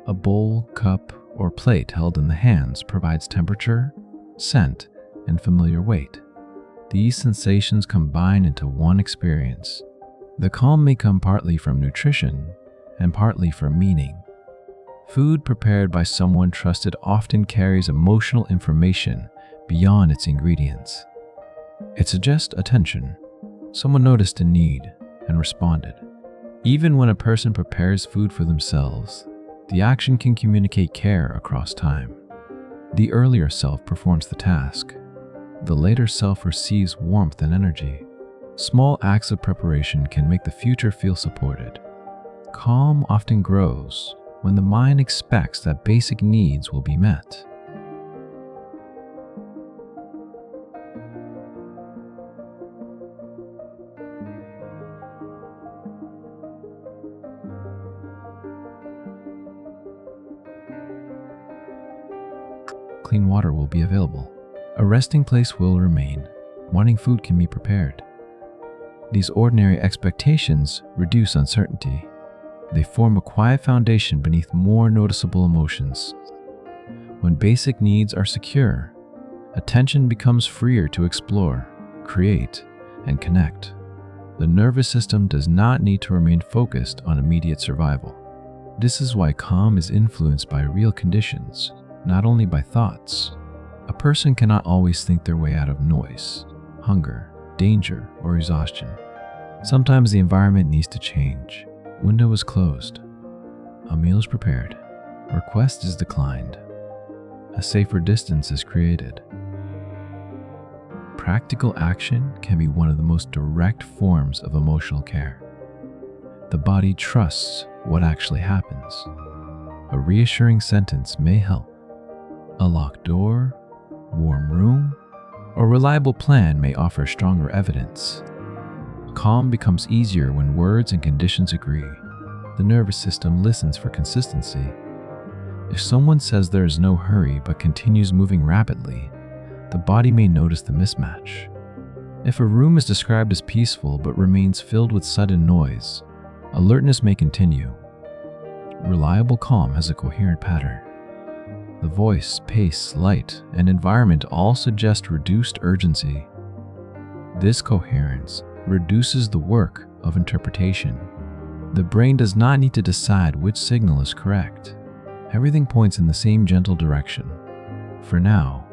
A bowl, cup, or plate held in the hands provides temperature, scent, and familiar weight. These sensations combine into one experience. The calm may come partly from nutrition and partly from meaning. Food prepared by someone trusted often carries emotional information beyond its ingredients. It suggests attention. Someone noticed a need and responded. Even when a person prepares food for themselves, the action can communicate care across time. The earlier self performs the task. The later self receives warmth and energy. Small acts of preparation can make the future feel supported. Calm often grows when the mind expects that basic needs will be met. Clean water will be available. A resting place will remain. Wanting food can be prepared. These ordinary expectations reduce uncertainty. They form a quiet foundation beneath more noticeable emotions. When basic needs are secure, attention becomes freer to explore, create, and connect. The nervous system does not need to remain focused on immediate survival. This is why calm is influenced by real conditions, not only by thoughts. A person cannot always think their way out of noise, hunger, danger, or exhaustion. Sometimes the environment needs to change. Window is closed. A meal is prepared. Request is declined. A safer distance is created. Practical action can be one of the most direct forms of emotional care. The body trusts what actually happens. A reassuring sentence may help. A locked door, warm room, or reliable plan may offer stronger evidence. Calm becomes easier when words and conditions agree. The nervous system listens for consistency. If someone says there is no hurry but continues moving rapidly, the body may notice the mismatch. If a room is described as peaceful but remains filled with sudden noise, alertness may continue. Reliable calm has a coherent pattern. The voice, pace, light, and environment all suggest reduced urgency. This coherence reduces the work of interpretation. The brain does not need to decide which signal is correct. Everything points in the same gentle direction. For now,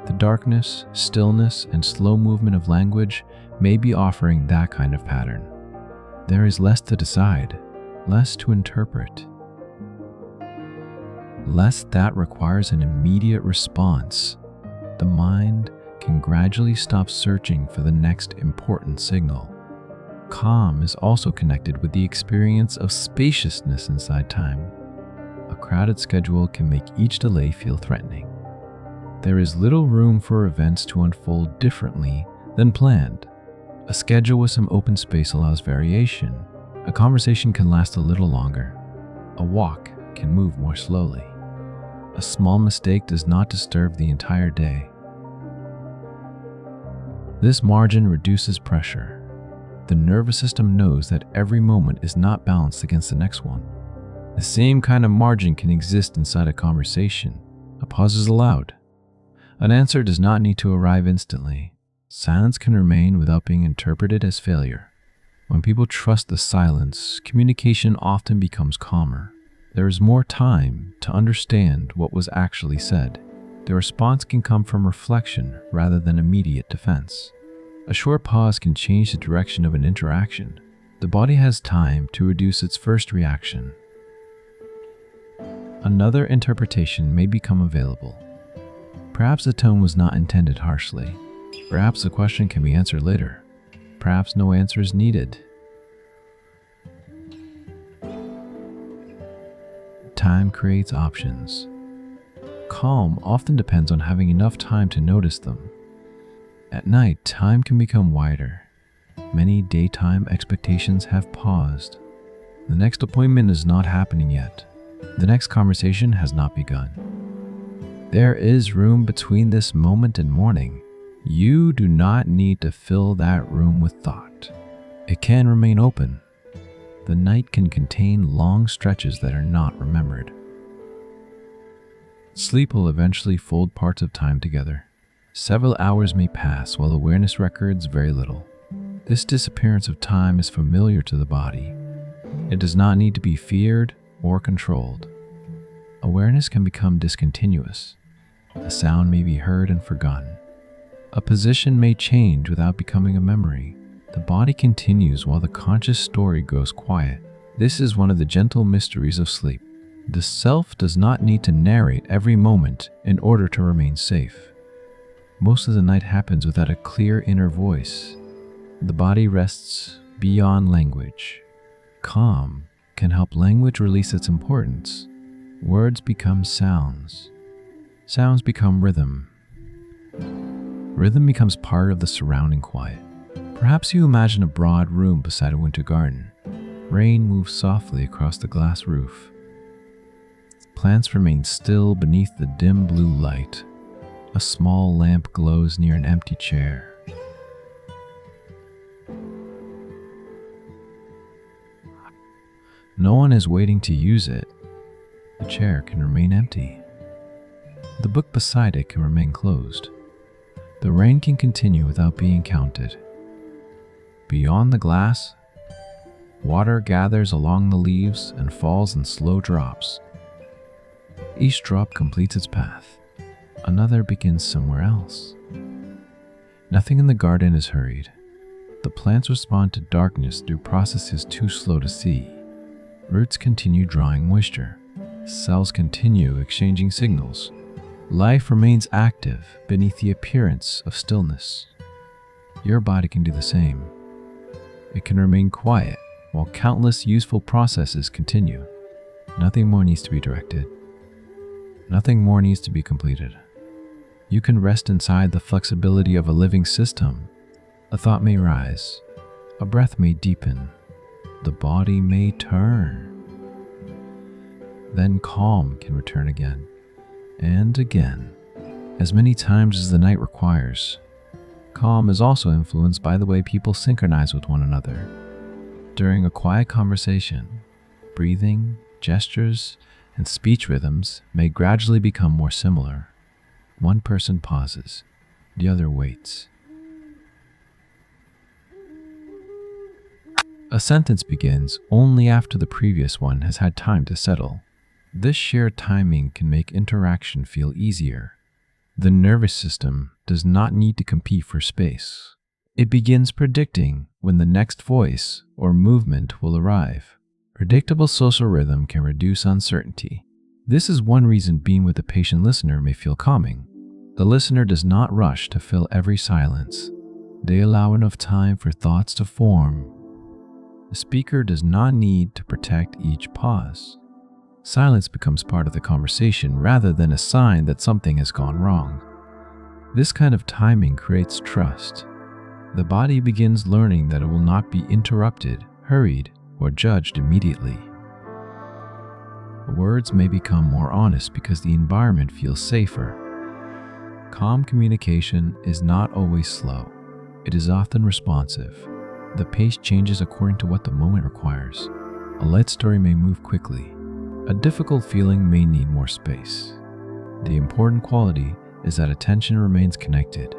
the darkness, stillness, and slow movement of language may be offering that kind of pattern. There is less to decide, less to interpret. Less that requires an immediate response. The mind can gradually stop searching for the next important signal. Calm is also connected with the experience of spaciousness inside time. A crowded schedule can make each delay feel threatening. There is little room for events to unfold differently than planned. A schedule with some open space allows variation. A conversation can last a little longer. A walk can move more slowly. A small mistake does not disturb the entire day. This margin reduces pressure. The nervous system knows that every moment is not balanced against the next one. The same kind of margin can exist inside a conversation. A pause is allowed. An answer does not need to arrive instantly. Silence can remain without being interpreted as failure. When people trust the silence, communication often becomes calmer. There is more time to understand what was actually said. The response can come from reflection rather than immediate defense. A short pause can change the direction of an interaction. The body has time to reduce its first reaction. Another interpretation may become available. Perhaps the tone was not intended harshly. Perhaps the question can be answered later. Perhaps no answer is needed. Time creates options. Calm often depends on having enough time to notice them. At night, time can become wider. Many daytime expectations have paused. The next appointment is not happening yet. The next conversation has not begun. There is room between this moment and morning. You do not need to fill that room with thought. It can remain open. The night can contain long stretches that are not remembered. Sleep will eventually fold parts of time together. Several hours may pass while awareness records very little. This disappearance of time is familiar to the body. It does not need to be feared or controlled. Awareness can become discontinuous. A sound may be heard and forgotten. A position may change without becoming a memory. The body continues while the conscious story goes quiet. This is one of the gentle mysteries of sleep. The self does not need to narrate every moment in order to remain safe. Most of the night happens without a clear inner voice. The body rests beyond language. Calm can help language release its importance. Words become sounds. Sounds become rhythm. Rhythm becomes part of the surrounding quiet. Perhaps you imagine a broad room beside a winter garden. Rain moves softly across the glass roof. Plants remain still beneath the dim blue light. A small lamp glows near an empty chair. No one is waiting to use it. The chair can remain empty. The book beside it can remain closed. The rain can continue without being counted. Beyond the glass, water gathers along the leaves and falls in slow drops. Each drop completes its path. Another begins somewhere else. Nothing in the garden is hurried. The plants respond to darkness through processes too slow to see. Roots continue drawing moisture. Cells continue exchanging signals. Life remains active beneath the appearance of stillness. Your body can do the same. It can remain quiet while countless useful processes continue. Nothing more needs to be directed. Nothing more needs to be completed. You can rest inside the flexibility of a living system. A thought may rise. A breath may deepen. The body may turn. Then calm can return again and again, as many times as the night requires. Calm is also influenced by the way people synchronize with one another. During a quiet conversation, breathing, gestures, and speech rhythms may gradually become more similar. One person pauses, the other waits. A sentence begins only after the previous one has had time to settle. This shared timing can make interaction feel easier. The nervous system does not need to compete for space. It begins predicting when the next voice or movement will arrive. Predictable social rhythm can reduce uncertainty. This is one reason being with a patient listener may feel calming. The listener does not rush to fill every silence. They allow enough time for thoughts to form. The speaker does not need to protect each pause. Silence becomes part of the conversation rather than a sign that something has gone wrong. This kind of timing creates trust. The body begins learning that it will not be interrupted, hurried, or judged immediately. Words may become more honest because the environment feels safer. Calm communication is not always slow. It is often responsive. The pace changes according to what the moment requires. A light story may move quickly. A difficult feeling may need more space. The important quality is that attention remains connected.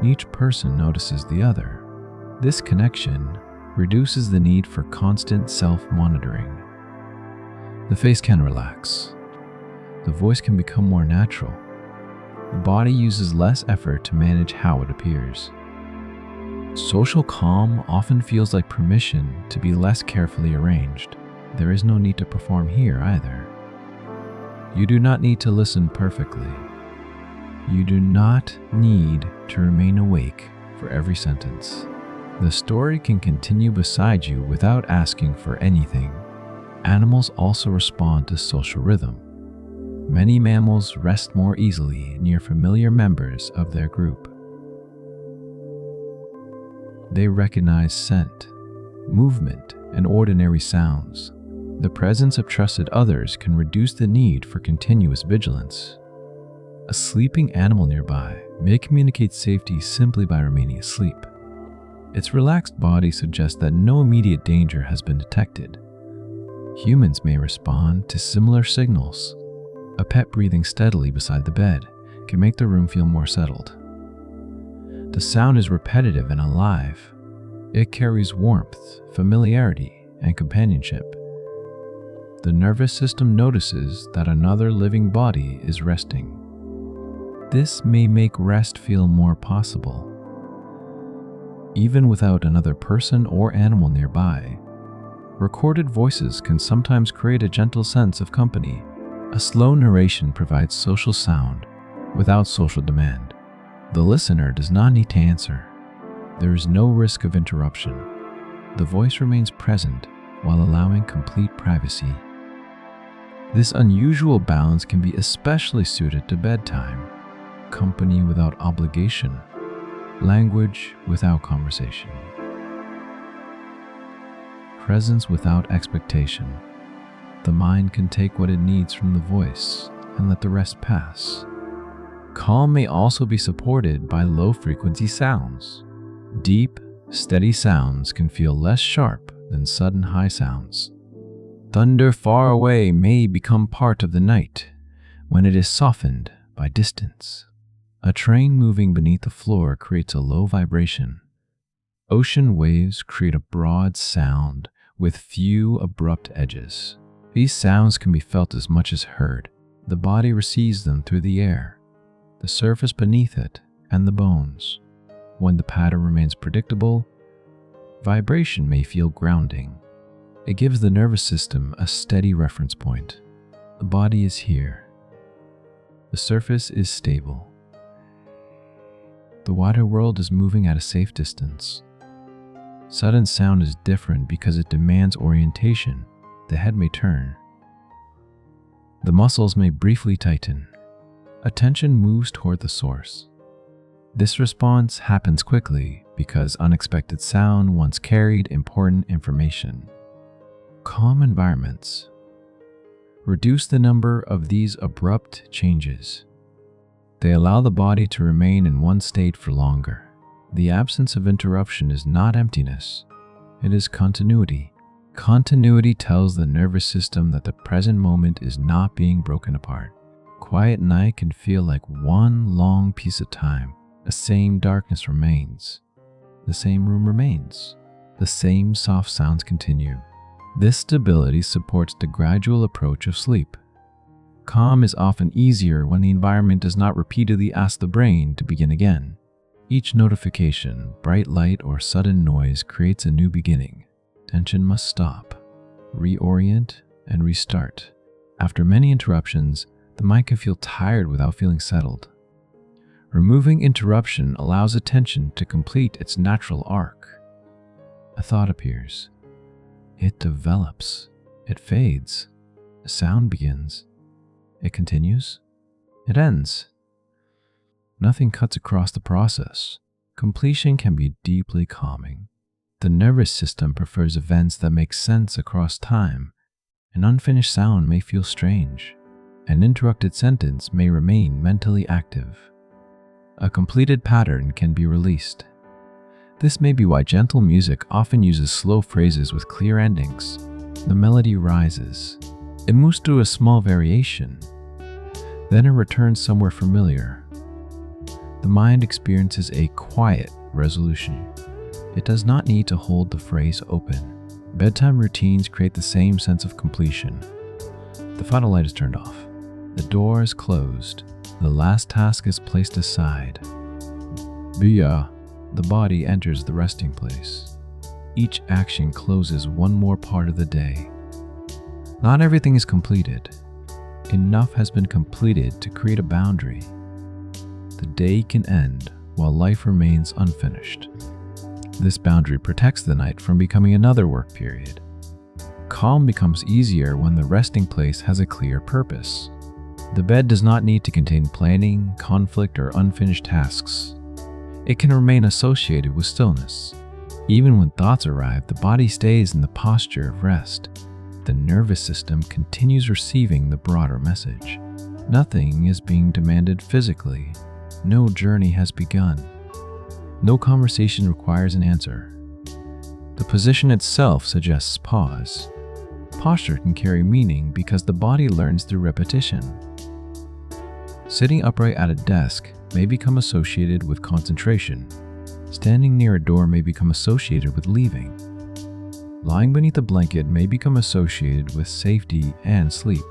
Each person notices the other. This connection reduces the need for constant self-monitoring. The face can relax. The voice can become more natural. The body uses less effort to manage how it appears. Social calm often feels like permission to be less carefully arranged. There is no need to perform here either. You do not need to listen perfectly. You do not need to remain awake for every sentence. The story can continue beside you without asking for anything. Animals also respond to social rhythm. Many mammals rest more easily near familiar members of their group. They recognize scent, movement, and ordinary sounds. The presence of trusted others can reduce the need for continuous vigilance. A sleeping animal nearby may communicate safety simply by remaining asleep. Its relaxed body suggests that no immediate danger has been detected. Humans may respond to similar signals. A pet breathing steadily beside the bed can make the room feel more settled. The sound is repetitive and alive. It carries warmth, familiarity, and companionship. The nervous system notices that another living body is resting. This may make rest feel more possible. Even without another person or animal nearby, recorded voices can sometimes create a gentle sense of company. A slow narration provides social sound without social demand. The listener does not need to answer. There is no risk of interruption. The voice remains present while allowing complete privacy. This unusual balance can be especially suited to bedtime, company without obligation, language without conversation, presence without expectation. The mind can take what it needs from the voice and let the rest pass. Calm may also be supported by low-frequency sounds. Deep, steady sounds can feel less sharp than sudden high sounds. Thunder far away may become part of the night when it is softened by distance. A train moving beneath the floor creates a low vibration. Ocean waves create a broad sound with few abrupt edges. These sounds can be felt as much as heard. The body receives them through the air, the surface beneath it, and the bones. When the pattern remains predictable, vibration may feel grounding. It gives the nervous system a steady reference point. The body is here. The surface is stable. The wider world is moving at a safe distance. Sudden sound is different because it demands orientation. The head may turn. The muscles may briefly tighten. Attention moves toward the source. This response happens quickly because unexpected sound once carried important information. Calm environments reduce the number of these abrupt changes. They allow the body to remain in one state for longer. The absence of interruption is not emptiness, it is continuity. Continuity tells the nervous system that the present moment is not being broken apart. Quiet night can feel like one long piece of time. The same darkness remains. The same room remains. The same soft sounds continue. This stability supports the gradual approach of sleep. Calm is often easier when the environment does not repeatedly ask the brain to begin again. Each notification, bright light, or sudden noise creates a new beginning. Tension must stop, reorient, and restart. After many interruptions, the mind can feel tired without feeling settled. Removing interruption allows attention to complete its natural arc. A thought appears. It develops. It fades. A sound begins. It continues. It ends. Nothing cuts across the process. Completion can be deeply calming. The nervous system prefers events that make sense across time. An unfinished sound may feel strange. An interrupted sentence may remain mentally active. A completed pattern can be released. This may be why gentle music often uses slow phrases with clear endings. The melody rises. It moves through a small variation. Then it returns somewhere familiar. The mind experiences a quiet resolution. It does not need to hold the phrase open. Bedtime routines create the same sense of completion. The final light is turned off. The door is closed. The last task is placed aside. Bia, the body enters the resting place. Each action closes one more part of the day. Not everything is completed. Enough has been completed to create a boundary. The day can end while life remains unfinished. This boundary protects the night from becoming another work period. Calm becomes easier when the resting place has a clear purpose. The bed does not need to contain planning, conflict, or unfinished tasks. It can remain associated with stillness. Even when thoughts arrive, the body stays in the posture of rest. The nervous system continues receiving the broader message. Nothing is being demanded physically. No journey has begun. No conversation requires an answer. The position itself suggests pause. Posture can carry meaning because the body learns through repetition. Sitting upright at a desk may become associated with concentration. Standing near a door may become associated with leaving. Lying beneath a blanket may become associated with safety and sleep.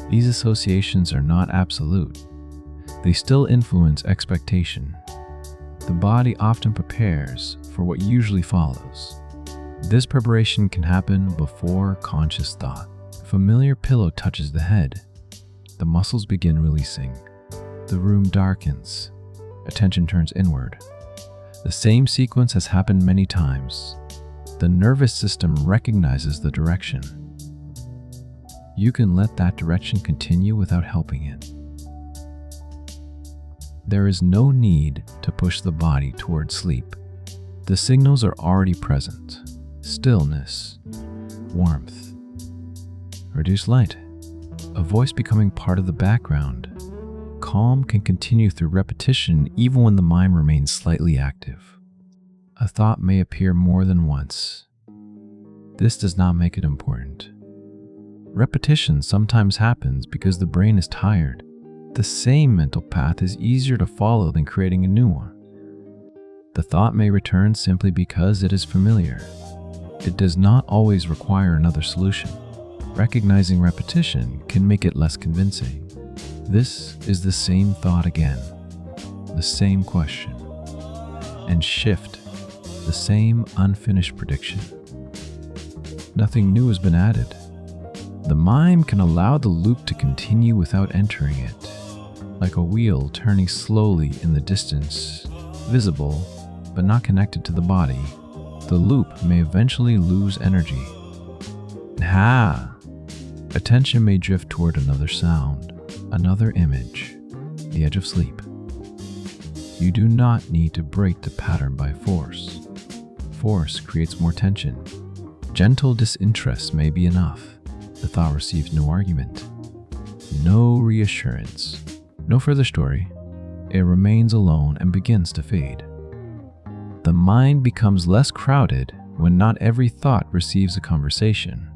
These associations are not absolute. They still influence expectation. The body often prepares for what usually follows. This preparation can happen before conscious thought. A familiar pillow touches the head. The muscles begin releasing. The room darkens. Attention turns inward. The same sequence has happened many times. The nervous system recognizes the direction. You can let that direction continue without helping it. There is no need to push the body toward sleep. The signals are already present. Stillness, warmth, reduced light, a voice becoming part of the background. Calm can continue through repetition even when the mind remains slightly active. A thought may appear more than once. This does not make it important. Repetition sometimes happens because the brain is tired. The same mental path is easier to follow than creating a new one. The thought may return simply because it is familiar. It does not always require another solution. Recognizing repetition can make it less convincing. This is the same thought again, the same question, and shift, the same unfinished prediction. Nothing new has been added. The mind can allow the loop to continue without entering it, like a wheel turning slowly in the distance, visible but not connected to the body. The loop may eventually lose energy. Attention may drift toward another sound, another image, the edge of sleep. You do not need to break the pattern by force. Force creates more tension. Gentle disinterest may be enough. The thought receives no argument, no reassurance, no further story. It remains alone and begins to fade. The mind becomes less crowded when not every thought receives a conversation.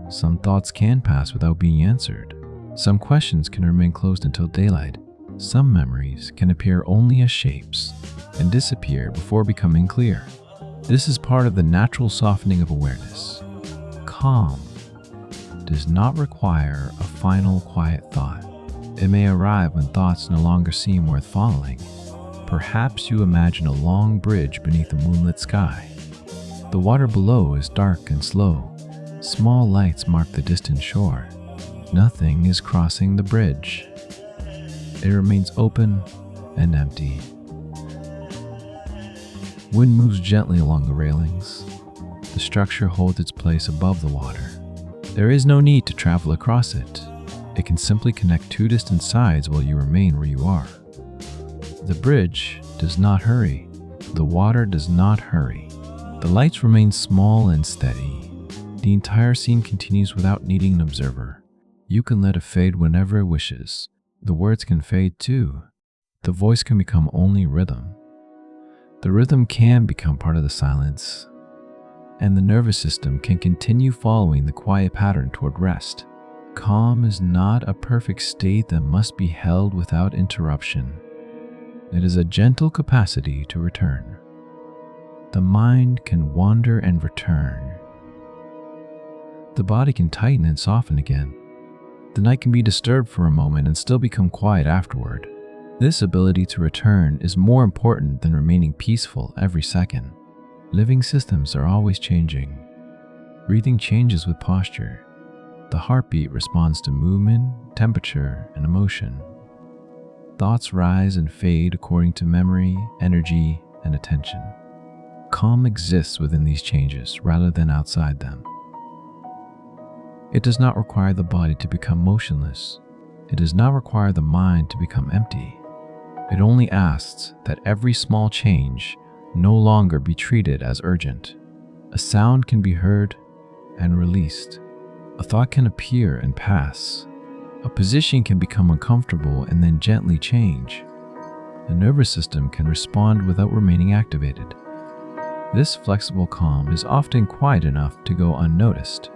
Some thoughts can pass without being answered. Some questions can remain closed until daylight. Some memories can appear only as shapes and disappear before becoming clear. This is part of the natural softening of awareness. Calm does not require a final quiet thought. It may arrive when thoughts no longer seem worth following. Perhaps you imagine a long bridge beneath a moonlit sky. The water below is dark and slow. Small lights mark the distant shore. Nothing is crossing the bridge. It remains open and empty. Wind moves gently along the railings. The structure holds its place above the water. There is no need to travel across it. It can simply connect two distant sides while you remain where you are. The bridge does not hurry. The water does not hurry. The lights remain small and steady. The entire scene continues without needing an observer. You can let it fade whenever it wishes. The words can fade too. The voice can become only rhythm. The rhythm can become part of the silence, and the nervous system can continue following the quiet pattern toward rest. Calm is not a perfect state that must be held without interruption. It is a gentle capacity to return. The mind can wander and return. The body can tighten and soften again. The night can be disturbed for a moment and still become quiet afterward. This ability to return is more important than remaining peaceful every second. Living systems are always changing. Breathing changes with posture. The heartbeat responds to movement, temperature, and emotion. Thoughts rise and fade according to memory, energy, and attention. Calm exists within these changes rather than outside them. It does not require the body to become motionless. It does not require the mind to become empty. It only asks that every small change no longer be treated as urgent. A sound can be heard and released. A thought can appear and pass. A position can become uncomfortable and then gently change. The nervous system can respond without remaining activated. This flexible calm is often quiet enough to go unnoticed.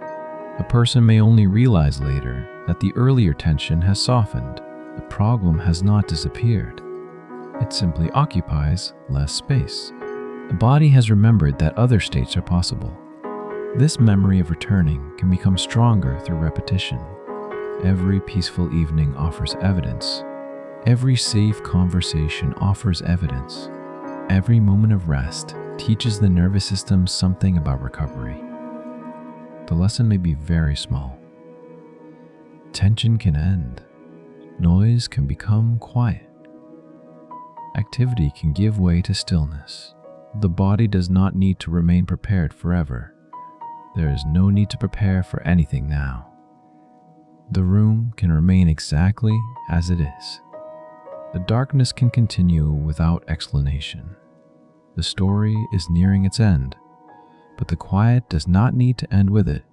A person may only realize later that the earlier tension has softened. The problem has not disappeared. It simply occupies less space. The body has remembered that other states are possible. This memory of returning can become stronger through repetition. Every peaceful evening offers evidence. Every safe conversation offers evidence. Every moment of rest teaches the nervous system something about recovery. The lesson may be very small. Tension can end. Noise can become quiet. Activity can give way to stillness. The body does not need to remain prepared forever. There is no need to prepare for anything now. The room can remain exactly as it is. The darkness can continue without explanation. The story is nearing its end, but the quiet does not need to end with it.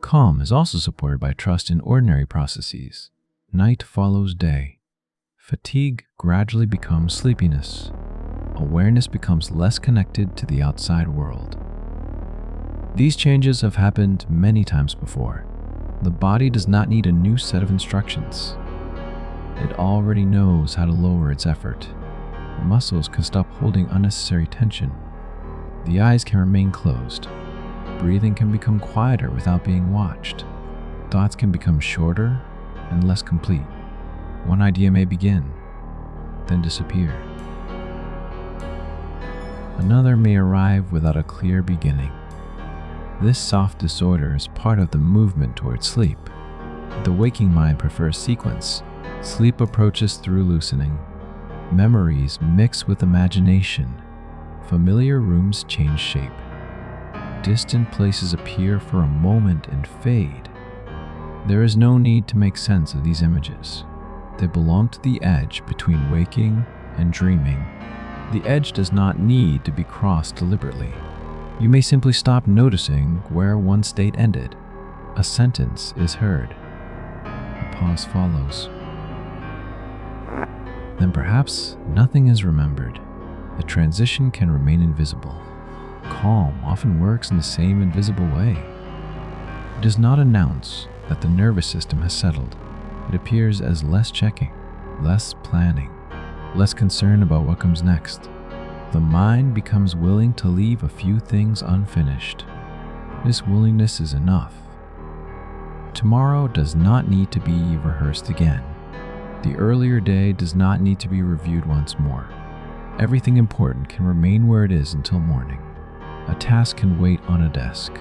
Calm is also supported by trust in ordinary processes. Night follows day. Fatigue gradually becomes sleepiness. Awareness becomes less connected to the outside world. These changes have happened many times before. The body does not need a new set of instructions. It already knows how to lower its effort. Muscles can stop holding unnecessary tension. The eyes can remain closed. Breathing can become quieter without being watched. Thoughts can become shorter and less complete. One idea may begin, then disappear. Another may arrive without a clear beginning. This soft disorder is part of the movement towards sleep. The waking mind prefers sequence. Sleep approaches through loosening. Memories mix with imagination. Familiar rooms change shape. Distant places appear for a moment and fade. There is no need to make sense of these images. They belong to the edge between waking and dreaming. The edge does not need to be crossed deliberately. You may simply stop noticing where one state ended. A sentence is heard. A pause follows. Then perhaps nothing is remembered. The transition can remain invisible. Calm often works in the same invisible way. It does not announce that the nervous system has settled. It appears as less checking, less planning, less concern about what comes next. The mind becomes willing to leave a few things unfinished. This willingness is enough. Tomorrow does not need to be rehearsed again. The earlier day does not need to be reviewed once more. Everything important can remain where it is until morning. A task can wait on a desk.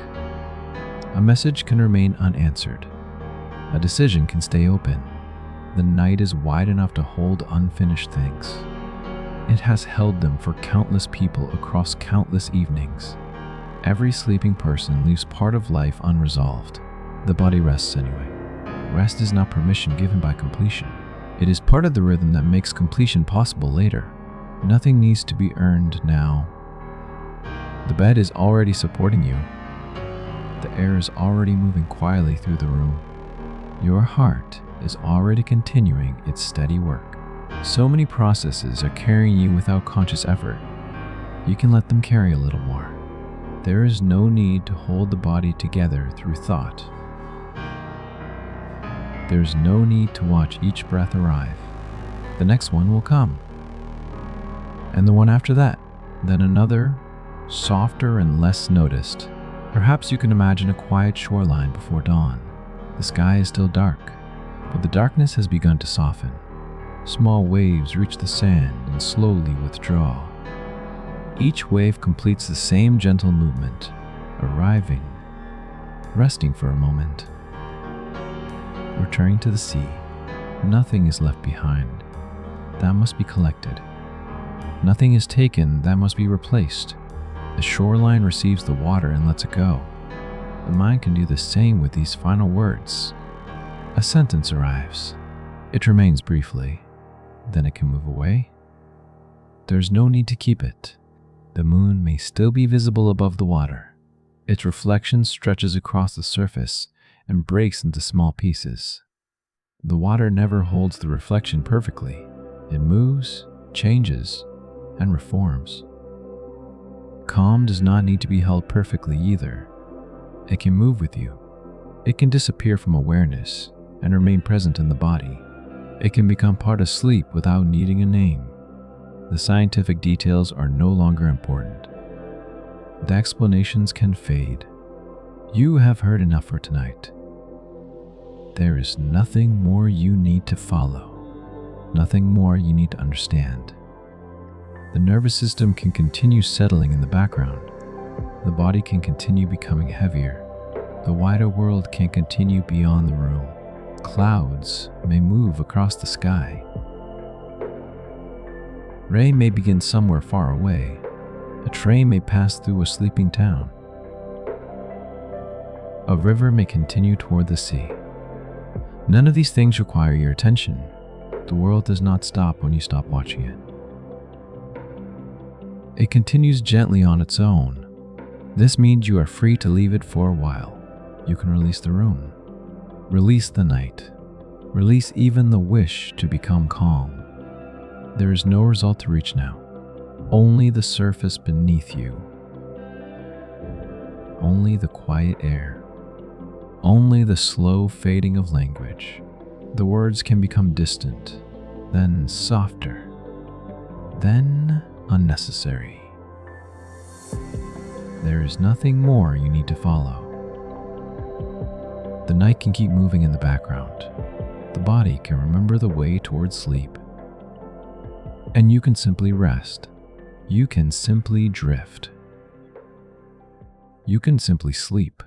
A message can remain unanswered. A decision can stay open. The night is wide enough to hold unfinished things. It has held them for countless people across countless evenings. Every sleeping person leaves part of life unresolved. The body rests anyway. Rest is not permission given by completion. It is part of the rhythm that makes completion possible later. Nothing needs to be earned now. The bed is already supporting you. The air is already moving quietly through the room. Your heart is already continuing its steady work. So many processes are carrying you without conscious effort. You can let them carry a little more. There is no need to hold the body together through thought. There is no need to watch each breath arrive. The next one will come. And the one after that. Then another, softer and less noticed. Perhaps you can imagine a quiet shoreline before dawn. The sky is still dark, but the darkness has begun to soften. Small waves reach the sand and slowly withdraw. Each wave completes the same gentle movement, arriving, resting for a moment, returning to the sea. Nothing is left behind. That must be collected. Nothing is taken. That must be replaced. The shoreline receives the water and lets it go. The mind can do the same with these final words. A sentence arrives. It remains briefly. Then it can move away. There's no need to keep it. The moon may still be visible above the water. Its reflection stretches across the surface and breaks into small pieces. The water never holds the reflection perfectly. It moves, changes, and reforms. Calm does not need to be held perfectly either. It can move with you. It can disappear from awareness and remain present in the body. It can become part of sleep without needing a name. The scientific details are no longer important. The explanations can fade. You have heard enough for tonight. There is nothing more you need to follow, nothing more you need to understand. The nervous system can continue settling in the background. The body can continue becoming heavier. The wider world can continue beyond the room. Clouds may move across the sky. Rain may begin somewhere far away. A train may pass through a sleeping town. A river may continue toward the sea. None of these things require your attention. The world does not stop when you stop watching it. It continues gently on its own. This means you are free to leave it for a while. You can release the room. Release the night. Release even the wish to become calm. There is no result to reach now. Only the surface beneath you. Only the quiet air. Only the slow fading of language. The words can become distant, then softer, then unnecessary. There is nothing more you need to follow. The night can keep moving in the background. The body can remember the way towards sleep. And you can simply rest. You can simply drift. You can simply sleep.